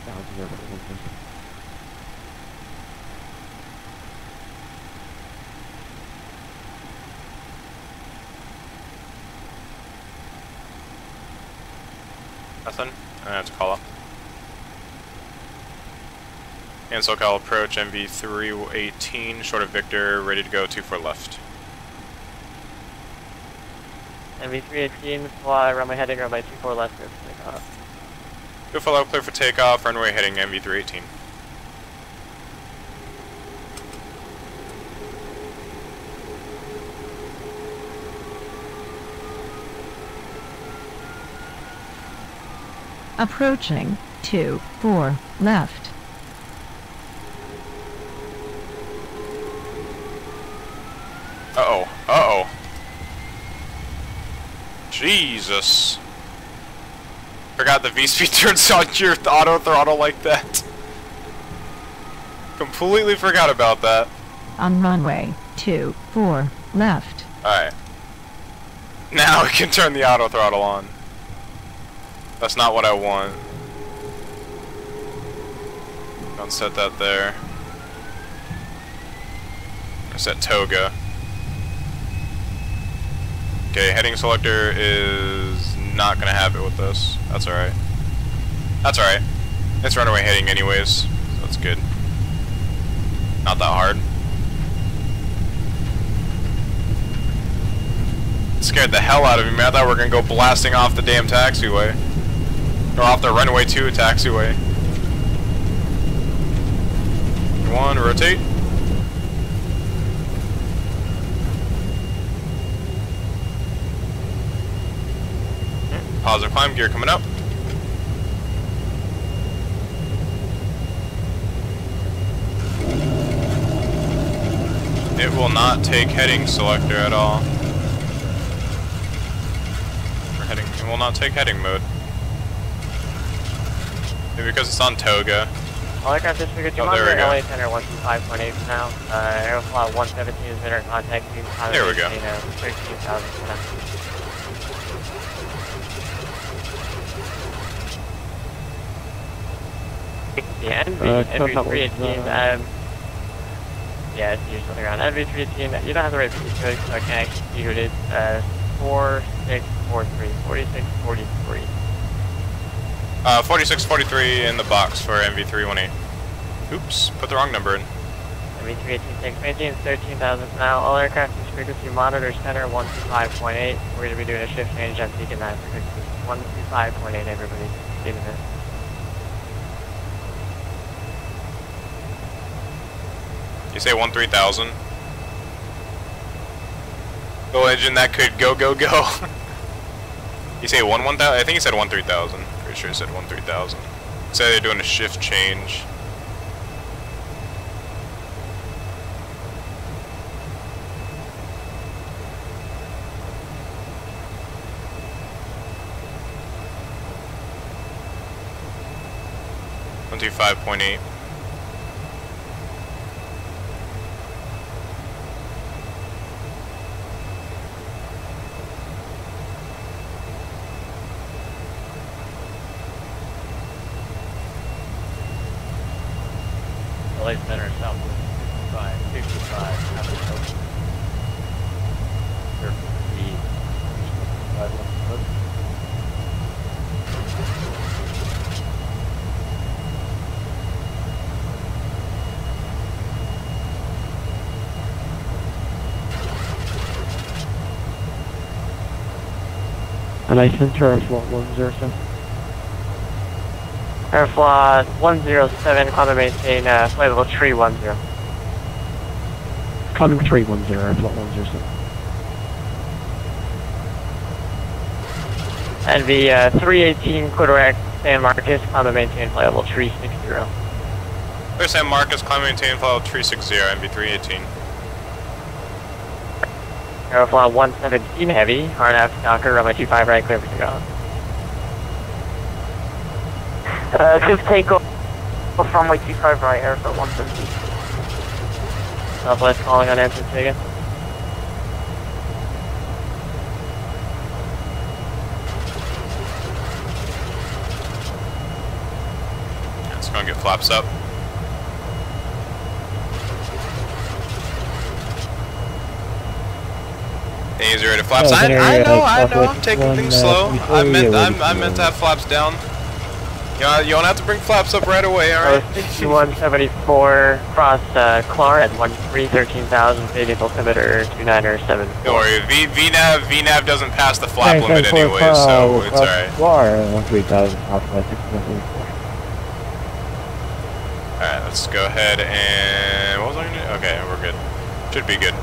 S3: Nothing? I have to call up. And SoCal approach MV318, short of Victor, ready to go 24 left.
S16: MV318, fly, runway heading, runway 24 left, clear for takeoff.
S3: 24 left, clear for takeoff, runway heading MV318.
S11: Approaching 24 left.
S3: Uh-oh, uh-oh. Jesus. Forgot the V-speed turns on your auto throttle like that. Completely forgot about that.
S11: On runway 24 left.
S3: Alright. Now we can turn the auto throttle on. That's not what I want. Don't set that there. I set Toga. Okay, heading selector is not gonna have it with this. That's alright. That's alright. It's runaway heading anyways, so that's good. Not that hard. It scared the hell out of me, man. I thought we were gonna go blasting off the damn taxiway. Or off the runway 2 taxiway. One, rotate. positive climb, gear coming up. It will not take heading selector at all. Or heading, it will not take heading mode. Maybe because it's on Toga.
S16: All aircraft disfigured, do you monitor LA Center 125.8 for now? Aeroflot 117 is in our contact team.
S3: There we go.
S16: 13,000 for now. Yeah, NV318, yeah, it's usually around NV318, you don't have the right PC code, so I can actually see who it is, 4643, 4643.
S3: 4643 in the box for MV318. Oops, put the wrong number in.
S16: MV318 takes maintains 13,000 for now. All aircraft use frequency monitor center 125.8. We're going to be doing a shift change on peak and that frequency. 125.8, everybody. See you in a minute.
S3: You say 13,000? Go engine, that could go. You say 1,000? I think he said 13,000. Pretty sure he said 13,000. Say they're doing a shift change. One 5.8.
S16: LA Center, Southwest 55, have it open.
S13: And I sent her Airflot 107.
S16: Airflot 107, climb and maintain flight level 310.
S13: Climbing 310, Airflot 107.
S16: And the 318 Corsair San Marcos, climb and maintain flight level 360.
S3: There's San Marcos, climb and maintain flight level 360, MV318.
S16: Aeroflot 117 heavy, RNF Docker, runway 25 right, clear for to go. Fifth takeoff from runway 25 right, Aeroflot 117. Southwest calling on entrance again.
S3: It's gonna get flaps up. Easier to flaps. I know. I'm taking things slow. I meant to have flaps down. You don't have to bring flaps up right away, all right?
S16: 6174 cross Clar at 13,000. Fading altimeter 297.
S3: Don't worry. VNAV doesn't pass the flap limit anyway, so it's all right.
S13: Clar 13,000. All
S3: right, let's go ahead and what was I gonna do? Okay, we're good. Should be good.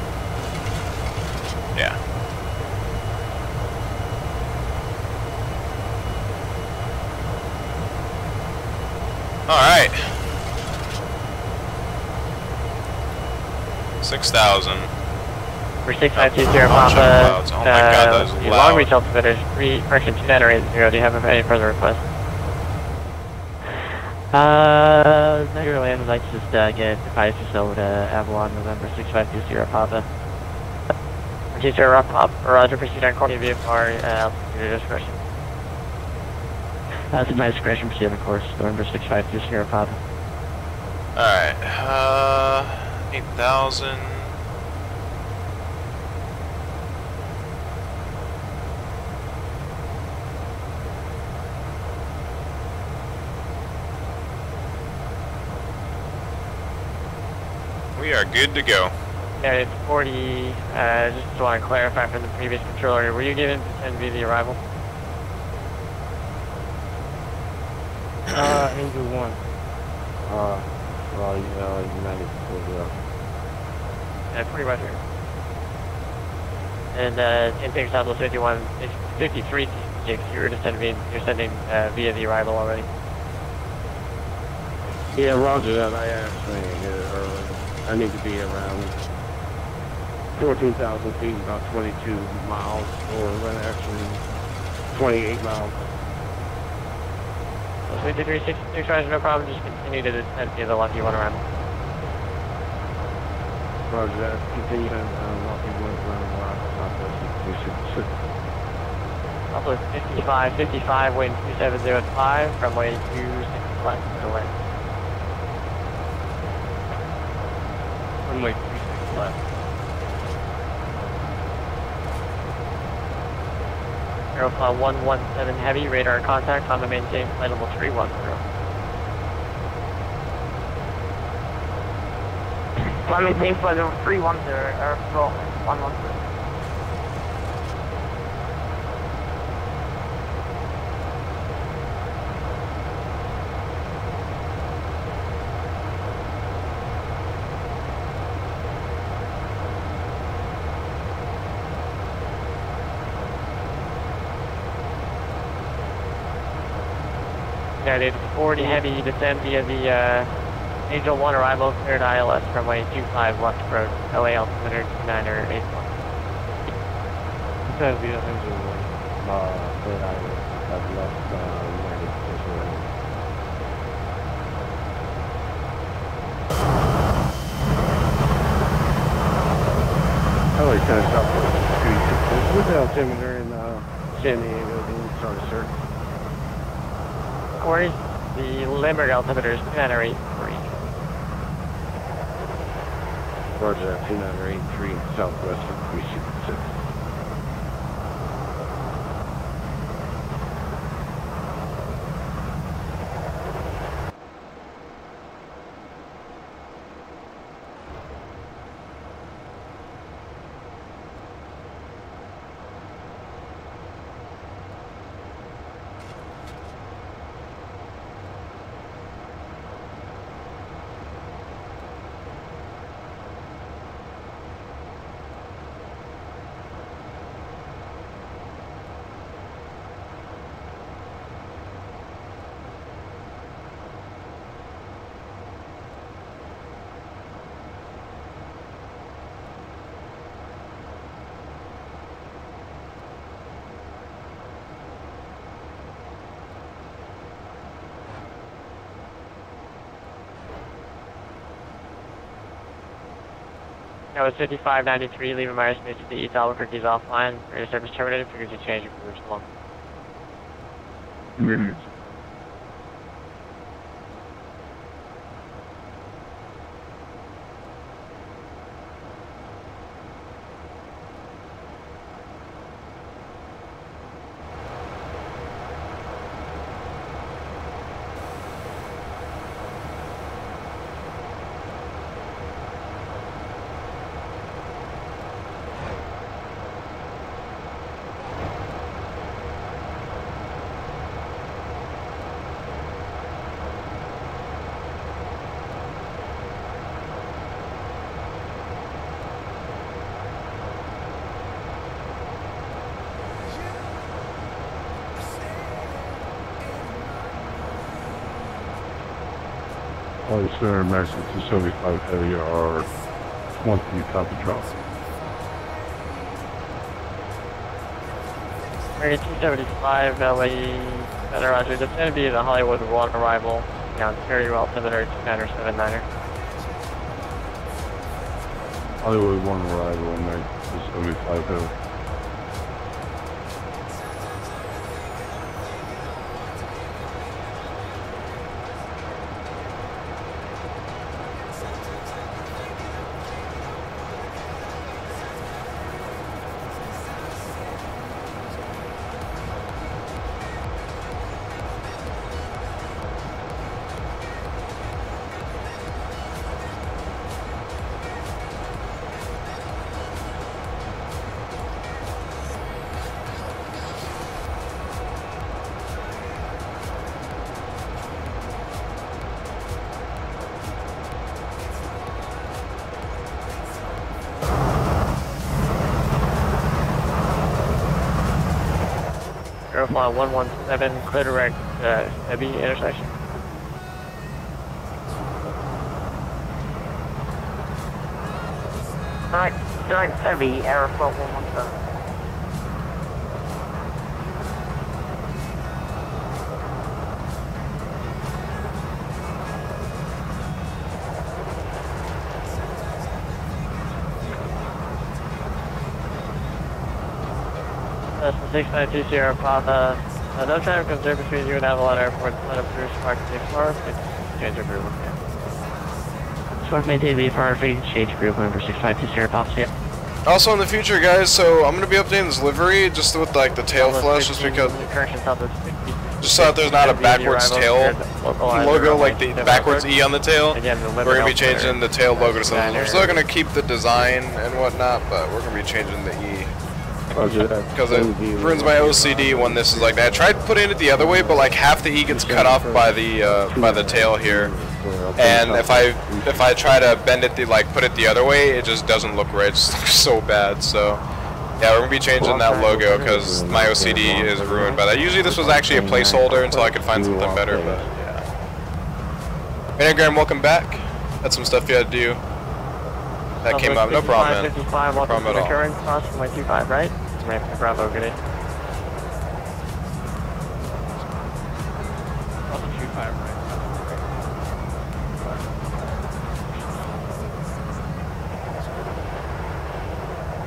S3: Yeah. Alright.
S16: For
S3: 6,000.
S16: 6520 Papa,
S3: Oh my god, that was
S16: long
S3: loud.
S16: reach altimeter, correction 2980. Do you have any further requests? Negative land, I'd like to just get the pipe facility to Avalon, November 6520 Papa. G2A RefLinks, Roger, proceed on course VFR, altitude at discretion. That's at my discretion, proceed on course, November 6520 Papa.
S3: Alright, 8,000. We are good to go.
S16: Yeah, it's 40, just want to clarify from the previous controller, were you given to 10 via the arrival?
S13: Angel 1. Well, United 40.
S16: Yeah, pretty much here. And, same thing, Southwest 53, 76. You're sending via the arrival already.
S15: Yeah, roger that. I actually hit it early. I need to be around 14,000 feet, about 22 miles, or actually 28 miles.
S16: 5366, roger, no problem. Just continue to descend via the Lucky 1 arrival.
S15: Roger that. Continue to Lucky 1 around southwest of 366.
S16: Southwest 55, wind 2705, runway 26 left, to the wind.
S15: Runway 26 left.
S16: Aeroflot 117 heavy, radar contact, on the maintain flight level 310.
S9: On maintain flight level 310, Aeroflot 117.
S16: United 40 heavy, descend via the Angel 1 arrival, cleared ILS, runway 25 left approach, LA altimeter 2981.
S15: Descend via Angel 1, cleared ILS, have left United position runway. LA 10 Southwest 266 with altimeter in San Diego, sorry sir.
S16: Where is the Limerick altimeter is 2983.
S15: Roger that, 2983 southwest of 366.
S16: That was 5593, leaving my airspace at the East Albuquerque is offline. Radio service terminated, frequency change, route along.
S4: Flight Center Max 275 Heavy are 20 copy drop.
S16: American 275, LA, better roger, descend via the Hollywood 1 arrival, the Ontario altimeter 2979er.
S4: Hollywood 1 arrival, Max 275 Heavy.
S16: Aeroflot 117, clear direct, heavy intersection.
S9: Direct heavy, Aeroflot 117.
S16: That's the 692 Sierra Papa. No traffic comes there between you and Avalon Airport. Let up through Spark VFR. Change your group.
S12: Spark maintain VFR, change group member 652 Sierra Papa. Yeah.
S3: Also in the future, guys, so I'm gonna be updating this livery just with like the tail flash, just because, just so that there's not a backwards tail logo, like the backwards E on the tail. We're gonna be changing the tail logo to something. We're still gonna keep the design and whatnot, but we're gonna be changing the E. Because it ruins my OCD when this is like that. I tried putting it the other way, but like half the E gets cut off by the tail here, and if I try to bend it put it the other way, it just doesn't look right. It just looks so bad. So yeah, we're gonna be changing that logo because my OCD is ruined by that. Usually this was actually a placeholder until I could find something better, but yeah. Anagram, welcome back. That's some stuff you had to do. That came up, no problem, man. No problem at all.
S16: Crossing my 25, right? It's my Bravo, good day.
S13: Also 25, right?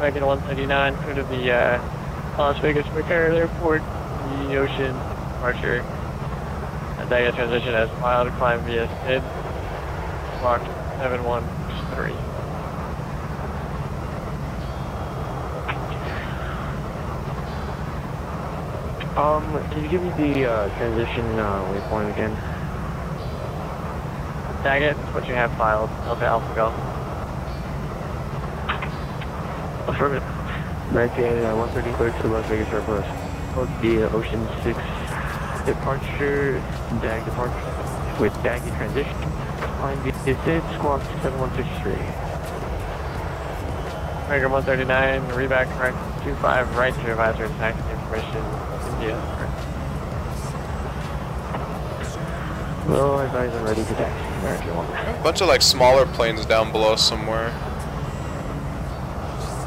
S16: Wagon 139, go to the Las Vegas McCarran Airport, the Ocean departure. And then transition as mild climb via SID, Squawk 713.
S13: Can you give me the transition waypoint again?
S16: Tag it, what you have filed. Delta Alpha Go.
S13: Affirmative. 130 clear to Las Vegas Airport. The Ocean 6 departure, DAG departure with DAG transition. Line via SID, Squawk 7163.
S16: Maker 139, reback correct 25 right to advisory taxi information. India.
S13: Well, I advise I'm ready to taxi. American 1.
S3: A bunch of like smaller planes down below somewhere.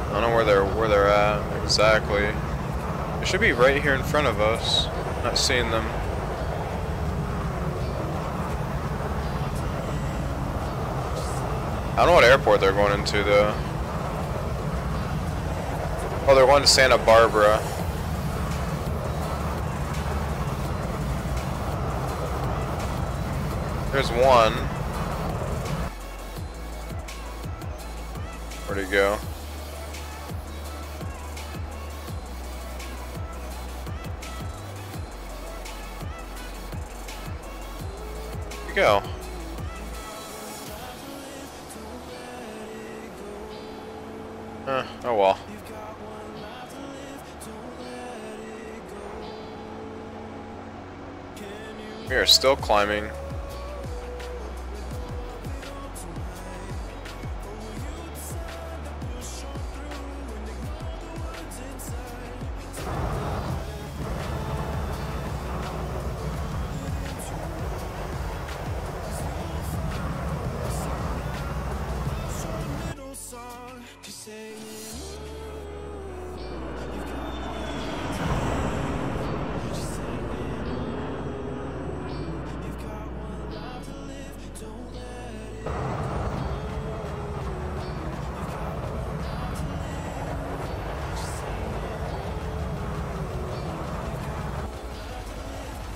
S3: I don't know where they're at exactly. They should be right here in front of us. Not seeing them. I don't know what airport they're going into though. Oh, they're going to Santa Barbara. There's one. Where'd he go? Where'd he go? Oh well. We are still climbing.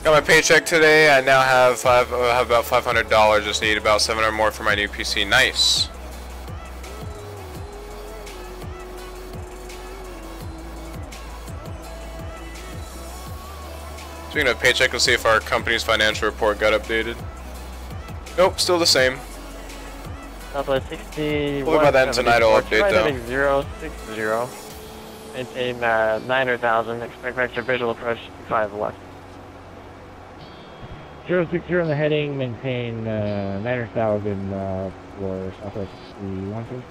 S3: Got my paycheck today. I now have about $500. Just need about 700 more for my new PC. Nice. Speaking of paycheck, let's see if our company's financial report got updated. Nope, still the same.
S16: Southwest 60.
S3: We'll by then tonight I'll update though.
S16: 060. Maintain 900,000. Expect vector visual approach 5 left.
S13: 060 on the heading, maintain 900,000 for Southwest 61.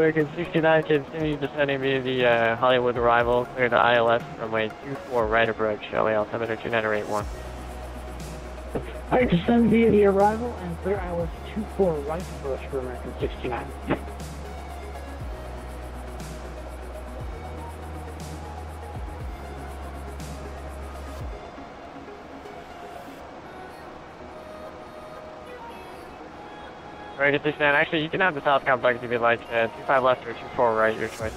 S16: American 69, continue descending via the Hollywood arrival, clear to ILS, runway 24 right approach, LA altimeter 2981.
S18: Alright, descend via the arrival and clear ILS 24 right approach for American 69.
S16: American 69, actually you can have the south complex if you'd like, 25 left or 24 right, your choice.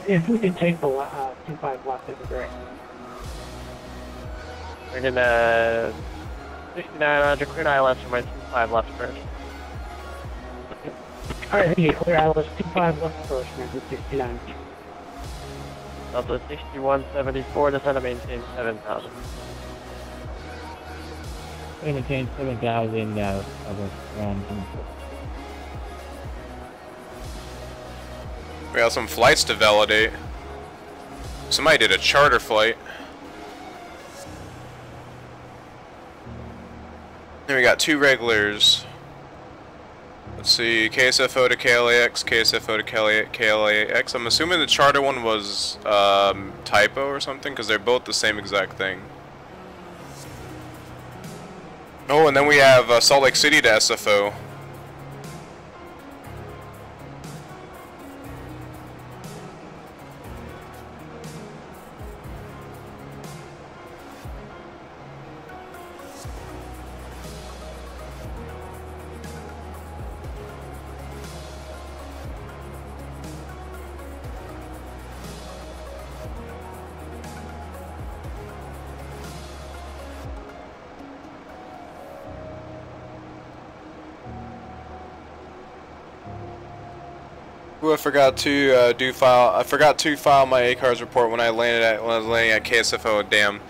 S18: If we can take the 25 left, that'd be great.
S16: We're gonna 69 Roger, clear ILS from my 25 left first.
S18: Alright, okay, clear ILS 25 left first, American 69.
S16: Delta 6174, descend to maintain 7,000.
S6: Maintain 7,000 around.
S3: We got some flights to validate. Somebody did a charter flight. Then we got 2 regulars. Let's see, KSFO to KLAX, KSFO to KLAX. I'm assuming the charter one was typo or something, because they're both the same exact thing. Oh, and then we have Salt Lake City to SFO. Ooh, I forgot to file my ACARS report when I was landing at KSFO. Damn.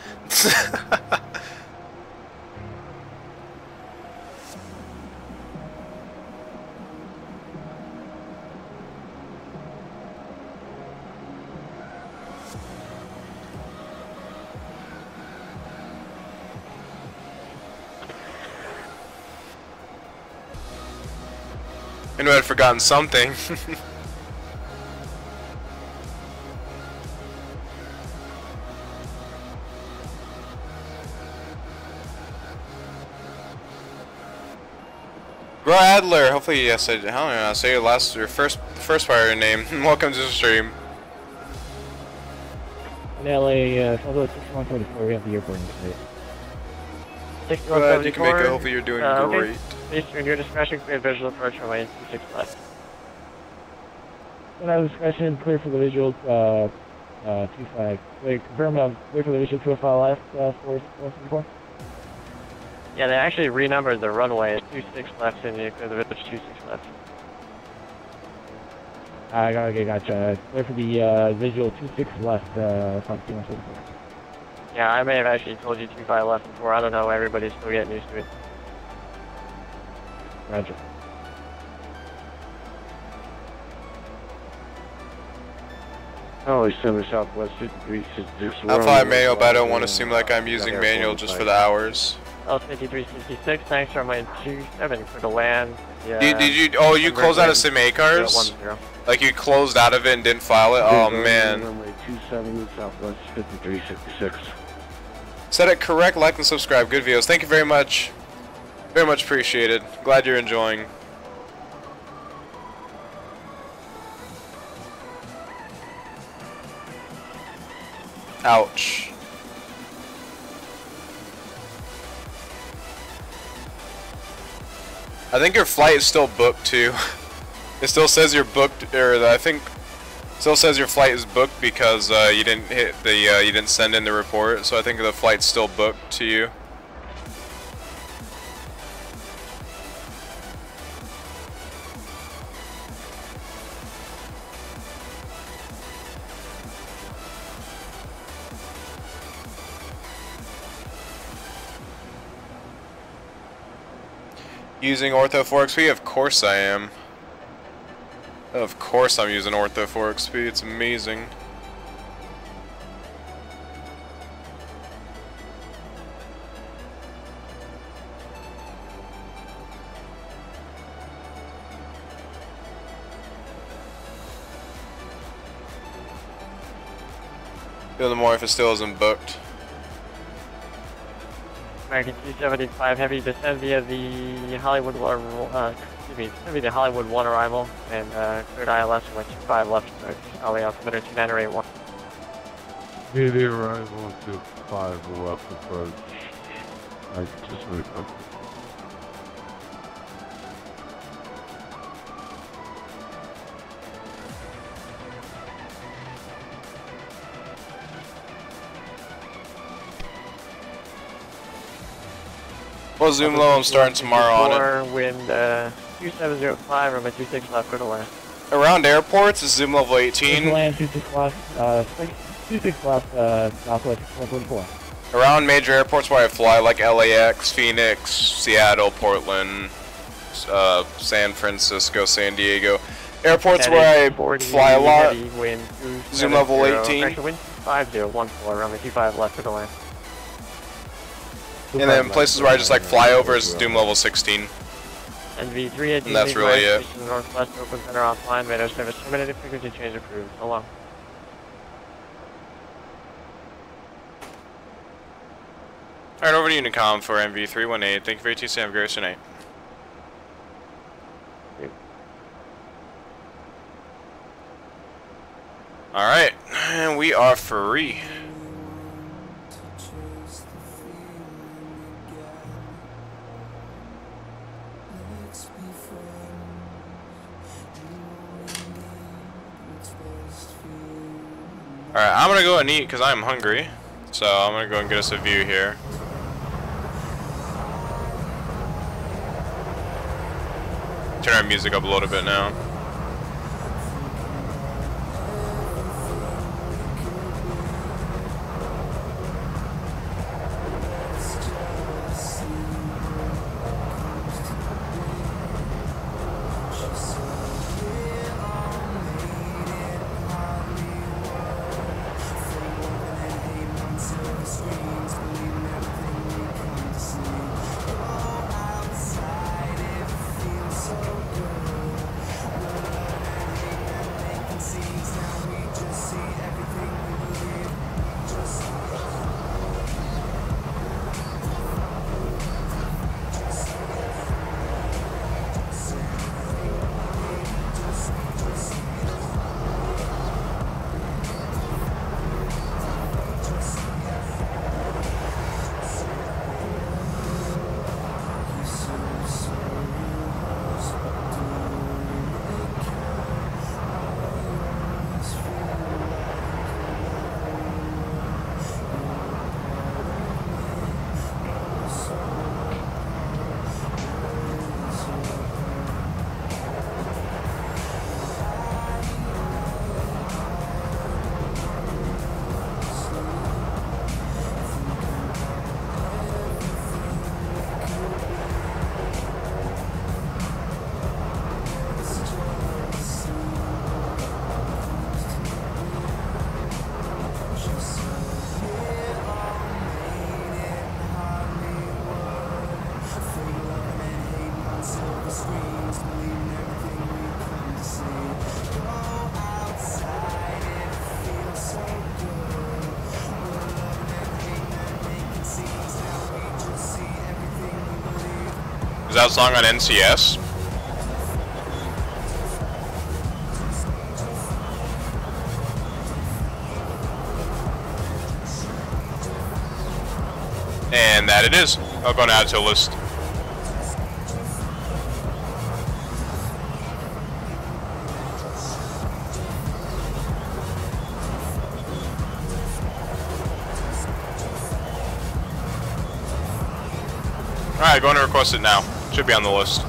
S3: I knew I'd forgotten something. Bro Adler, hopefully yes, I don't know, say your first part of your name. Welcome to the stream.
S6: In LA, although 6124, we have the airport in state.
S16: 6174.
S3: You can make it, hopefully you're doing great.
S16: Eastern, your discretion, clear visual approach runway 26 left.
S6: When I was discretion, clear for the visual, 25. Wait, confirm, clear for the visual 205 left, 414.
S16: Yeah, they actually renumbered the runway. It's 26 left and you clear the village 26 left.
S6: Okay, gotcha. Clear for the visual 26 left, front 216.
S16: Yeah, I may have actually told you 25 left before. I don't know, everybody's still getting used to it.
S6: Roger.
S15: Oh, 7 Southwest 53.
S3: I'll fly manual, but I don't want to seem like I'm using manual just for the hours.
S16: L5366, thanks for my 27 for the land. Yeah.
S3: Did you? Oh, you closed out of sim ACARS? Like you closed out of it and didn't file it? Oh man.
S15: Runway 27 Southwest 5366.
S3: Said it correct. Like and subscribe. Good videos. Thank you very much. Very much appreciated. Glad you're enjoying. Ouch. I think your flight is still booked too. It still says you're booked, or I think still says your flight is booked because you didn't hit the you didn't send in the report. So I think the flight's still booked to you. Using Ortho 4XP? Of course I am. Of course I'm using Ortho 4XP. It's amazing. The more if it still isn't booked.
S16: American 275 Heavy descend via the Hollywood the Hollywood 1 arrival and cleared ILS and went 25 left approach. LA altimeter 2981.
S4: Via the arrival to 5 left approach. I just moved up.
S3: Well, zoom low, I'm starting tomorrow on it.
S16: Wind 2705, runway 26 left, go to land.
S3: Around airports is zoom level 18.
S18: Land 26 left, 26 left, southwest 144.
S3: Around major airports where I fly, like LAX, Phoenix, Seattle, Portland, San Francisco, San Diego. Airports where I fly a lot, zoom level 18.
S16: Wind 5014, runway 25 left, go to land.
S3: And then places where I just like fly over is zoom level 16.
S16: NV3
S3: and that's really it.
S16: Northwest open center offline, radar service terminated, frequency change approved. So long.
S3: Alright, over to Unicom for MV318. Thank you for ATC. Have a great rest of your night. Alright, and we are free. Alright, I'm gonna go and eat because I'm hungry. So I'm gonna go and get us a view here. Turn our music up a little bit now. Is that song on NCS? And that it is. I'll go and add to a list. Alright, going to request it now. Should be on the list.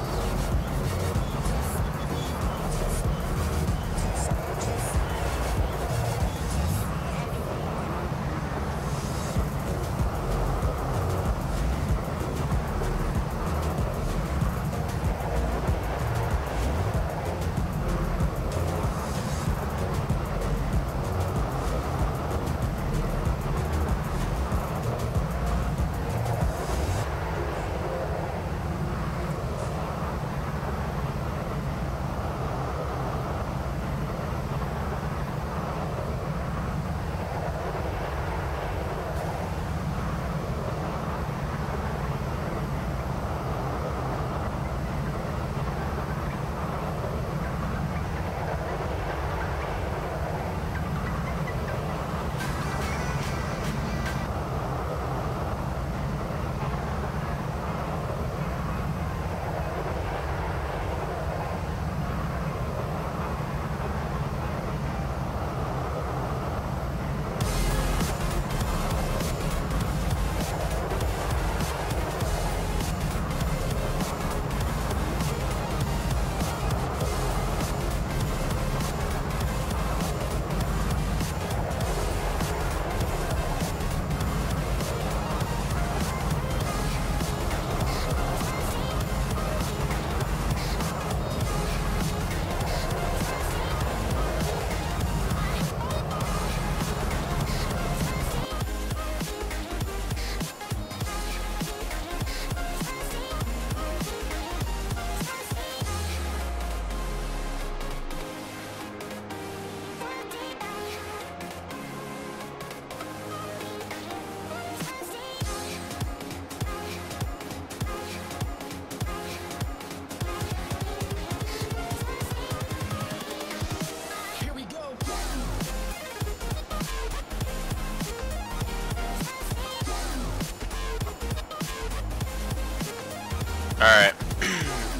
S3: Alright.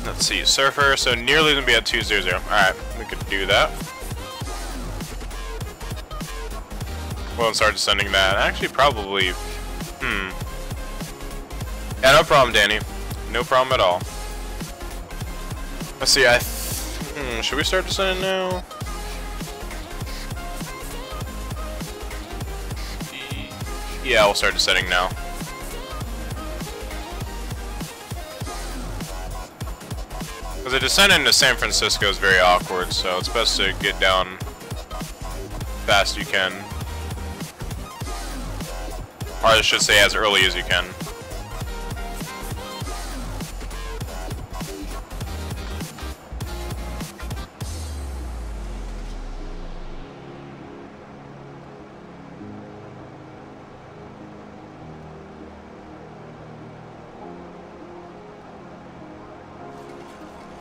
S3: Let's see. Surfer, so nearly gonna be at 200. Alright, we could do that. We'll start descending that. Actually, probably. Yeah, no problem, Danny. No problem at all. Let's see. Should we start descending now? Yeah, we'll start descending now. Because the descent into San Francisco is very awkward, so it's best to get down fast you can. Or I should say as early as you can.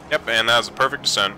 S3: Yep, and that was a perfect descent.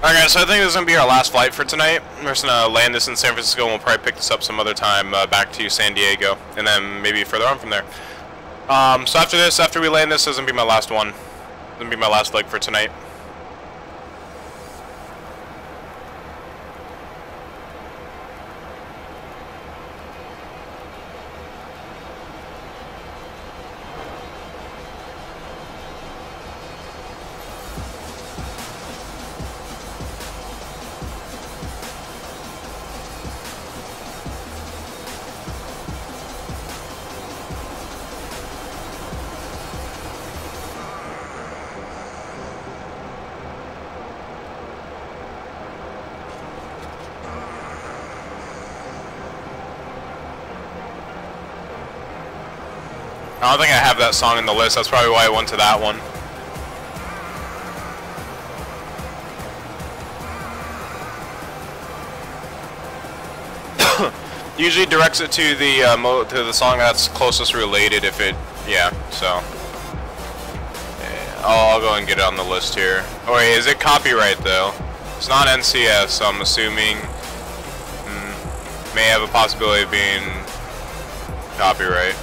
S3: Alright, so I think this is going to be our last flight for tonight. We're just going to land this in San Francisco and we'll probably pick this up some other time back to San Diego. And then maybe further on from there. So after this, after we land this is going to be my last one. It's going to be my last leg for tonight. I don't think I have that song in the list, that's probably why I went to that one. Usually directs it to the song that's closest related if it, yeah, so. Yeah, I'll go and get it on the list here. Oh wait, is it copyright though? It's not NCS, so I'm assuming may have a possibility of being copyright.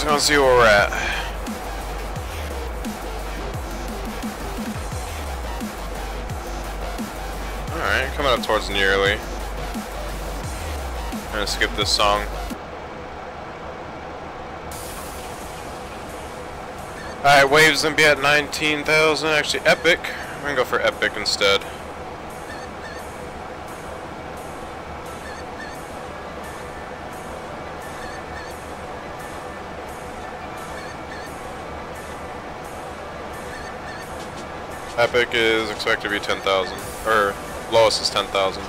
S3: Let's go see where we're at. Alright, coming up towards nearly. I'm gonna skip this song. Alright, waves gonna be at 19,000. Actually, epic. We're gonna go for epic instead. Epic is expected to be 10,000, or lowest is 10,000.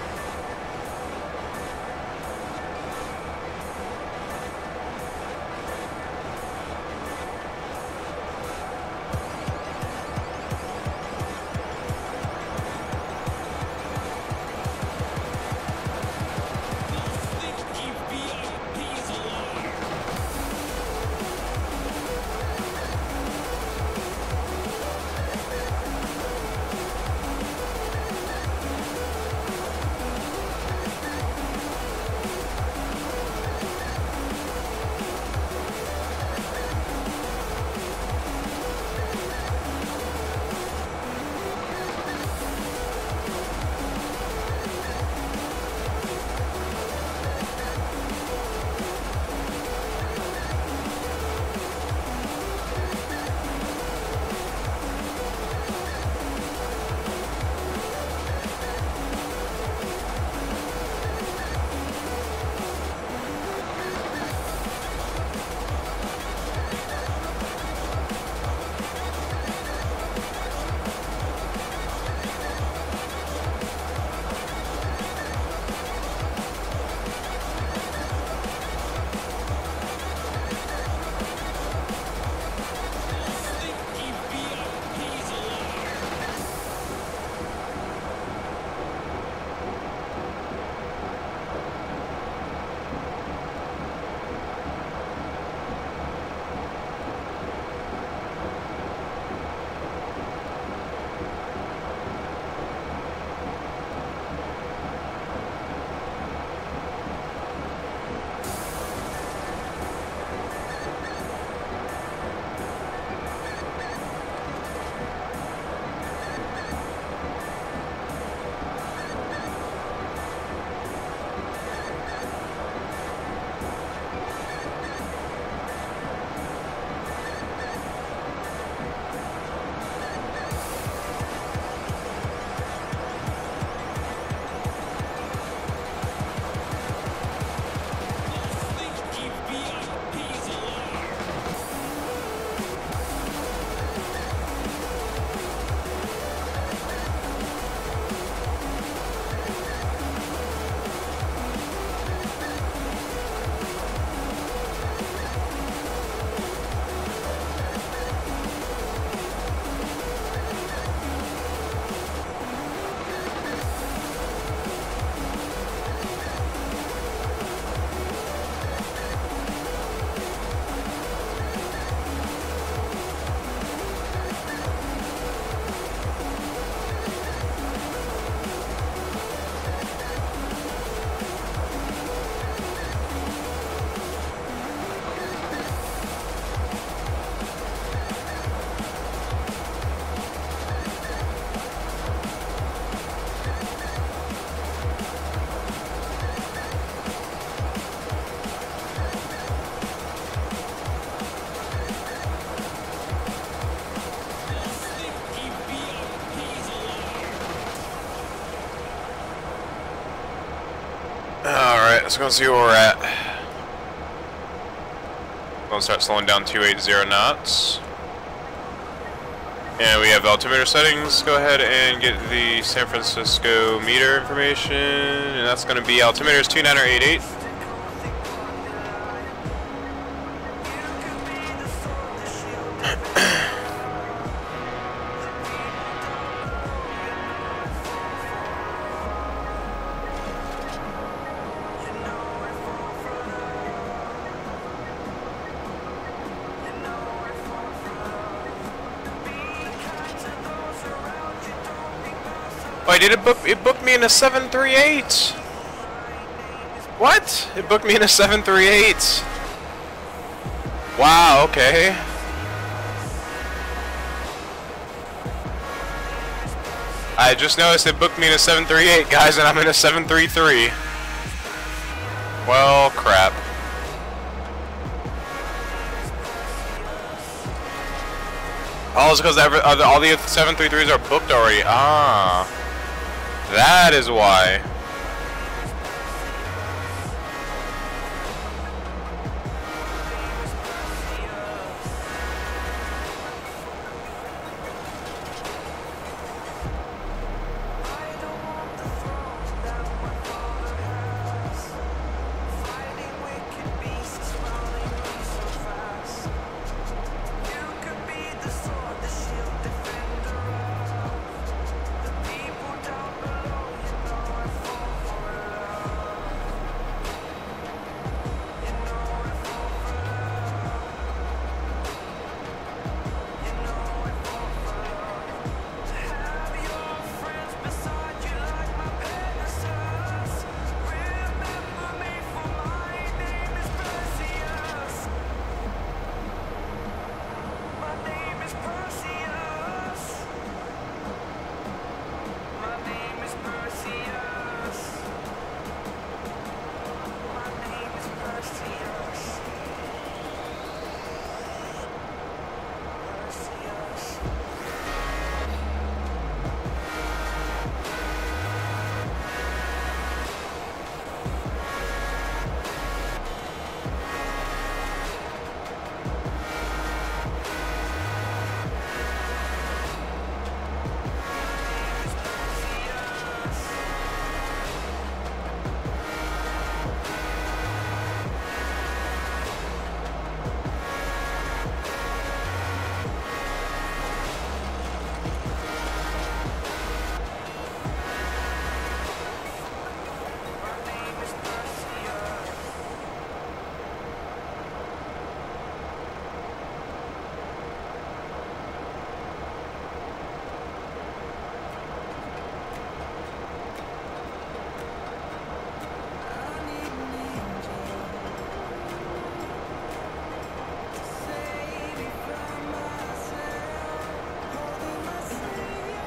S3: Alright, let's go see where we're at. We'll start slowing down 280 knots. And we have altimeter settings. Go ahead and get the San Francisco meter information. And that's going to be altimeter is 2988. Why did it booked me in a 738? What? It booked me in a 738. Wow, okay. I just noticed it booked me in a 738, guys, and I'm in a 733. Well, crap. Oh, it's because all the 733s are booked already. Ah. That is why.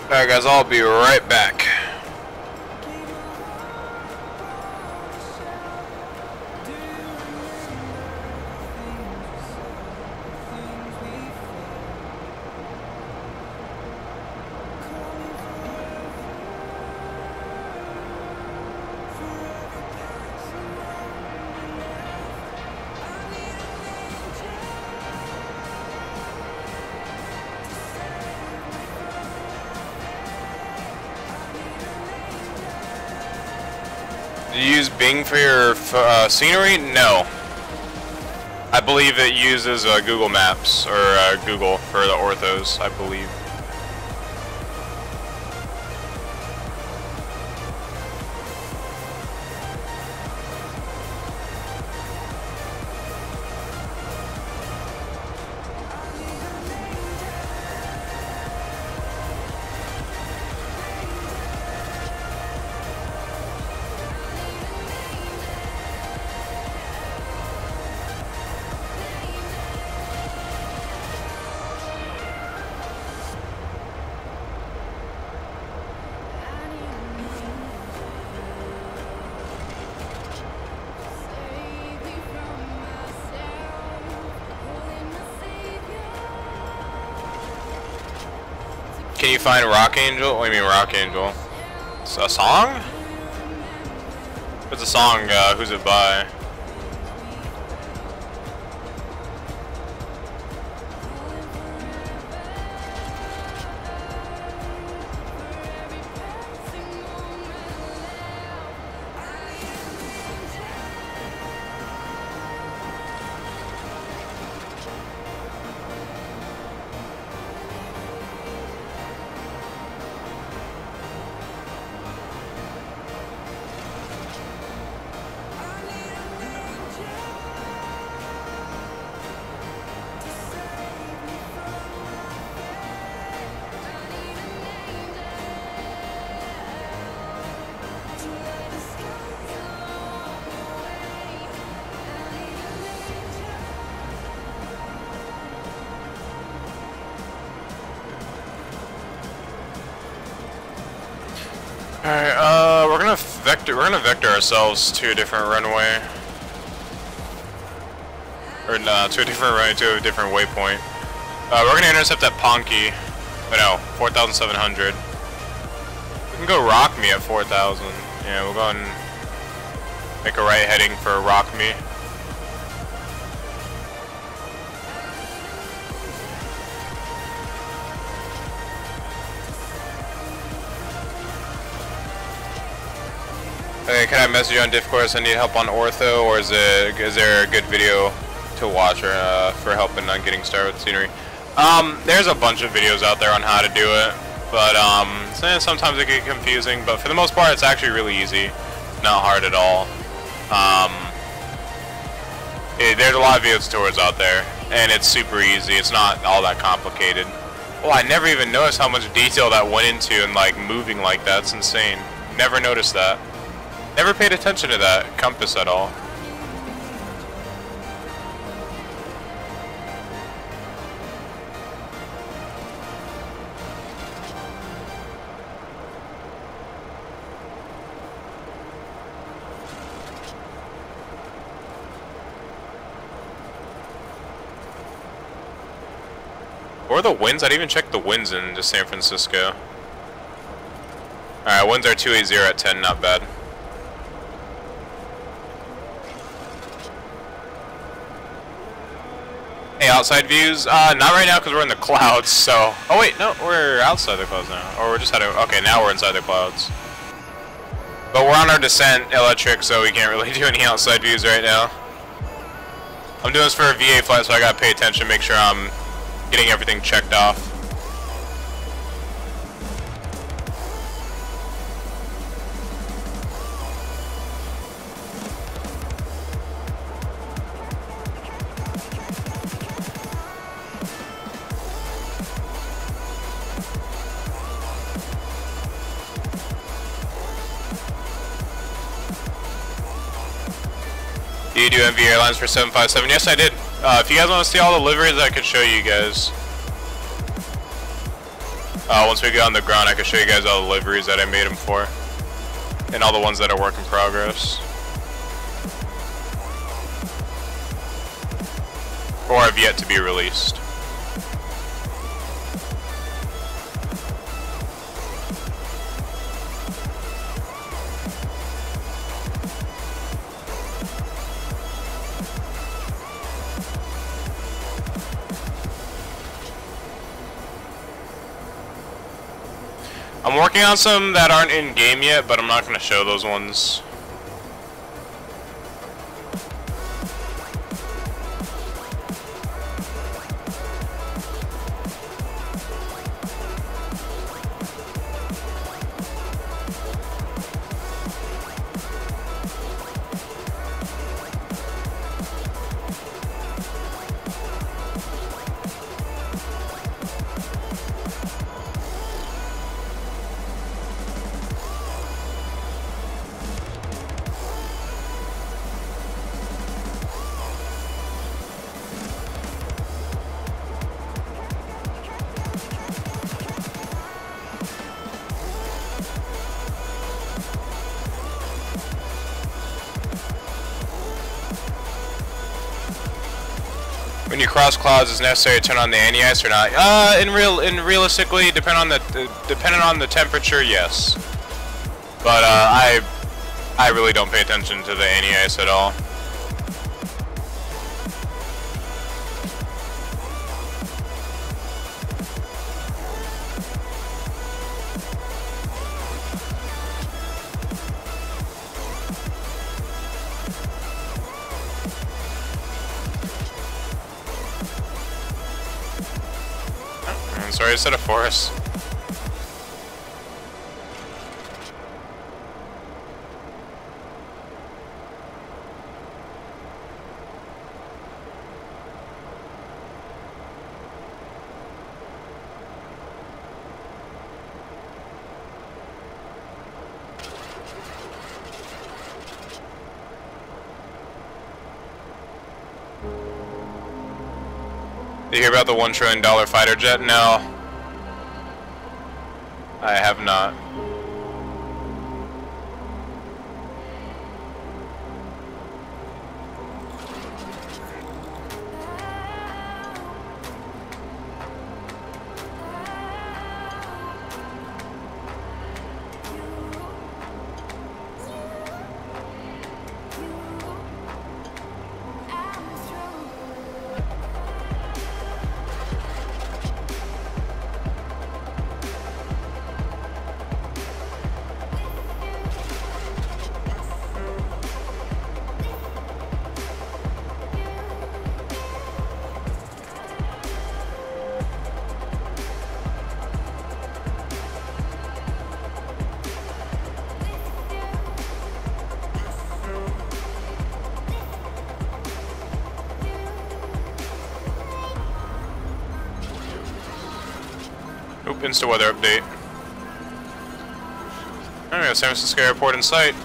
S3: Alright guys, I'll be right back. Do you use Bing for your scenery? No. I believe it uses Google Maps, or Google for the orthos, I believe. Can you find Rock Angel? What do you mean Rock Angel? It's a song? It's a song, who's it by? Alright, we're gonna vector ourselves to a different runway. Or no, to a different runway, to a different waypoint. We're gonna intercept at Ponky. But no, 4,700. We can go Rock Me at 4,000. Yeah, we'll go and make a right heading for Rock Me. Okay, can I message you on Geforce? I need help on ortho, or is there a good video to watch or for helping on getting started with scenery? There's a bunch of videos out there on how to do it, but sometimes it can get confusing. But for the most part, it's actually really easy, not hard at all. There's a lot of video tutorials out there, and it's super easy. It's not all that complicated. Well, I never even noticed how much detail that went into and like moving like that. It's insane. Never noticed that. Never paid attention to that compass at all. Or the winds? I didn't even check the winds in San Francisco. Alright, winds are 280 at 10, not bad. Hey, outside views? Not right now because we're in the clouds, so... Oh wait, no, we're outside the clouds now. Or we're just heading... Okay, now we're inside the clouds. But we're on our descent electric, so we can't really do any outside views right now. I'm doing this for a VA flight, so I gotta pay attention, make sure I'm getting everything checked off. Do you do MV Airlines for 757? Yes, I did. If you guys want to see all the liveries, I could show you guys. Once we get on the ground, I can show you guys all the liveries that I made them for. And all the ones that are work in progress. Or have yet to be released. I'm working on some that aren't in game yet, but I'm not going to show those ones. When you cross clouds, is it necessary to turn on the anti-ice or not? Realistically, depending on the temperature, yes. But I really don't pay attention to the anti-ice at all. Sorry, I said a forest. Did you hear about the $1 trillion fighter jet? No. I have not. Oop, insta weather update. Oh, we have San Francisco Airport in sight.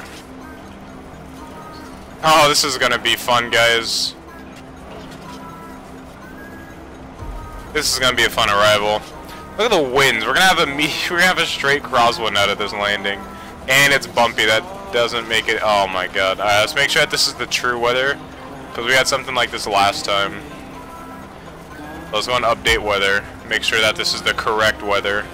S3: Oh, this is gonna be fun, guys. This is gonna be a fun arrival. Look at the winds. We're gonna have a straight crosswind out of this landing, and it's bumpy. That doesn't make it. Oh my god. All right, let's make sure that this is the true weather, because we had something like this last time. Let's go and update weather. Make sure that this is the correct weather.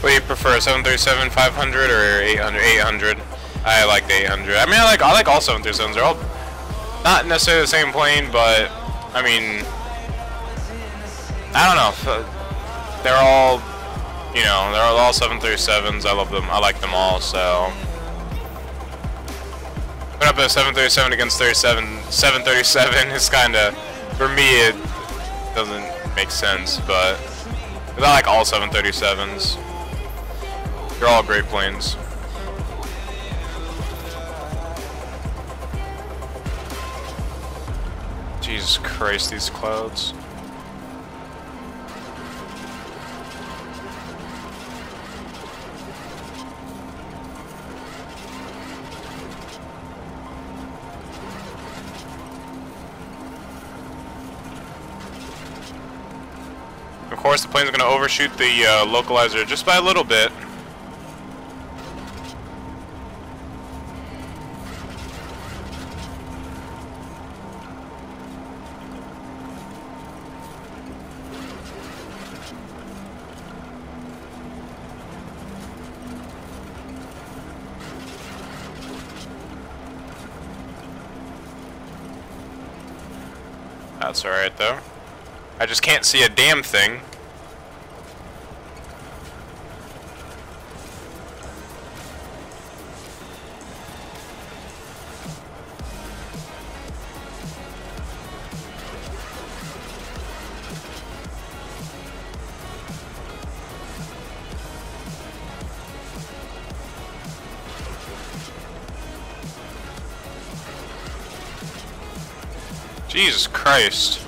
S3: What do you prefer, 737-500 or 800? I like the 800. I mean, I like all 737s. They're all not necessarily the same plane, but I mean, I don't know. They're all, you know, they're all 737s. I love them. I like them all. So, putting up a 737 against 737 is kind of, for me, it doesn't make sense. But I like all 737s. They're all great planes. Jesus Christ, these clouds. Of course, the plane's going to overshoot the localizer just by a little bit. That's alright though. I just can't see a damn thing. Jesus Christ.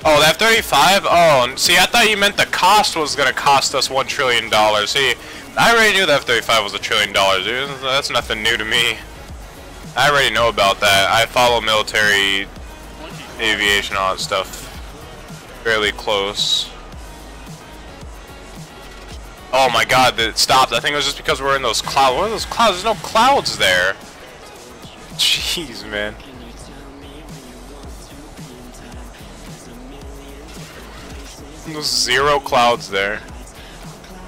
S3: Oh, the F-35? Oh, see, I thought you meant the cost was going to cost us $1 trillion. See, I already knew the F-35 was $1 trillion, dude. That's nothing new to me. I already know about that. I follow military aviation, all that stuff fairly close. Oh my god, it stopped. I think it was just because we're in those clouds. What are those clouds? There's no clouds there. Jeez, man. There's zero clouds there.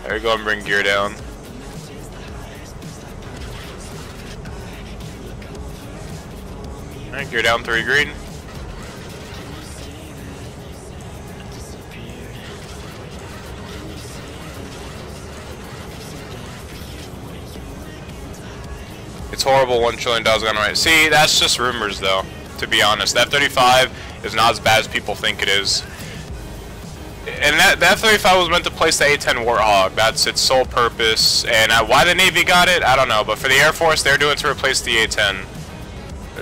S3: There we go, and bring gear down. Alright, gear down 3 green. It's horrible, $1 trillion gone right. See, that's just rumors though, to be honest. The F-35 is not as bad as people think it is. And the F-35 was meant to place the A-10 Warthog. That's its sole purpose. And why the Navy got it, I don't know. But for the Air Force, they're doing it to replace the A-10.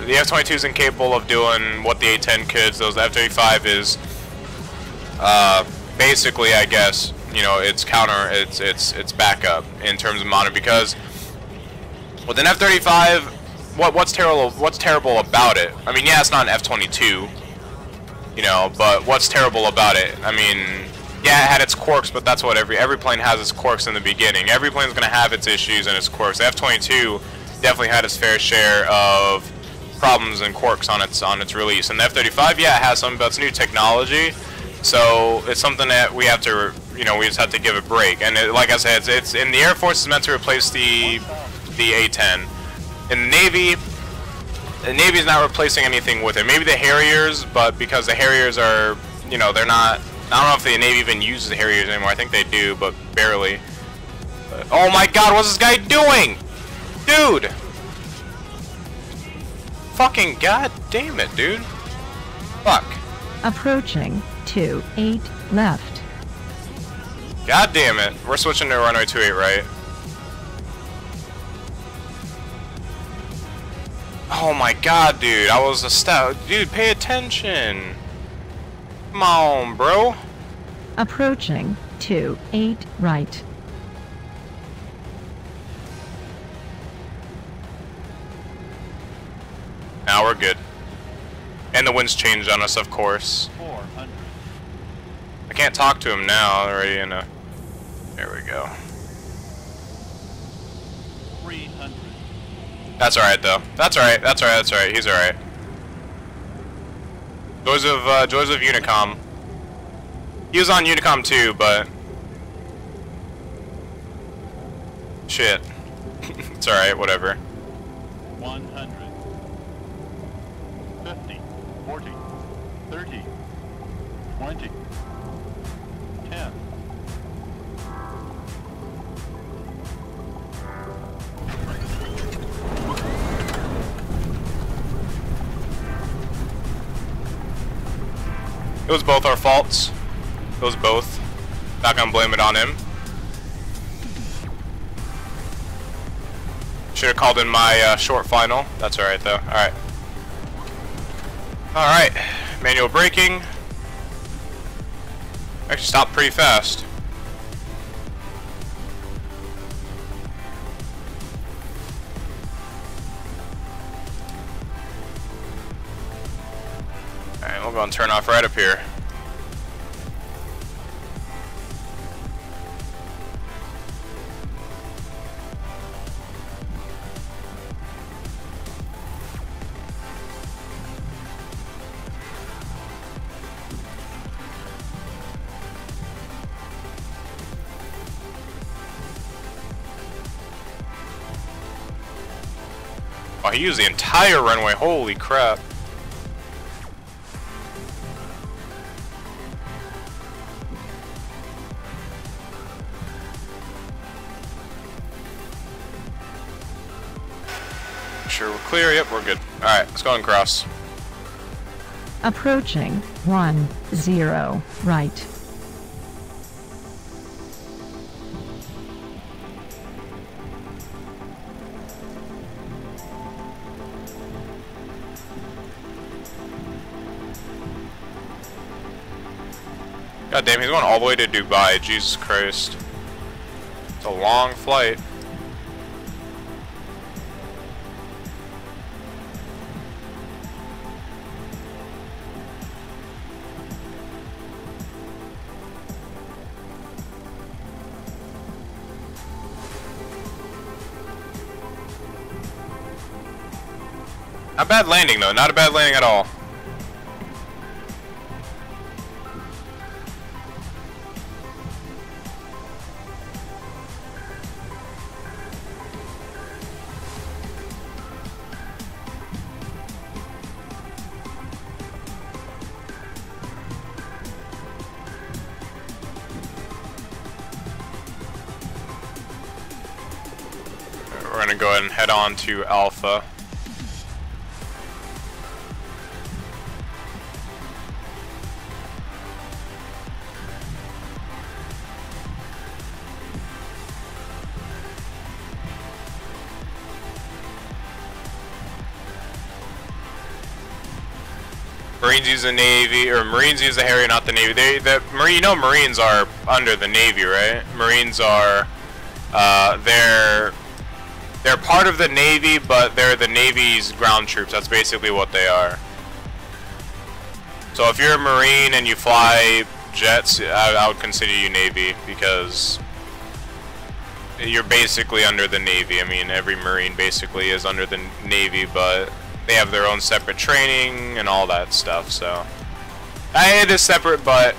S3: The F-22 is incapable of doing what the A-10 could. So the F-35 is basically, I guess, you know, it's backup in terms of modern. Because with an F-35, what's terrible about it? I mean, yeah, it's not an F-22. You know, but what's terrible about it? I mean, Yeah, it had its quirks, but that's what every plane has its quirks in the beginning. Every plane's gonna have its issues and its quirks. The F-22 definitely had its fair share of problems and quirks on its release. And the F-35, yeah, it has some, but it's new technology, so it's something that we have to, you know, we just have to give a break. And like I said, it's in the Air Force is meant to replace the A-10. In the Navy's not replacing anything with it. Maybe the Harriers, but because the Harriers are, you know, they're not. I don't know if the Navy even uses the Harriers anymore. I think they do, but barely. But, oh my God, what's this guy doing? Dude! Fucking god damn it, dude. Fuck.
S11: Approaching 28 left.
S3: God damn it. We're switching to runway 28, right? Oh my god, dude. I was a stout. Dude, pay attention. Come on, bro.
S11: Approaching 28 right.
S3: Now we're good. And the wind's changed on us, of course.
S20: 400.
S3: I can't talk to him now already in a... There we go.
S20: 300.
S3: That's alright, though. That's alright, that's alright, that's alright. He's alright. Joys of Unicom. He was on Unicom too, but... Shit. It's alright, whatever.
S20: 100. 50. 40. 30. 20. 10.
S3: It was both our faults. It was both. Not gonna blame it on him. Should have called in my short final. That's alright though. Alright. Alright. Manual braking. Actually stopped pretty fast. Alright, we'll go and turn off right up here. Oh, he used the entire runway. Holy crap. Sure we're clear. Yep, we're good. Alright, let's go and cross.
S11: Approaching 10 right.
S3: God damn, he's going all the way to Dubai. Jesus Christ. It's a long flight. Not a bad landing though, not a bad landing at all. We're gonna go ahead and head on to Alpha. Marines use the Navy, or Marines use the Harrier, not the Navy. You know Marines are under the Navy, right? Marines are, they're part of the Navy, but they're the Navy's ground troops. That's basically what they are. So if you're a Marine and you fly jets, I would consider you Navy, because you're basically under the Navy. I mean, every Marine basically is under the Navy, but they have their own separate training and all that stuff, so it is separate, but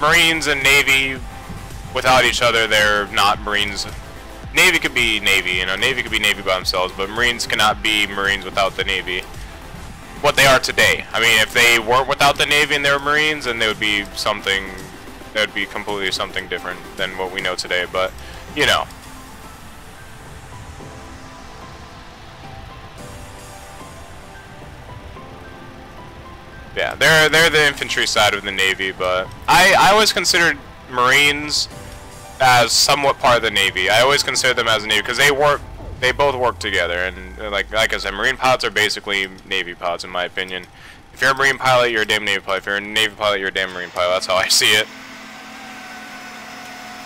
S3: Marines and Navy, without each other, they're not Marines. Navy could be Navy, you know, Navy could be Navy by themselves, but Marines cannot be Marines without the Navy. What they are today. I mean, if they weren't without the Navy and they were Marines, then they would be something, that would be completely something different than what we know today, but, you know. Yeah, they're the infantry side of the Navy, but I always considered Marines as somewhat part of the Navy. I always consider them as a Navy because they both work together, and like I said, Marine pilots are basically Navy pilots in my opinion. If you're a Marine pilot, you're a damn Navy pilot. If you're a Navy pilot, you're a damn Marine pilot. That's how I see it.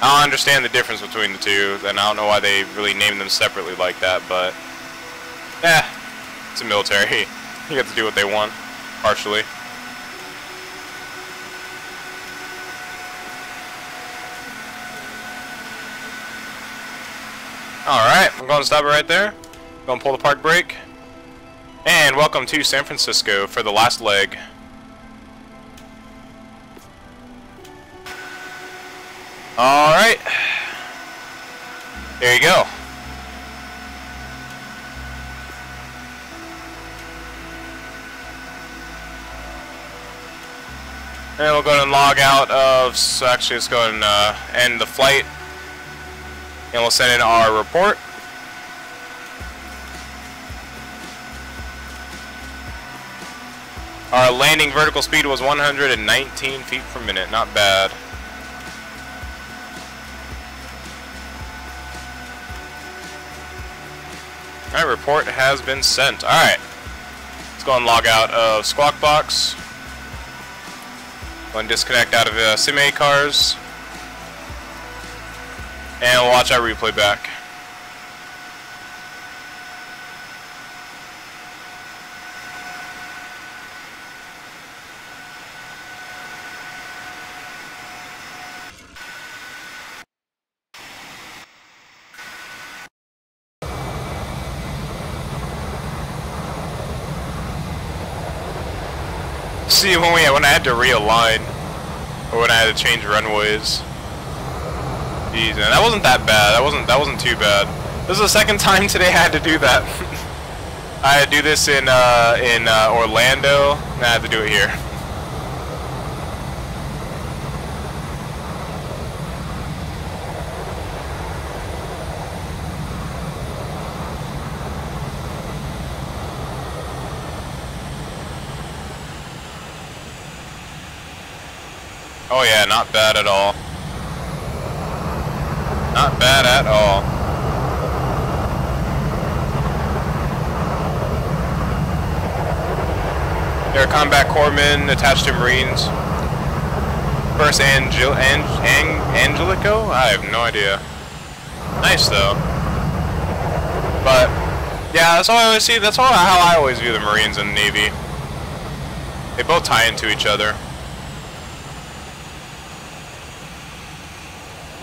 S3: I don't understand the difference between the two, and I don't know why they really name them separately like that, but it's a military. You get to do what they want, partially. Alright, I'm going to stop it right there. Going to pull the park brake. And welcome to San Francisco for the last leg. Alright. There you go. And we'll go ahead and log out of, so actually let's go ahead and end the flight. And we'll send in our report. Our landing vertical speed was 119 feet per minute. Not bad. Alright, report has been sent. Alright. Let's go and log out of Squawk Box. Go and disconnect out of Sim-A cars. And we'll watch our replay back. See, when I had to realign, or when I had to change runways. Jeez, man, that wasn't that bad. That wasn't too bad. This is the second time today I had to do that. I had to do this in Orlando, and I had to do it here. Oh yeah, not bad at all. Not bad at all. Air Combat Corpsmen attached to Marines. First Angelico? I have no idea. Nice though. But yeah, that's all I always see. That's how I always view the Marines and the Navy. They both tie into each other.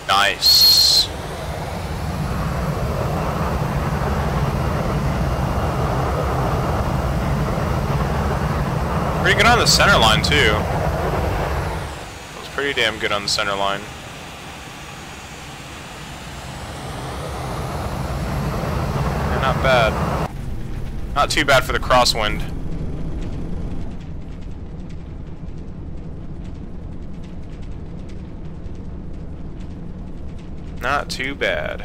S3: Nice. Pretty good on the center line too. It was pretty damn good on the center line. Yeah, not bad. Not too bad for the crosswind. Not too bad.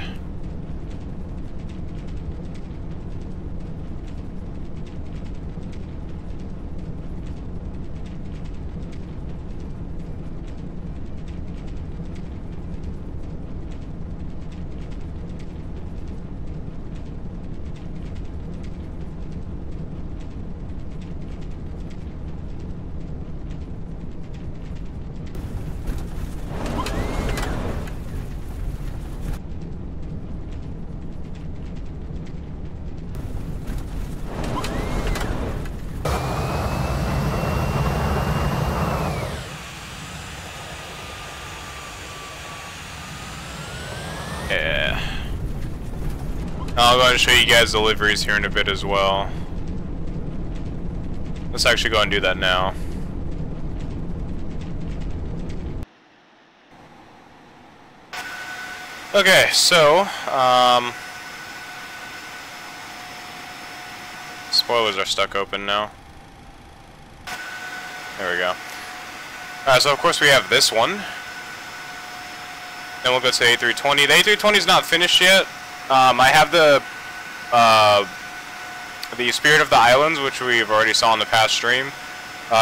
S3: Yeah. I'll go and show you guys deliveries here in a bit as well. Let's actually go and do that now. Okay, so, spoilers are stuck open now. There we go. Alright, so of course we have this one. Then we'll go to the A320. The A320 is not finished yet. I have the Spirit of the Islands, which we've already saw in the past stream.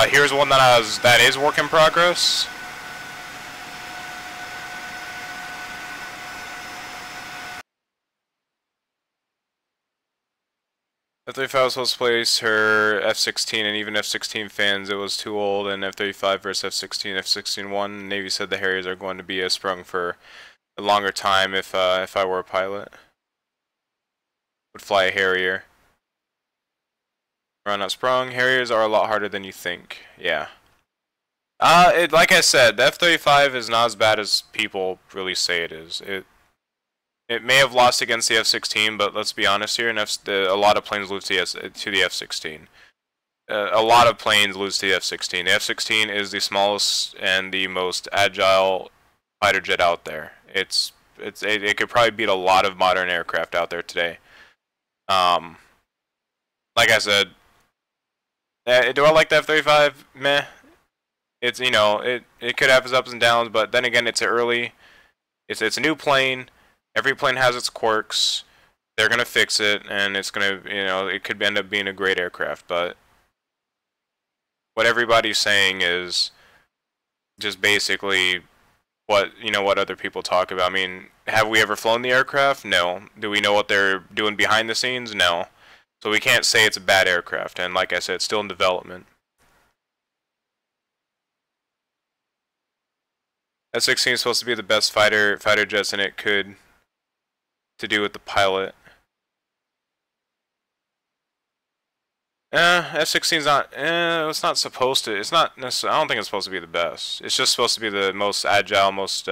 S3: Here's one that is work in progress. F-35 was supposed to place her F-16 and even F-16 fans. It was too old, and F-35 versus F-16, F-16 won. Navy said the Harriers are going to be sprung for a longer time if I were a pilot. Would fly a Harrier. Run not sprung. Harriers are a lot harder than you think. Yeah. Like I said, the F-35 is not as bad as people really say it is. It may have lost against the F-16, but let's be honest here, and a lot of planes lose to the F-16. A lot of planes lose to the F-16. The F-16 is the smallest and the most agile fighter jet out there. It could probably beat a lot of modern aircraft out there today. Like I said, do I like the F-35? Meh. It's, you know, it could have its ups and downs, but then again, it's early. It's a new plane. Every plane has its quirks. They're gonna fix it, and it's gonna, you know, it could end up being a great aircraft. But what everybody's saying is just basically what other people talk about. I mean, have we ever flown the aircraft? No. Do we know what they're doing behind the scenes? No. So we can't say it's a bad aircraft. And like I said, it's still in development. F-16 is supposed to be the best fighter jets, and it could. To do with the pilot. F-16's not. It's not supposed to. It's not necessarily. I don't think it's supposed to be the best. It's just supposed to be the most agile, most.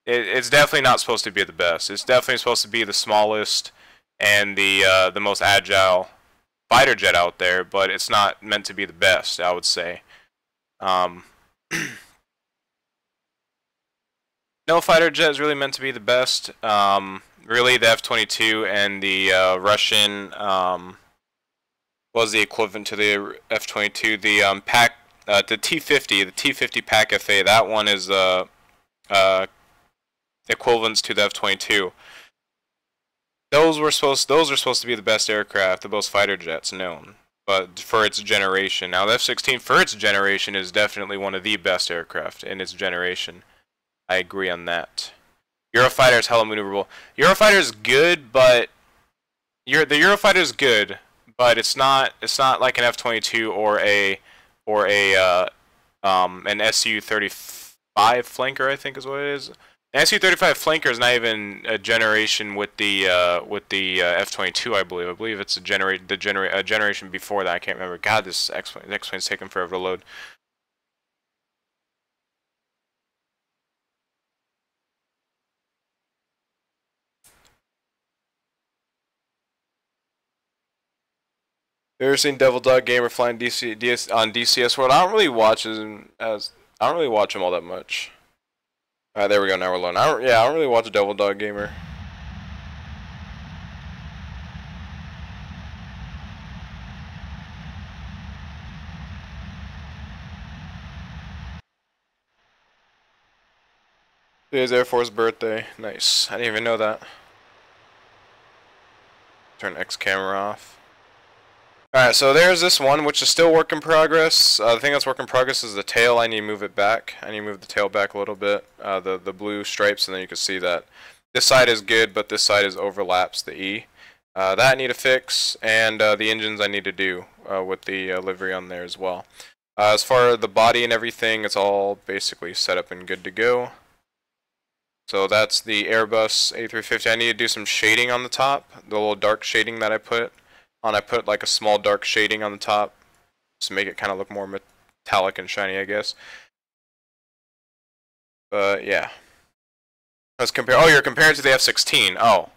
S3: It's definitely not supposed to be the best. It's definitely supposed to be the smallest and the most agile fighter jet out there. But it's not meant to be the best, I would say. No fighter jet is really meant to be the best. Really, the F-22 and the Russian was the equivalent to the F-22. The the T-50, the T-50 PAC FA. That one is equivalents to the F-22. Those are supposed to be the best aircraft, the most fighter jets known. But for its generation, now the F-16 for its generation is definitely one of the best aircraft in its generation. I agree on that. Eurofighter is hella maneuverable. Eurofighter is good, but the Eurofighter is good, but it's not like an F-22 or an Su-35 flanker, I think is what it is. An Su-35 flanker is not even a generation with the F-22, I believe. I believe it's a generation before that. I can't remember. God, this X-plane's taking forever to load. You ever seen Devil Dog Gamer flying on DCS World? I don't really watch them all that much. Alright, there we go. Now we're loading. I don't really watch Devil Dog Gamer. Today's Air Force birthday. Nice. I didn't even know that. Turn X camera off. Alright, so there's this one, which is still work in progress. The thing that's work in progress is the tail. I need to move it back. I need to move the tail back a little bit. The blue stripes, and then you can see that this side is good, but this side overlaps the E. That I need to fix, and the engines I need to do with the livery on there as well. As far as the body and everything, it's all basically set up and good to go. So that's the Airbus A350. I need to do some shading on the top, the little dark shading that I put on. I put like a small dark shading on the top to make it kind of look more metallic and shiny, I guess. But yeah. Let's compare. Oh, you're comparing to the F-16. Oh,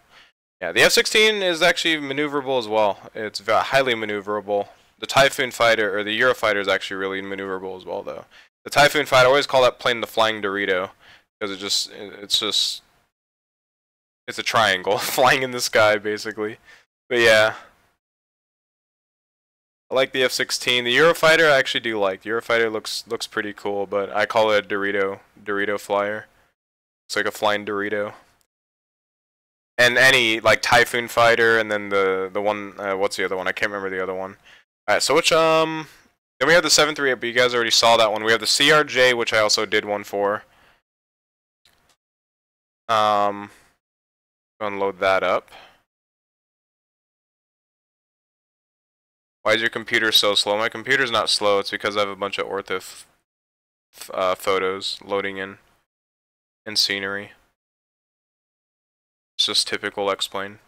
S3: yeah. The F-16 is actually maneuverable as well. It's highly maneuverable. The Typhoon fighter or the Eurofighter is actually really maneuverable as well, though. The Typhoon fighter, I always call that plane the Flying Dorito because it's a triangle flying in the sky basically. But yeah, I like the F-16. The Eurofighter I actually do like. The Eurofighter looks pretty cool, but I call it a Dorito flyer. It's like a flying Dorito. And any like Typhoon fighter, and then the one what's the other one? I can't remember the other one. All right, so which then we have the 738, but you guys already saw that one. We have the CRJ, which I also did one for. Unload that up. Why is your computer so slow? My computer's not slow. It's because I have a bunch of ortho photos loading in and scenery. It's just typical X-Plane.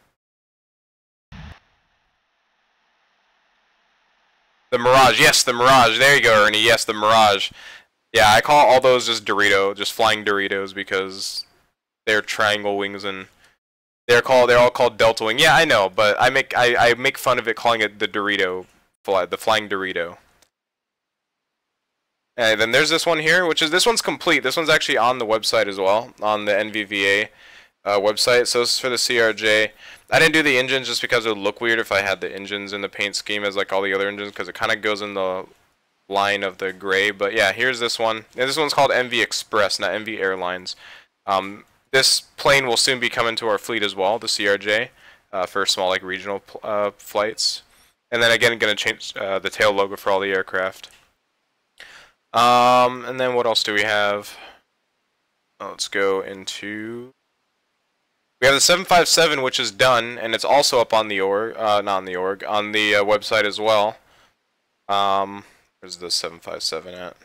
S3: The Mirage, yes, the Mirage. There you go, Ernie. Yes, the Mirage. Yeah, I call all those just just flying Doritos, because they're triangle wings and they're all called Delta Wing. Yeah, I know, but I make fun of it, calling it the Dorito, the flying Dorito. And then there's this one here, this one's complete. This one's actually on the website as well, on the NVVA website. So this is for the CRJ. I didn't do the engines just because it would look weird if I had the engines in the paint scheme as like all the other engines, because it kind of goes in the line of the gray. But yeah, here's this one. And this one's called MV Express, not MV Airlines. This plane will soon be coming to our fleet as well, the CRJ, for small like regional flights. And then again, going to change the tail logo for all the aircraft. And then what else do we have? Let's go into... We have the 757, which is done, and it's also up on the on the website as well. Where's the 757 at?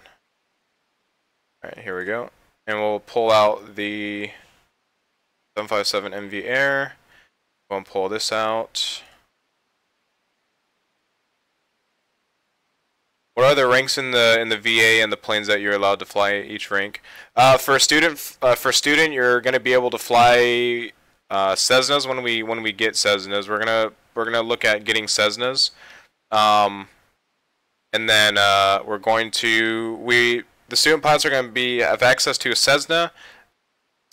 S3: Alright, here we go. And we'll pull out the 757 MV Air. We'll pull this out. What are the ranks in the VA and the planes that you're allowed to fly each rank? For a student, you're going to be able to fly Cessnas when we get Cessnas. We're gonna look at getting Cessnas, and then we're going to the student pilots are going to have access to a Cessna,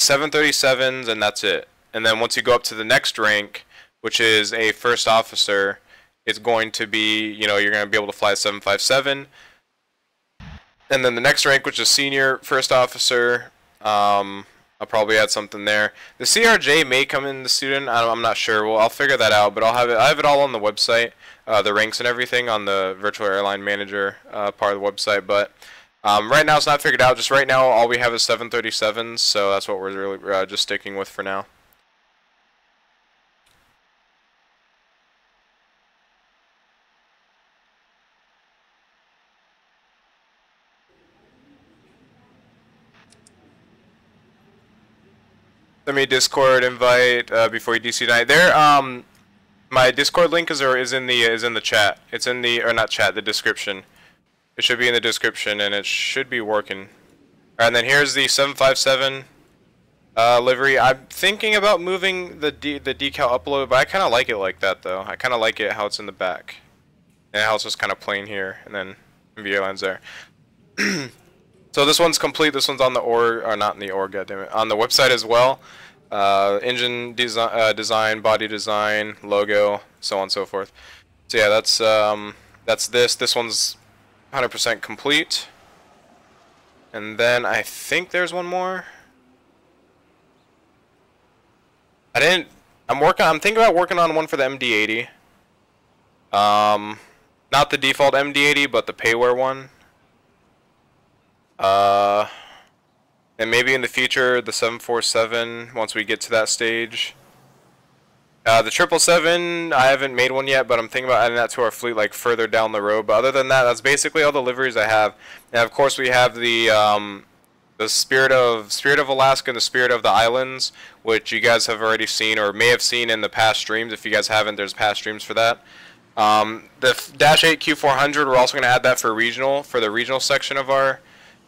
S3: 737s, and that's it. And then once you go up to the next rank, which is a first officer, it's going to be, you're going to be able to fly a 757. And then the next rank, which is senior first officer, I'll probably add something there. The CRJ may come in the student. I'm not sure. Well, I'll figure that out. But I have it all on the website, the ranks and everything on the Virtual Airline Manager part of the website. But right now it's not figured out. Just right now, all we have is 737s. So that's what we're really just sticking with for now. Send me a Discord invite before you DC tonight. There, my Discord link is in the chat. It's in the description. It should be in the description, and it should be working. Alright, and then here's the 757 livery. I'm thinking about moving the decal up a little bit, but I kind of like it like that though. I kind of like it how it's in the back, and how it's just kind of plain here, and then MV Airlines there. So this one's complete. This one's on the not in the goddammit, on the website as well. Engine design, body design, logo, so on and so forth. So yeah, that's this. This one's 100% complete. And then I think there's one more. I'm thinking about working on one for the MD-80. Not the default MD-80, but the payware one. And maybe in the future the 747 once we get to that stage. The 777, I haven't made one yet, but I'm thinking about adding that to our fleet like further down the road. But other than that, that's basically all the liveries I have. And of course we have the Spirit of Alaska and the Spirit of the Islands, which you guys have already seen or may have seen in the past streams. If you guys haven't, there's past streams for that. The Dash 8 Q400, we're also going to add that for the regional section of our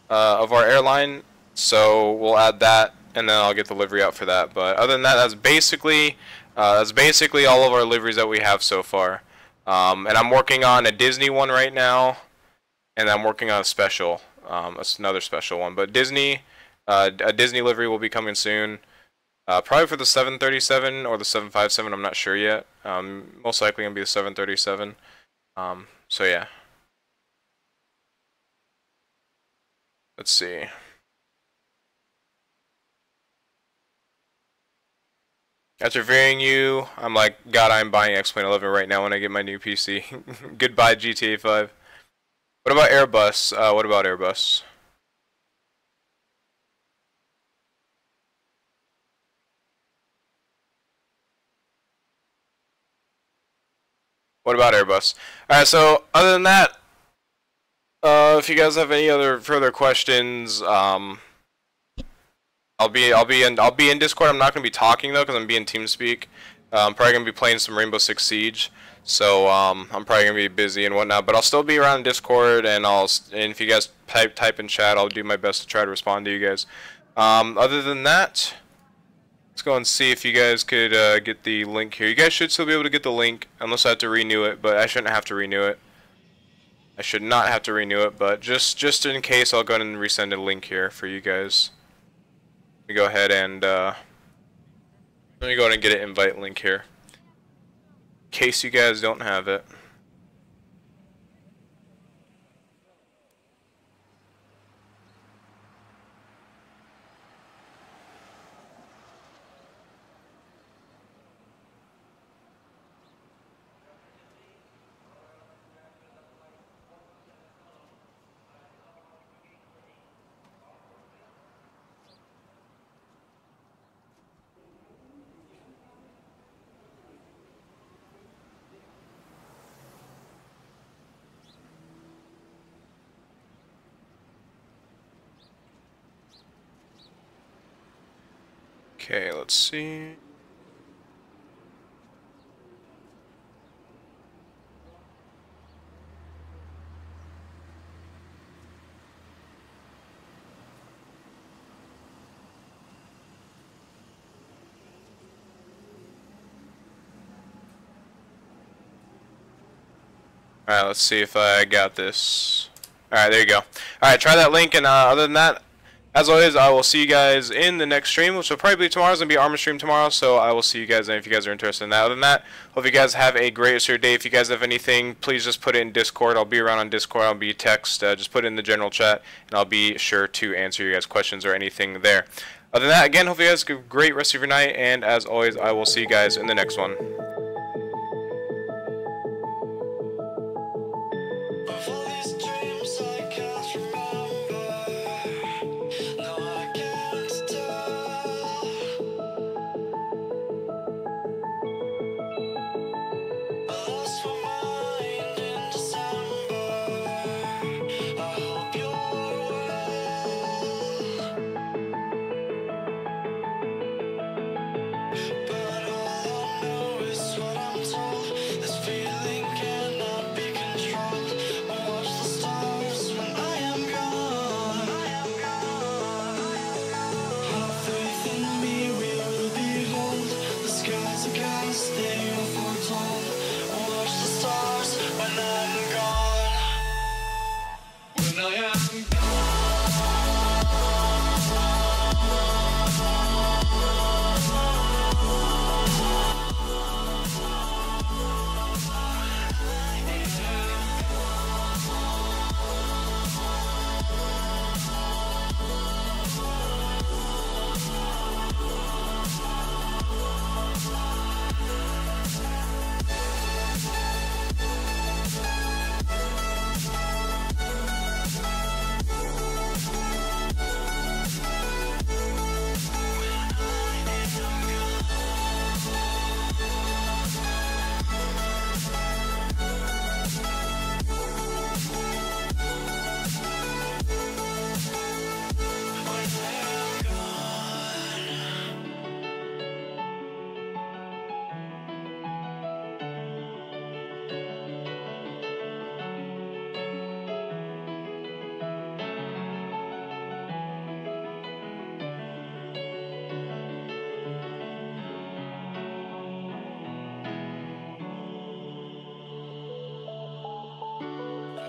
S3: airline, so we'll add that and then I'll get the livery out for that. But other than that, that's basically all of our liveries that we have so far. And I'm working on a Disney one right now, and I'm working on a special, another special one. But Disney, a Disney livery will be coming soon. Probably for the 737 or the 757, I'm not sure yet. Most likely going to be the 737. So yeah. Let's see. After varying you, I'm like, God, I'm buying X-Plane 11 right now when I get my new PC. Goodbye, GTA 5. What about Airbus? What about Airbus? What about Airbus? Alright, so other than that, if you guys have any other further questions, I'll be in Discord. I'm not gonna be talking though, because I'm being TeamSpeak. I'm probably gonna be playing some Rainbow Six Siege, so I'm probably gonna be busy and whatnot. But I'll still be around Discord, and if you guys type in chat, I'll do my best to try to respond to you guys. Other than that, let's go and see if you guys could get the link here. You guys should still be able to get the link, unless I have to renew it, but I shouldn't have to renew it. I should not have to renew it, but just in case, I'll go ahead and resend a link here for you guys. Let me go ahead and let me go ahead and get an invite link here, in case you guys don't have it. Okay, let's see. Alright, let's see if I got this. Alright, there you go. Alright, try that link, and other than that, as always, I will see you guys in the next stream, which will probably be tomorrow. It's going to be Armor stream tomorrow, so I will see you guys then if you guys are interested in that. Other than that, hope you guys have a great rest of your day. If you guys have anything, please just put it in Discord. I'll be around on Discord. I'll be text. Just put it in the general chat, and I'll be sure to answer your guys' questions or anything there. Other than that, again, hope you guys have a great rest of your night, and as always, I will see you guys in the next one.
S2: I am gone.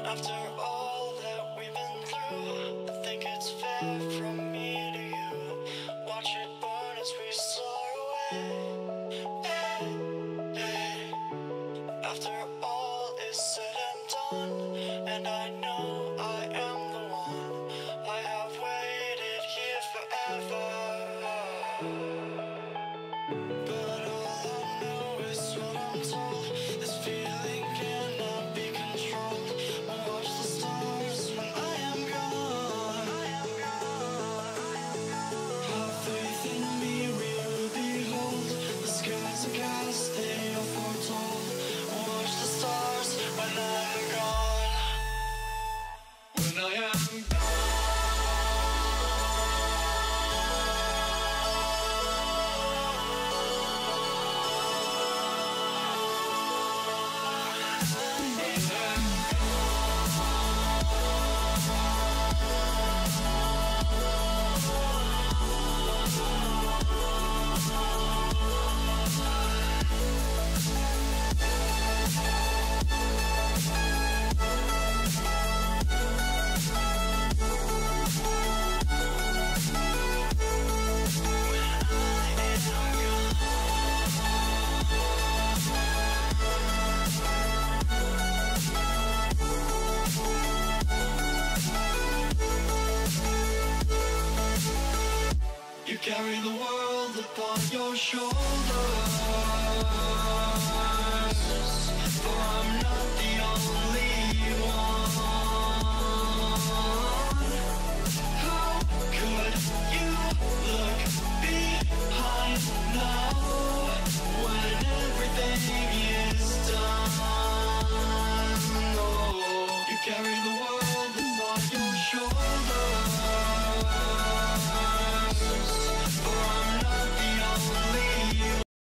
S2: After all that we've been through, I think it's fair from me to you. Watch it burn as we soar away. Hey, hey. After all is said and done, and I know I am the one, I have waited here forever. But all I know is what I'm told. This feeling cannot be controlled. But watch the stars when I am gone. Have faith in me, real behold. The skies are cast, they are foretold. Watch the stars when I'm gone. When I am gone. You carry the world upon your shoulders.